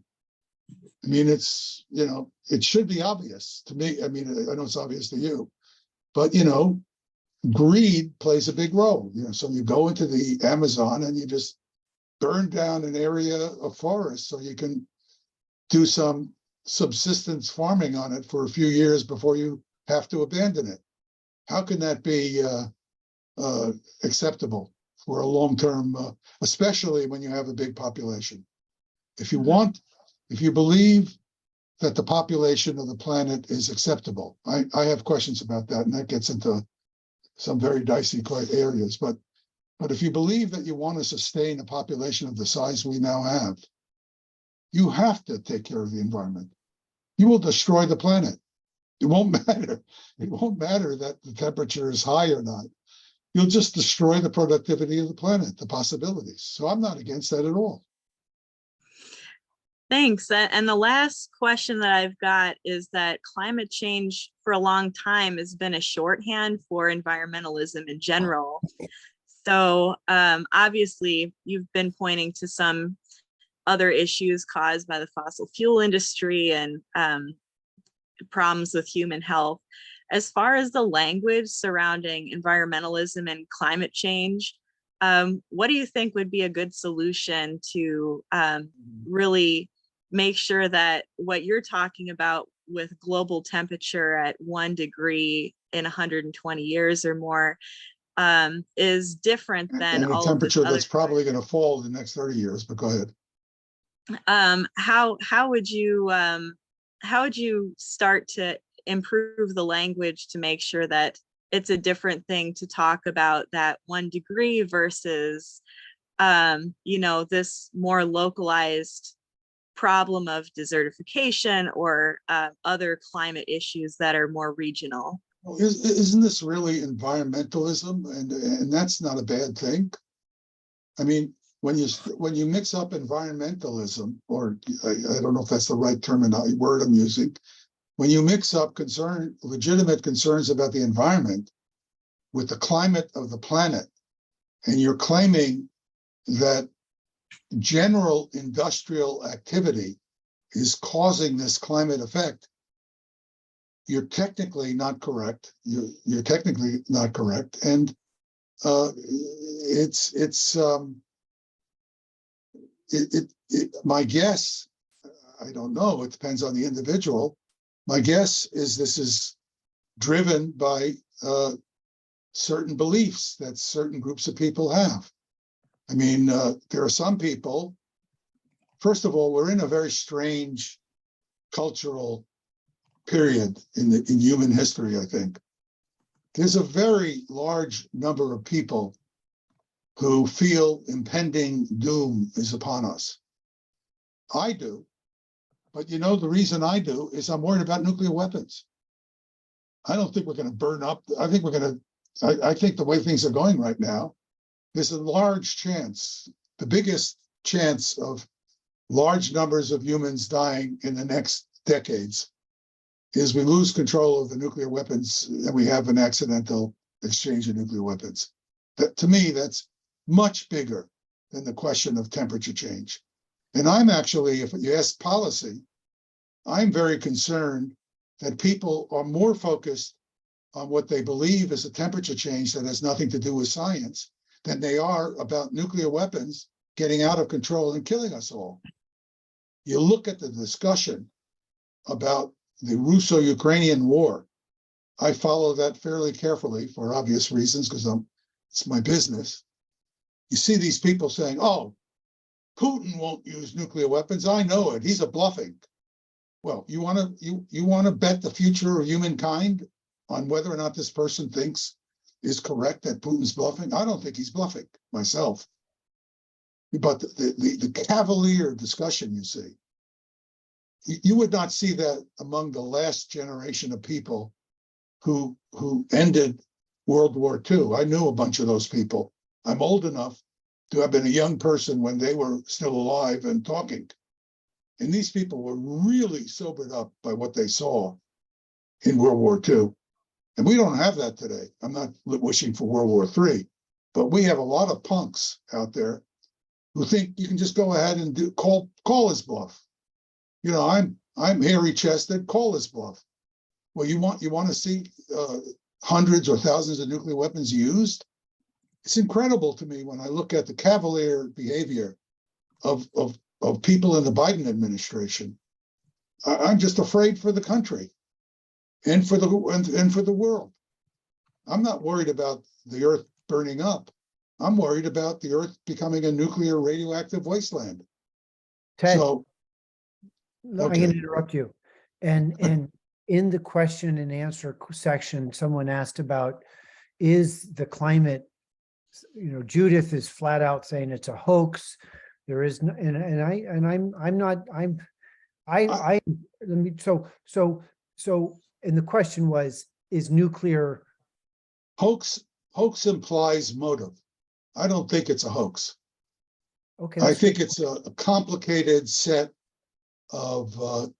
I mean, it's, it should be obvious to me. I mean, I know it's obvious to you, but, greed plays a big role. So you go into the Amazon and you just burn down an area of forest so you can do some subsistence farming on it for a few years before you have to abandon it. How can that be acceptable for a long-term, especially when you have a big population? If you believe that the population of the planet is acceptable, I have questions about that, and that gets into some very dicey areas. But if you believe that you want to sustain a population of the size we now have, you have to take care of the environment. You will destroy the planet. It won't matter. It won't matter that the temperature is high or not. You'll just destroy the productivity of the planet, the possibilities. So I'm not against that at all. Thanks. And the last question that I've got is that climate change for a long time has been a shorthand for environmentalism in general. So obviously you've been pointing to some other issues caused by the fossil fuel industry and problems with human health. As far as the language surrounding environmentalism and climate change, what do you think would be a good solution to really make sure that what you're talking about with global temperature at 1 degree in 120 years or more is different than and a all of this temperature other that's probably going to fall in the next 30 years, but go ahead. How would you start to improve the language to make sure that it's a different thing to talk about that 1 degree versus this more localized problem of desertification or other climate issues that are more regional? Well, isn't this really environmentalism? And that's not a bad thing. I mean, when you mix up environmentalism, or I don't know if that's the right word I'm using, when you mix up legitimate concerns about the environment with the climate of the planet, and you're claiming that general industrial activity is causing this climate effect, you're technically not correct. You're technically not correct, and my guess, I don't know, it depends on the individual. My guess is this is driven by certain beliefs that certain groups of people have. I mean, there are some people, first of all, we're in a very strange cultural period in human history, I think. There's a very large number of people who feel impending doom is upon us. I do, but you know, the reason I do is I'm worried about nuclear weapons. I don't think we're going to burn up. I think the way things are going right now, there's a large chance, the biggest chance of large numbers of humans dying in the next decades is we lose control of the nuclear weapons and we have an accidental exchange of nuclear weapons. That, to me, that's much bigger than the question of temperature change. And I'm actually, if you ask policy, I'm very concerned that people are more focused on what they believe is a temperature change that has nothing to do with science than they are about nuclear weapons getting out of control and killing us all. You look at the discussion about the Russo-Ukrainian war. I follow that fairly carefully for obvious reasons because it's my business. You see these people saying, oh, Putin won't use nuclear weapons. I know it. He's a bluffing. Well, you want to bet the future of humankind on whether or not this person thinks is correct that Putin's bluffing? I don't think he's bluffing myself. But the cavalier discussion you see, you would not see that among the last generation of people who ended World War II. I knew a bunch of those people. I'm old enough to have been a young person when they were still alive and talking. And these people were really sobered up by what they saw in World War II. And we don't have that today. I'm not wishing for World War III, but we have a lot of punks out there who think you can just go ahead and call his bluff. You know, I'm hairy-chested, call his bluff. Well, you want to see hundreds or thousands of nuclear weapons used? It's incredible to me when I look at the cavalier behavior of people in the Biden administration. I'm just afraid for the country and for the world. I'm not worried about the earth burning up. I'm worried about the earth becoming a nuclear radioactive wasteland. Ted, So, I'm okay. going to interrupt you. And in the question and answer section, someone asked about, is the climate, you know, Judith is flat out saying it's a hoax. There is no, and the question was, is nuclear Hoax implies motive. I don't think it's a hoax. okay? I think it's a complicated set of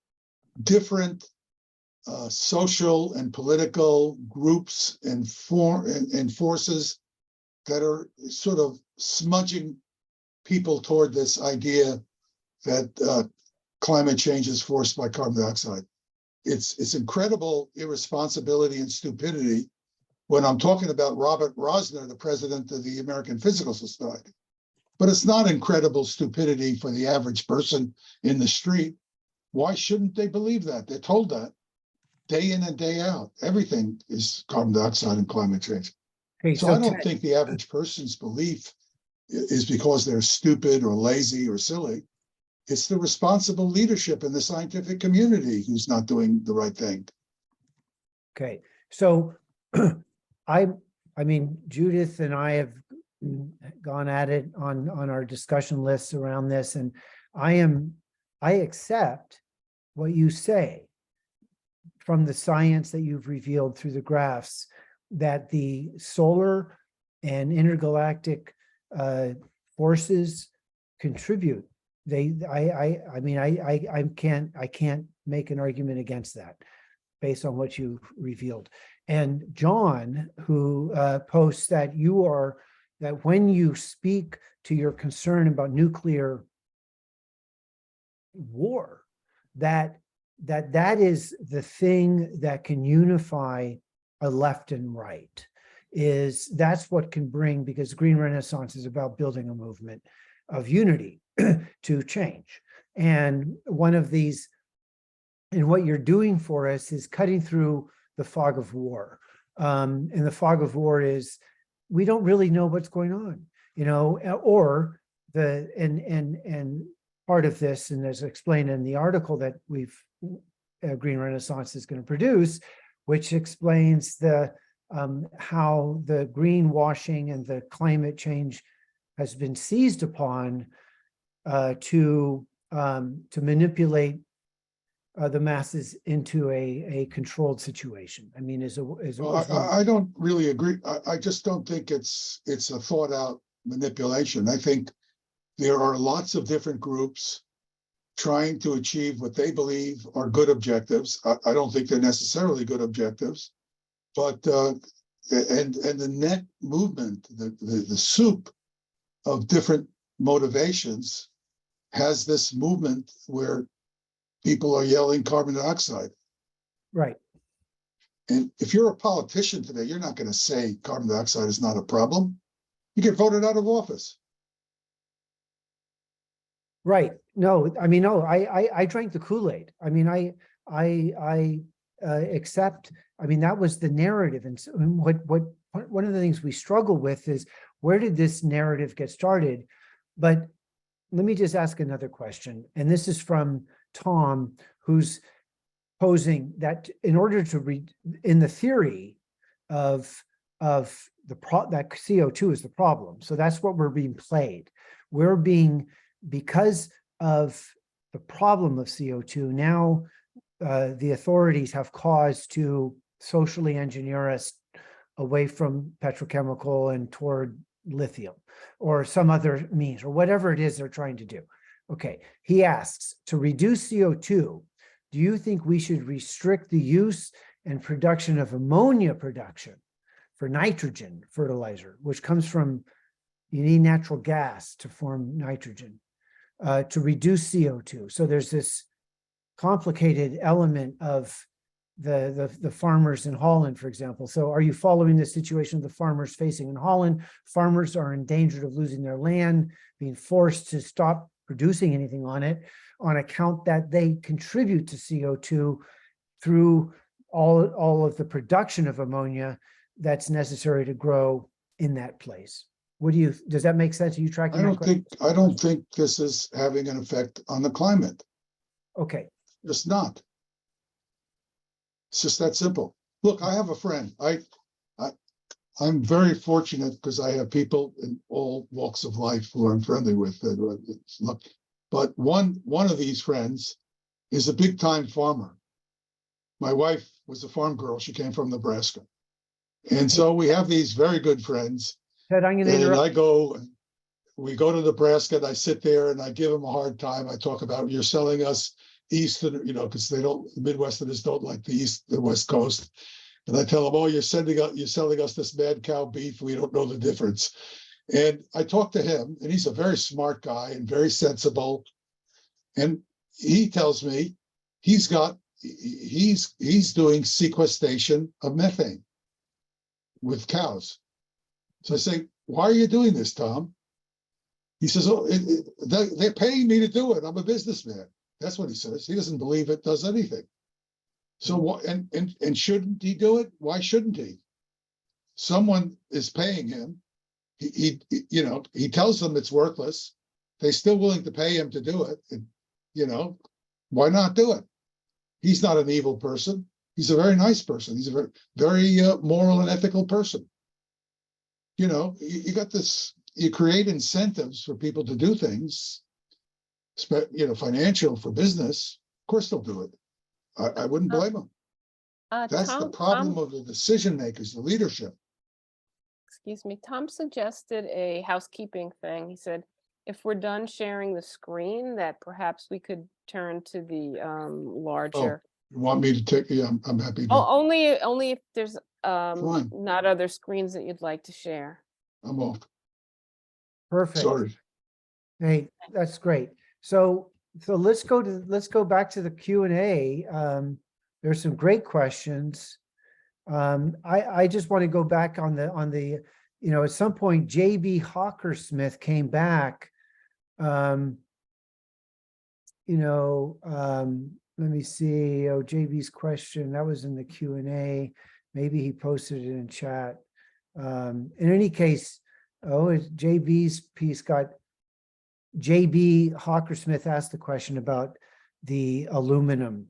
different social and political groups and forces that are sort of smudging people toward this idea that climate change is forced by carbon dioxide. It's incredible irresponsibility and stupidity when I'm talking about Robert Rosner, the president of the American Physical Society. But it's not incredible stupidity for the average person in the street. Why shouldn't they believe that? They're told that day in and day out. Everything is carbon dioxide and climate change. Okay, So I don't think the average person's belief is because they're stupid or lazy or silly. It's the responsible leadership in the scientific community who's not doing the right thing. Okay, so I mean, Judith and I have gone at it on our discussion lists around this, and I accept what you say from the science that you've revealed through the graphs that the solar and intergalactic forces contribute. I can't make an argument against that based on what you've revealed. And John, who posts that that when you speak to your concern about nuclear war, that is the thing that can unify a left and right. That's what can bring, because Green Renaissance is about building a movement of unity to change. And one of these, and what you're doing for us is cutting through the fog of war. And the fog of war is, we don't really know what's going on, or and part of this, and as explained in the article that Green Renaissance is going to produce, which explains how the greenwashing and the climate change has been seized upon to manipulate the masses into a controlled situation. I mean, I don't really agree. I just don't think it's a thought out manipulation. I think there are lots of different groups trying to achieve what they believe are good objectives. I don't think they're necessarily good objectives, but and the net movement, the soup of different motivations has this movement where people are yelling carbon dioxide. Right. And if you're a politician today, you're not going to say carbon dioxide is not a problem. You get voted out of office. Right. No, I mean, no, I drank the Kool-Aid. I mean, I accept, I mean, that was the narrative. And so one of the things we struggle with is, where did this narrative get started? But let me just ask another question. And this is from Tom, who's posing that in order to read in the theory of that CO2 is the problem. So that's what we're being played. We're being, because of the problem of CO2, now the authorities have cause to socially engineer us away from petrochemical and toward lithium or some other means or whatever it is they're trying to do. Okay, he asks, to reduce CO2, do you think we should restrict the use and production of ammonia production for nitrogen fertilizer, which comes from, you need natural gas to form nitrogen, to reduce CO2? So there's this complicated element of the farmers in Holland, for example. So are you following the situation of the farmers facing in Holland? Farmers are in danger of losing their land, being forced to stop producing anything on it on account that they contribute to CO2 through all of the production of ammonia that's necessary to grow in that place. Does that make sense? Are you tracking? I don't think this is having an effect on the climate. Okay. It's not. It's just that simple. Look, I have a friend. I'm very fortunate because I have people in all walks of life who I'm friendly with. But one of these friends is a big time farmer. My wife was a farm girl. She came from Nebraska. And so we have these very good friends. Ted, I'm going to interrupt. We go to Nebraska and I sit there and I give them a hard time. I talk about, you're selling us Eastern, because the Midwesterners don't like the West Coast. And I tell them, oh, you're selling us this mad cow beef. We don't know the difference. And I talk to him, and he's a very smart guy and very sensible. And he tells me he's doing sequestration of methane with cows. So I say, why are you doing this, Tom? He says, oh, they're paying me to do it. I'm a businessman. That's what he says. He doesn't believe it does anything. So what? And shouldn't he do it? Why shouldn't he? Someone is paying him. He tells them it's worthless. They're still willing to pay him to do it. And, why not do it? He's not an evil person. He's a very nice person. He's a very, very moral and ethical person. You got this. You create incentives for people to do things. Financial for business. Of course they'll do it. I wouldn't blame them. That's the Tom, problem of the decision makers, the leadership. excuse me, Tom suggested a housekeeping thing. He said, if we're done sharing the screen, that perhaps we could turn to the larger. You want me to take, yeah, I'm happy Oh, to, only if there's Fine. not other screens that you'd like to share. I'm off, Perfect. sorry. Hey, that's great. So let's go back to the Q&A. There's some great questions. I just want to go back on the, you know, at some point, JB Hawkersmith came back. You know, let me see. Oh, JB's question, that was in the Q&A. Maybe he posted it in chat. In any case, JB's piece got, JB Hawkersmith asked the question about the aluminum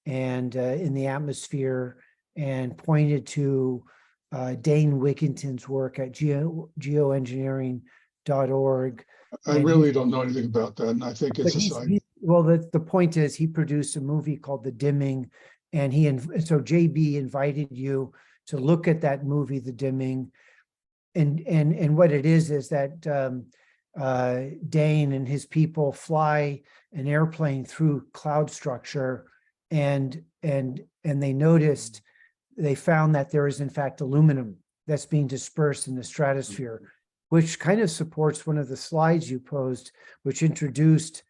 and in the atmosphere, and pointed to Dane Wigginton's work at geoengineering.org. I really don't know anything about that, and I think it's a side. Well, the point is, he produced a movie called The Dimming, and so JB invited you to look at that movie, The Dimming, and what it is that Dane and his people fly an airplane through cloud structure, and they found that there is in fact aluminum that's being dispersed in the stratosphere, which kind of supports one of the slides you posed, which introduced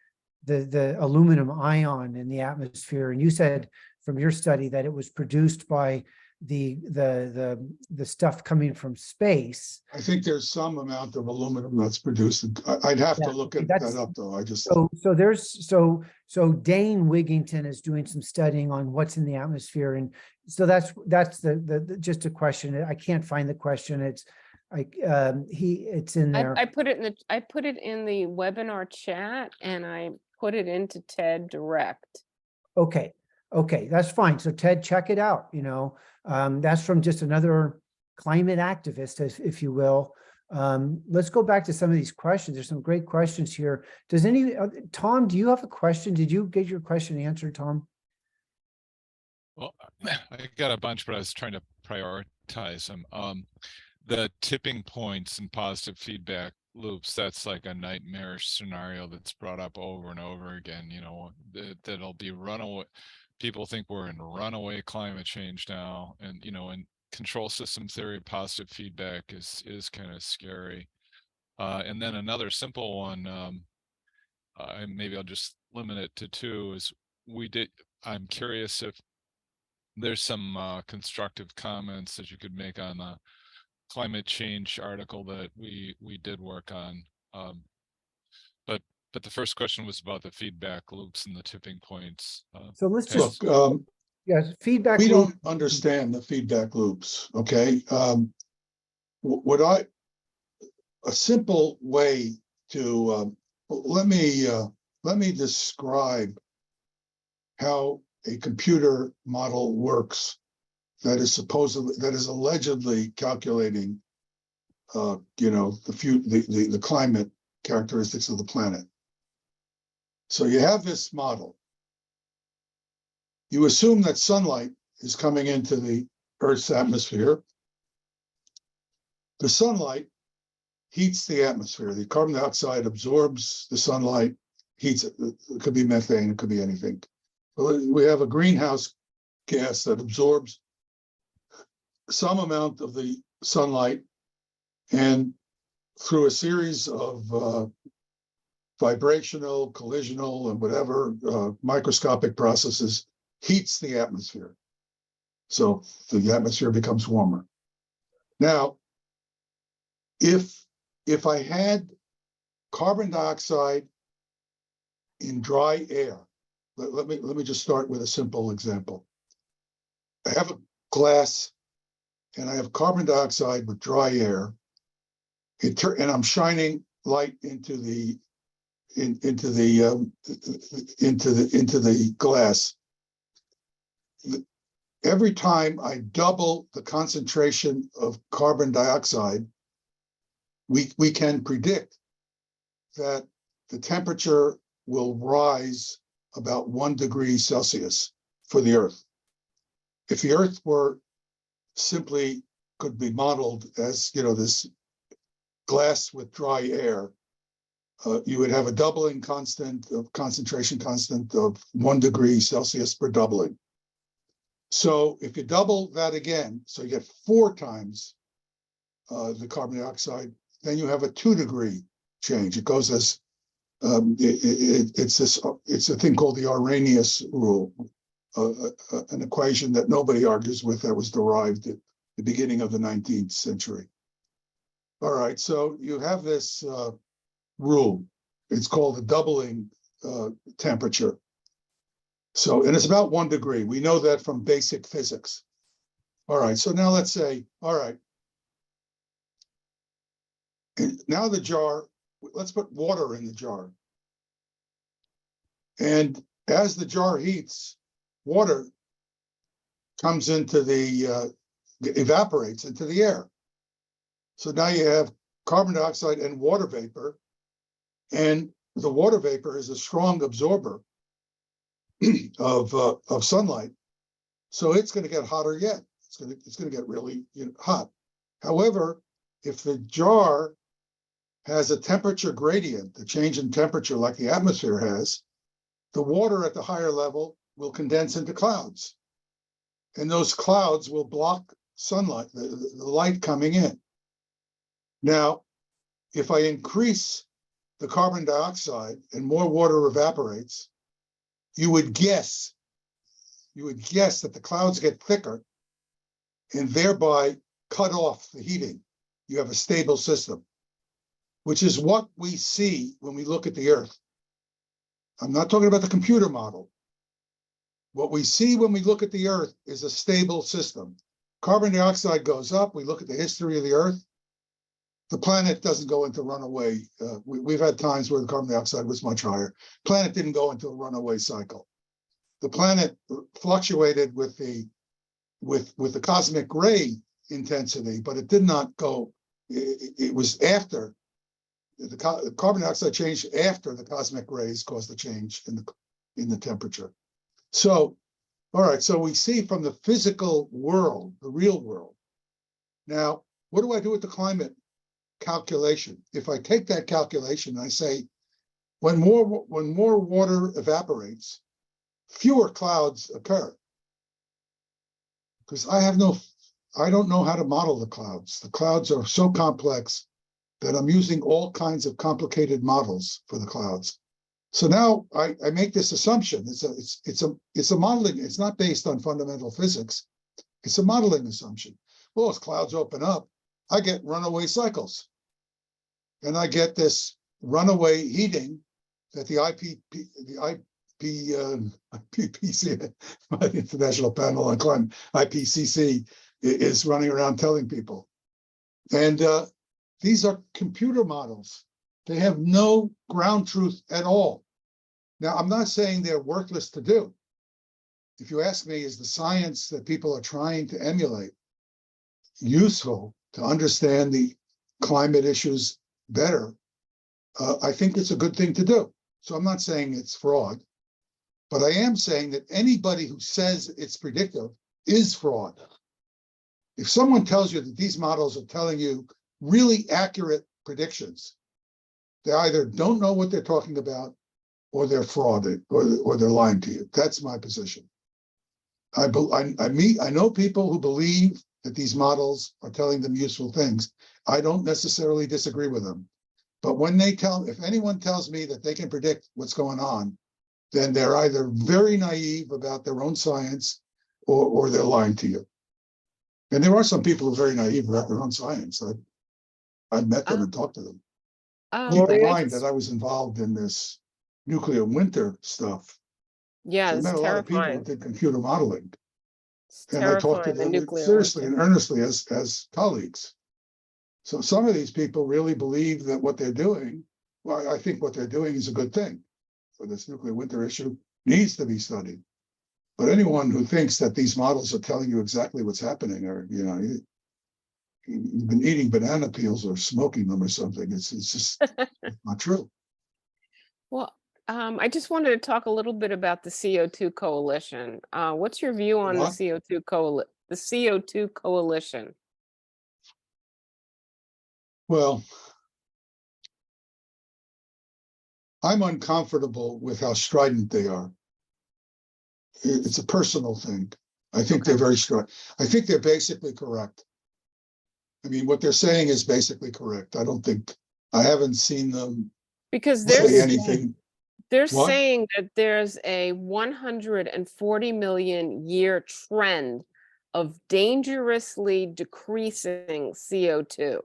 the aluminum ion in the atmosphere. And you said from your study that it was produced by the stuff coming from space. I think there's some amount of aluminum that's produced. I'd have to look at that up, though. I just. So Dane Wigginton is doing some studying on what's in the atmosphere, and so that's the just a question. I can't find the question. It's it's in there. I put it in the webinar chat, and I put it into TED Direct. Okay, that's fine. So Ted, check it out. You know, that's from just another climate activist, if you will. Let's go back to some of these questions. There's some great questions here. Does Tom, do you have a question? Did you get your question answered, Tom? Well, I got a bunch, but I was trying to prioritize them. The tipping points and positive feedback loops, that's like a nightmarish scenario that's brought up over and over again. You know, that'll be runaway. People think we're in runaway climate change now, and you know, in control system theory, positive feedback is kind of scary. And then another simple one, maybe I'll just limit it to two, is I'm curious if there's some constructive comments that you could make on the climate change article that we did work on. But the first question was about the feedback loops and the tipping points. So let's just Look, yes, feedback. we loop. don't understand the feedback loops, okay? A simple way to, let me describe how a computer model works that is allegedly calculating, you know, the climate characteristics of the planet. So you have this model. You assume that sunlight is coming into the Earth's atmosphere. The sunlight heats the atmosphere. The carbon dioxide absorbs the sunlight, heats it. It could be methane, it could be anything. We have a greenhouse gas that absorbs some amount of the sunlight, and through a series of vibrational, collisional, and whatever microscopic processes, heats the atmosphere. So the atmosphere becomes warmer. Now, if I had carbon dioxide in dry air, let me just start with a simple example. I have a glass and I have carbon dioxide with dry air, and I'm shining light into the glass. Every time I double the concentration of carbon dioxide, we can predict that the temperature will rise about 1 degree Celsius for the Earth. if the Earth were simply could be modeled as, this glass with dry air, you would have a doubling constant of concentration constant of 1 degree Celsius per doubling. So if you double that again, so you get 4 times the carbon dioxide, then you have a 2 degree change. It goes as it's a thing called the Arrhenius rule, an equation that nobody argues with, that was derived at the beginning of the 19th century. All right, so you have this rule. It's called the doubling temperature. So, and it's about 1 degree. We know that from basic physics. All right, so now let's say, all right, and now the jar, let's put water in the jar. And as the jar heats, water comes into the, evaporates into the air. So now you have carbon dioxide and water vapor, and the water vapor is a strong absorber of sunlight. So it's going to get hotter yet. It's going to get really hot. However, if the jar has a temperature gradient, the change in temperature like the atmosphere has, the water at the higher level will condense into clouds. And those clouds will block sunlight, the light coming in. Now, if I increase the carbon dioxide and more water evaporates, you would guess that the clouds get thicker and thereby cut off the heating. You have a stable system, which is what we see when we look at the Earth. I'm not talking about the computer model. What we see when we look at the Earth is a stable system. Carbon dioxide goes up. We look at the history of the Earth. The planet doesn't go into runaway. We've had times where the carbon dioxide was much higher. Planet didn't go into a runaway cycle. The planet fluctuated with the cosmic ray intensity, but it did not go. It was after the carbon dioxide changed after the cosmic rays caused the change in the temperature. So, all right. So we see from the physical world, the real world. Now, what do I do with the climate calculation? If I take that calculation, I say, when more water evaporates, fewer clouds occur. Because I don't know how to model the clouds. The clouds are so complex that I'm using all kinds of complicated models for the clouds. So now I make this assumption. It's a modeling. It's not based on fundamental physics. It's a modeling assumption. Well, as clouds open up, I get runaway cycles. And I get this runaway heating that the IPCC, International Panel on Climate, IPCC, is running around telling people. And these are computer models. They have no ground truth at all. Now, I'm not saying they're worthless to do. If you ask me, is the science that people are trying to emulate useful to understand the climate issues better? I think it's a good thing to do. So I'm not saying it's fraud, but I am saying that anybody who says it's predictive is fraud. If someone tells you that these models are telling you really accurate predictions, they either don't know what they're talking about, or they're frauded, or they're lying to you. That's my position. I know people who believe that these models are telling them useful things. I don't necessarily disagree with them. But when if anyone tells me that they can predict what's going on, then they're either very naive about their own science, or they're lying to you. And there are some people who are very naive about their own science. I've met them and talked to them. Keep in mind that I was involved in this nuclear winter stuff. Yeah, So I it's met a lot of people who terrifying. did computer modeling. It's And I talked to terrifying, the them nuclear seriously winter. and earnestly as colleagues. So some of these people really believe that what they're doing, well, I think what they're doing is a good thing. For this nuclear winter issue needs to be studied. But anyone who thinks that these models are telling you exactly what's happening, or you've been eating banana peels or smoking them or something, it's just not true. Well, I just wanted to talk a little bit about the CO2 coalition. What's your view on the What? the CO2 coalition? Well, I'm uncomfortable with how strident they are. It's a personal thing. I think they're very strident. I think they're basically correct. I mean, what they're saying is basically correct. I haven't seen them Because say anything. they're What? saying that there's a 140 million year trend of dangerously decreasing CO2.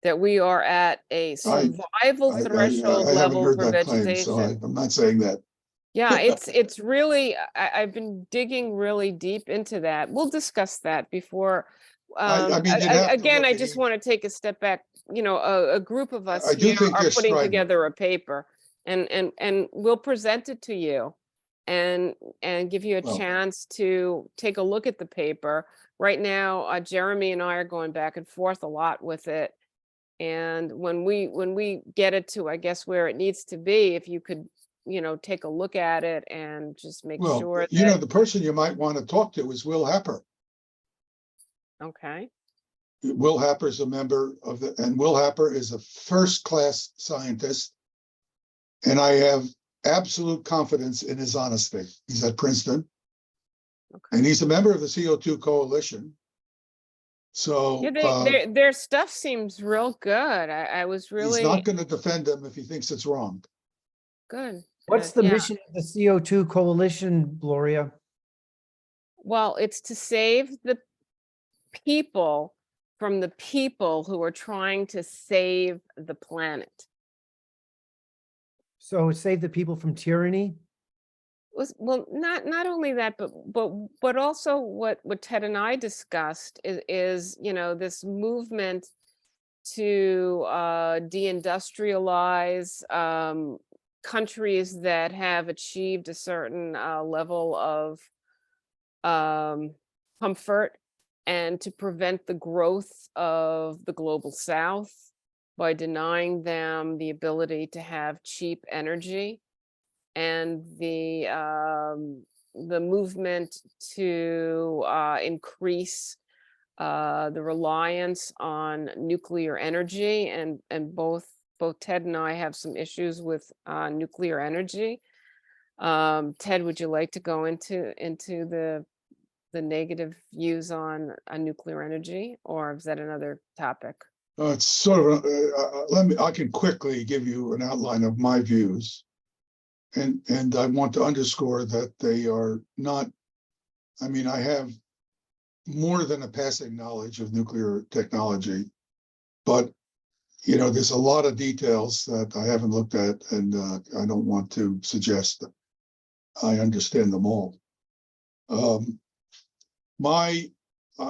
That we are at a survival threshold I haven't level heard for that claim, so vegetation. I'm not saying that. Yeah, it's really, I've been digging really deep into that. We'll discuss that before. I mean, you'd have to Again, look I at just each- want to take a step back. You know, a group of us I do here think are they're putting strident. together a paper, and we'll present it to you, and give you a Well- chance to take a look at the paper. Right now, Jeremy and I are going back and forth a lot with it. And when we get it to, I guess, where it needs to be, if you could, you know, take a look at it and just make Well, sure you know, that, the person you might want to talk to is Will Happer. okay, Will Happer is a member of and Will Happer is a first-class scientist. And I have absolute confidence in his honesty. He's at Princeton. okay. And he's a member of the CO2 coalition. So Yeah, their stuff seems real good. I was he's really not going to defend them if he thinks it's wrong. good. What's the Yeah. mission of the CO2 coalition, Gloria? Well, it's to save the people from the people who are trying to save the planet. So save the people from tyranny? Well, not only that, but also what Ted and I discussed is, you know, this movement to deindustrialize countries that have achieved a certain level of comfort, and to prevent the growth of the global south by denying them the ability to have cheap energy, and the movement to increase the reliance on nuclear energy, and both Ted and I have some issues with nuclear energy. Ted, would you like to go into the negative views on nuclear energy, or is that another topic? It's sort of, I can quickly give you an outline of my views. And I want to underscore that they are not, I mean, I have more than a passing knowledge of nuclear technology, but, you know, there's a lot of details that I haven't looked at, and I don't want to suggest that I understand them all. I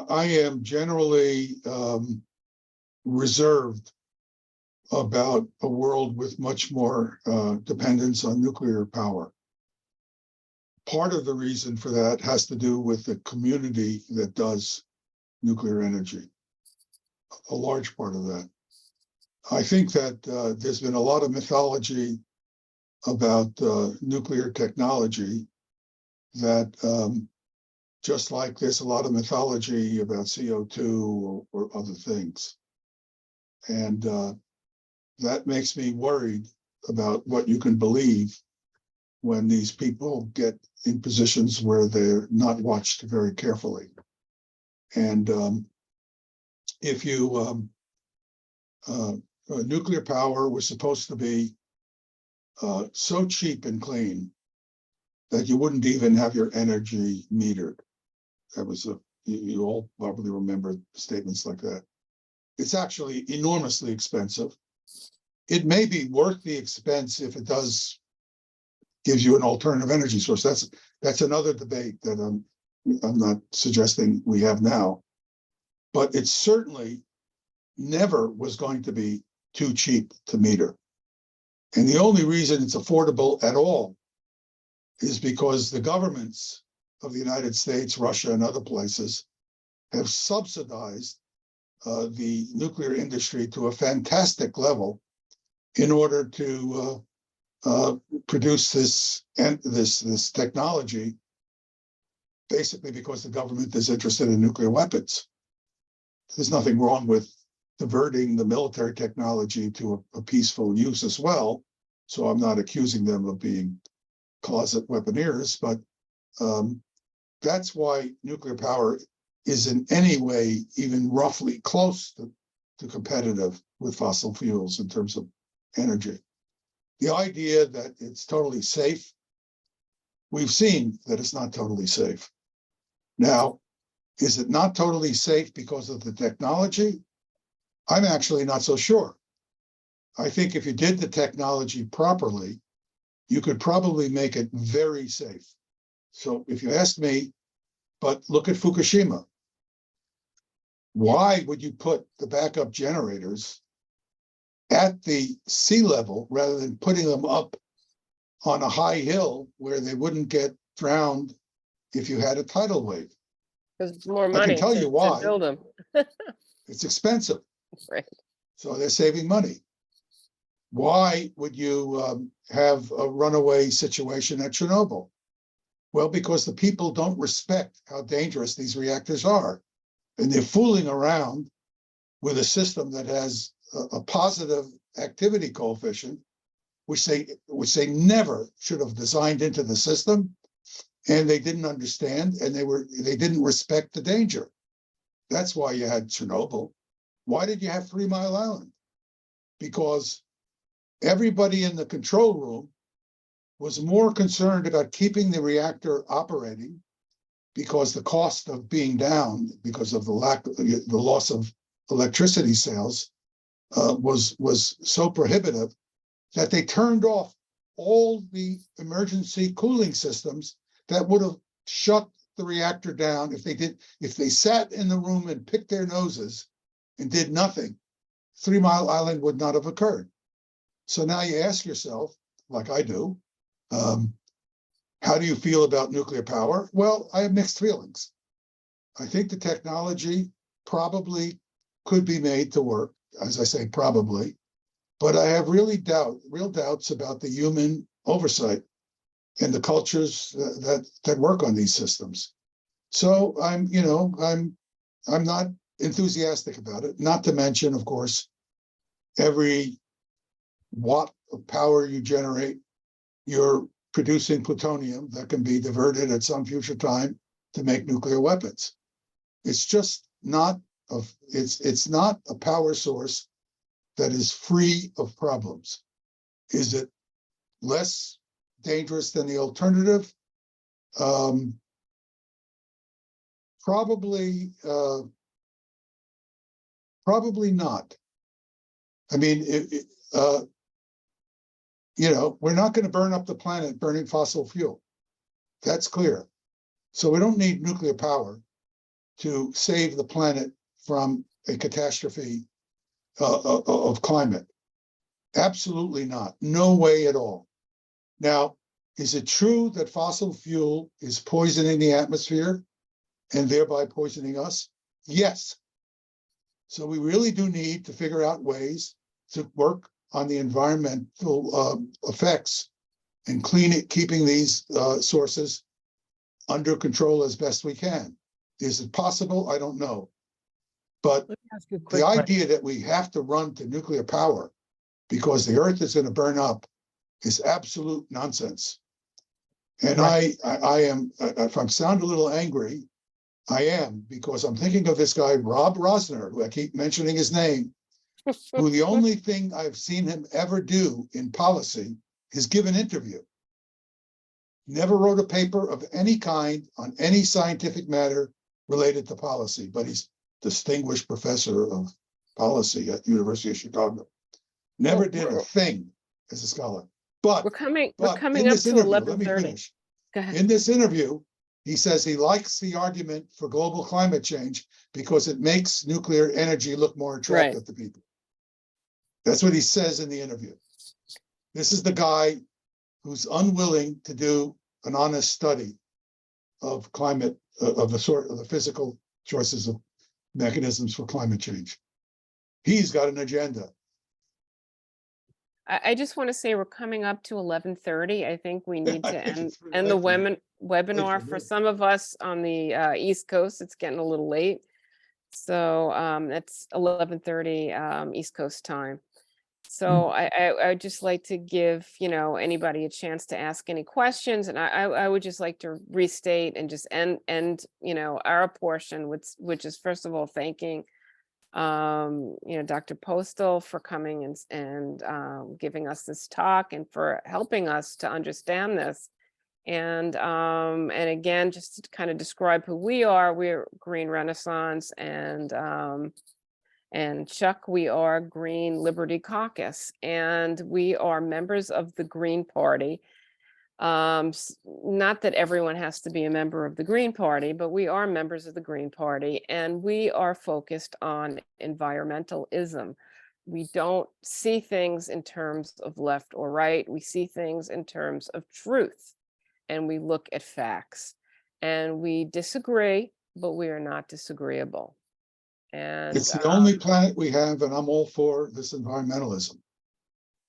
am generally reserved about a world with much more dependence on nuclear power. Part of the reason for that has to do with the community that does nuclear energy, a large part of that. I think that there's been a lot of mythology about nuclear technology that just like there's a lot of mythology about CO2 or other things. And that makes me worried about what you can believe when these people get in positions where they're not watched very carefully. And if you, nuclear power was supposed to be so cheap and that you wouldn't even have your energy metered. That was you all probably remember statements like that. It's actually enormously expensive. It may be worth the expense if it does gives you an alternative energy source. That's another debate that I'm not suggesting we have now. But it certainly never was going to be too cheap to meter. And the only reason it's affordable at all is because the governments of the United States, Russia, and other places have subsidized the nuclear industry to a fantastic level in order to produced this and this technology basically because the government is interested in nuclear weapons. There's nothing wrong with diverting the military technology to a peaceful use as well. So I'm not accusing them of being closet weaponeers, but that's why nuclear power is in any way even roughly close to competitive with fossil fuels in terms of energy. The idea that it's totally safe, we've seen that it's not totally safe. Now, is it not totally safe because of the technology? I'm actually not so sure. I think if you did the technology properly, you could probably make it very safe. So if you ask me, but look at Fukushima. Why would you put the backup generators at the sea level rather than putting them up on a high hill where they wouldn't get drowned if you had a tidal wave? Because it's more I money can tell to you why. build them. It's expensive, Right. so they're saving money. Why would you have a runaway situation at Chernobyl? Well, because the people don't respect how dangerous these reactors are. And they're fooling around with a system that has a positive activity coefficient, which they never should have designed into the system. And they didn't understand, and they didn't respect the danger. That's why you had Chernobyl. Why did you have 3 Mile Island? Because everybody in the control room was more concerned about keeping the reactor operating because the cost of being down because of the loss of electricity sales was so prohibitive that they turned off all the emergency cooling systems that would have shut the reactor down if they sat in the room and picked their noses and did nothing. 3 Mile Island would not have occurred. So now you ask yourself, like I do, how do you feel about nuclear power? Well, I have mixed feelings. I think the technology probably could be made to work, as I say, probably, but I have real doubts about the human oversight and the cultures that work on these systems. So I'm not enthusiastic about it. Not to mention, of course, every watt of power you generate, you're producing plutonium that can be diverted at some future time to make nuclear weapons. It's just not it's not a power source that is free of problems. Is it less dangerous than the alternative? Probably not. I mean, we're not going to burn up the planet burning fossil fuel. That's clear. So we don't need nuclear power to save the planet from a catastrophe of climate. Absolutely not. No way at all. Now, is it true that fossil fuel is poisoning the atmosphere and thereby poisoning us? Yes. So we really do need to figure out ways to work on the environmental effects and keeping these sources under control as best we can. Is it possible? I don't know. But Let me ask you a quick the question. idea that we have to run to nuclear power because the earth is going to burn up is absolute nonsense. And Right. I am, if I sound a little angry, I am, because I'm thinking of this guy, Rob Rosner, who I keep mentioning his name, who the only thing I've seen him ever do in policy is give an interview. Never wrote a paper of any kind on any scientific matter related to policy, but he's distinguished professor of policy at University of Chicago. Never did a thing as a scholar. But We're coming in up this to interview, let me 11:30. finish. Go ahead. In this interview, he says he likes the argument for global climate change because it makes nuclear energy look more attractive to people. That's what he says in the interview. This is the guy who's unwilling to do an honest study of climate, of the physical choices of mechanisms for climate change. He's got an agenda. I just want to say we're coming up to 11:30. I think we need I to think end, it's pretty end the late for me. webinar. for For me. some of us on the East Coast, it's getting a little late. So that's 11:30 East Coast time. So I'd just like to give, anybody a chance to ask any questions. And I would just like to restate and just end, our portion, which is first of all, thanking Dr. Postol for coming and giving us this talk and for helping us to understand this. And again, just to kind of describe who we are, we're Green Renaissance, and Chuck, we are Green Liberty Caucus, and we are members of the Green Party. Not that everyone has to be a member of the Green Party, but we are members of the Green Party, and we are focused on environmentalism. We don't see things in terms of left or right. We see things in terms of truth, and we look at facts. And we disagree, but we are not disagreeable. And It's the only planet we have, and I'm all for this environmentalism.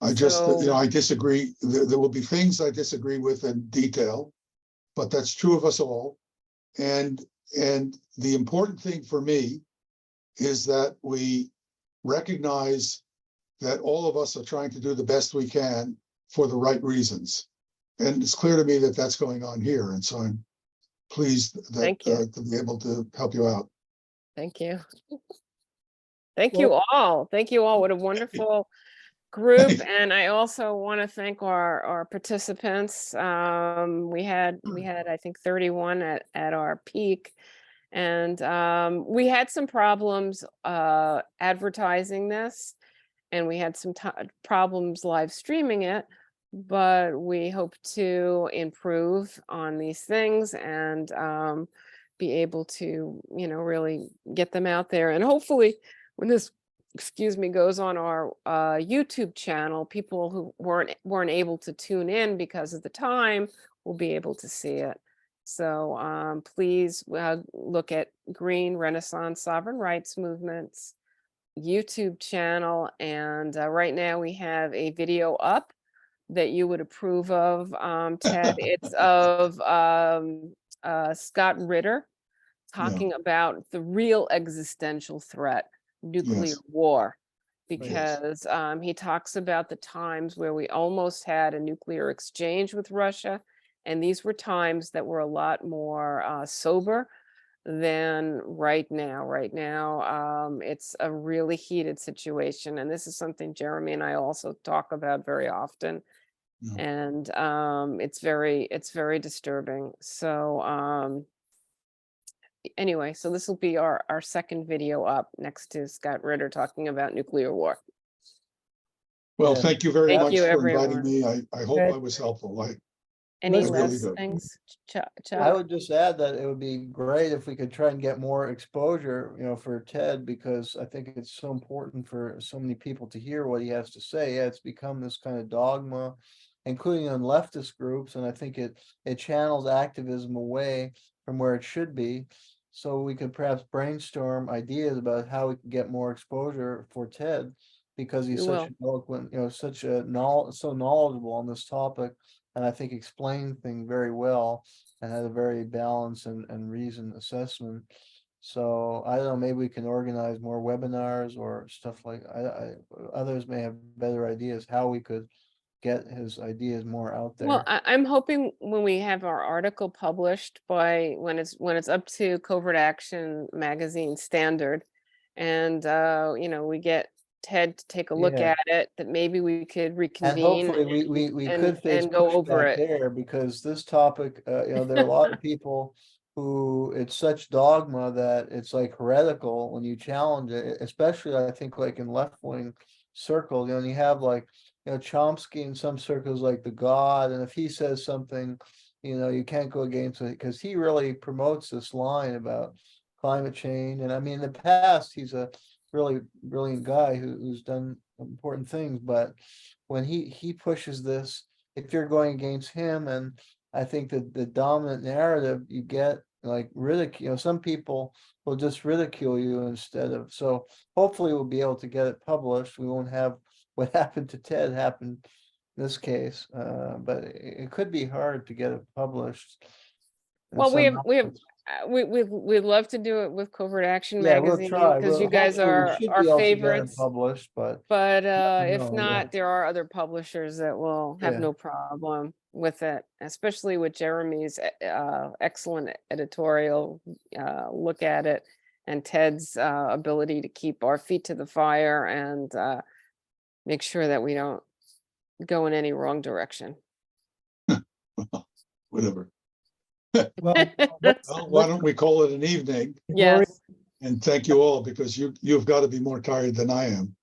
I just, So- I disagree. There will be things I disagree with in detail, but that's true of us all. And the important thing for me is that we recognize that all of us are trying to do the best we can for the right reasons. And it's clear to me that that's going on here. And so I'm pleased that Thank you. to be able to help you out. Thank you. Thank you all. Thank you all. What a wonderful group. And I also want to thank our participants. We had, I think, 31 at our peak. And we had some problems advertising this, and we had some problems live streaming it, but we hope to improve on these things and be able to, really get them out there. And hopefully when this, goes on our YouTube channel, people who weren't able to tune in because of the time will be able to see it. So please look at Green Renaissance Sovereign Rights Movement's YouTube channel. And right now we have a video up that you would approve of, Ted. It's of Scott Ritter talking about the real existential threat, nuclear Yes. war, Yes. because he talks about the times where we almost had a nuclear exchange with Russia. And these were times that were a lot more sober than right now. Right now, it's a really heated situation. And this is something Jeremy and I also talk about very often. Yeah. And it's very disturbing. So anyway, so this will be our second video up next to Scott Ritter talking about nuclear war. Well, Yeah. thank you very Thank much you, for inviting everyone. me. I hope Good. I was helpful. Any Let's really last do. things? Chuck? I would just add that it would be great if we could try and get more exposure, for Ted, because I think it's so important for so many people to hear what he has to say. Yeah, it's become this kind of dogma, including on leftist groups, and I think it channels activism away from where it should be. So we could perhaps brainstorm ideas about how we can get more exposure for Ted, because he's We such will. an eloquent, such a so knowledgeable on this topic. And I think explained things very well and had a very balanced and reasoned assessment. So I don't know, maybe we can organize more webinars or stuff like, others may have better ideas how we could get his ideas more out there. Well, I'm hoping when we have our article published when it's up to CovertAction magazine standard, and we get Ted to take a look Yeah. at it, that maybe we could And reconvene hopefully we and- could face and go over pushback it. there, because this topic, there are a lot of people who it's such dogma that it's like heretical when you challenge it, especially I think like in left-wing circles, and you have like, Chomsky in some circles like the God, and if he says something, you can't go against it, because he really promotes this line about climate change. And I mean, in the past, he's a really brilliant guy who's done important things, but when he pushes this, if you're going against him, and I think that the dominant narrative you get like ridicule, some people will just ridicule you instead of, so hopefully we'll be able to get it published. We won't have what happened to Ted happened in this case, but it could be hard to get it published. in Well, we some have, outlets. we'd love to do it with Covert Action Yeah, we'll magazine, try. because you guys Hopefully we are should our be able to get it favorites. Published, but But if know, yeah. not, there are other publishers that will have Yeah. no problem with it, especially with Jeremy's excellent editorial look at it, and Ted's ability to keep our feet to the fire and make sure that we don't go in any wrong direction. Whatever. Well, let's, Well, why don't we call it an evening? Gloria, Yes. And thank you all, because you've got to be more tired than I am.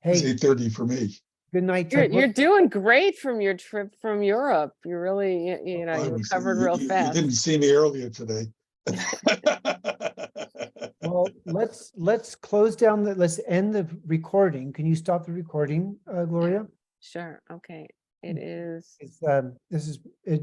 It's hey, 8:30 for me. good night. You're, Ted. you're doing great from your trip from Europe. You really, you know, I you was- recovered you- real you fast. didn't see me earlier today. Well, let's close down let's end the recording. Can you stop the recording, Gloria? Sure. Okay. It is. It's, this is, it,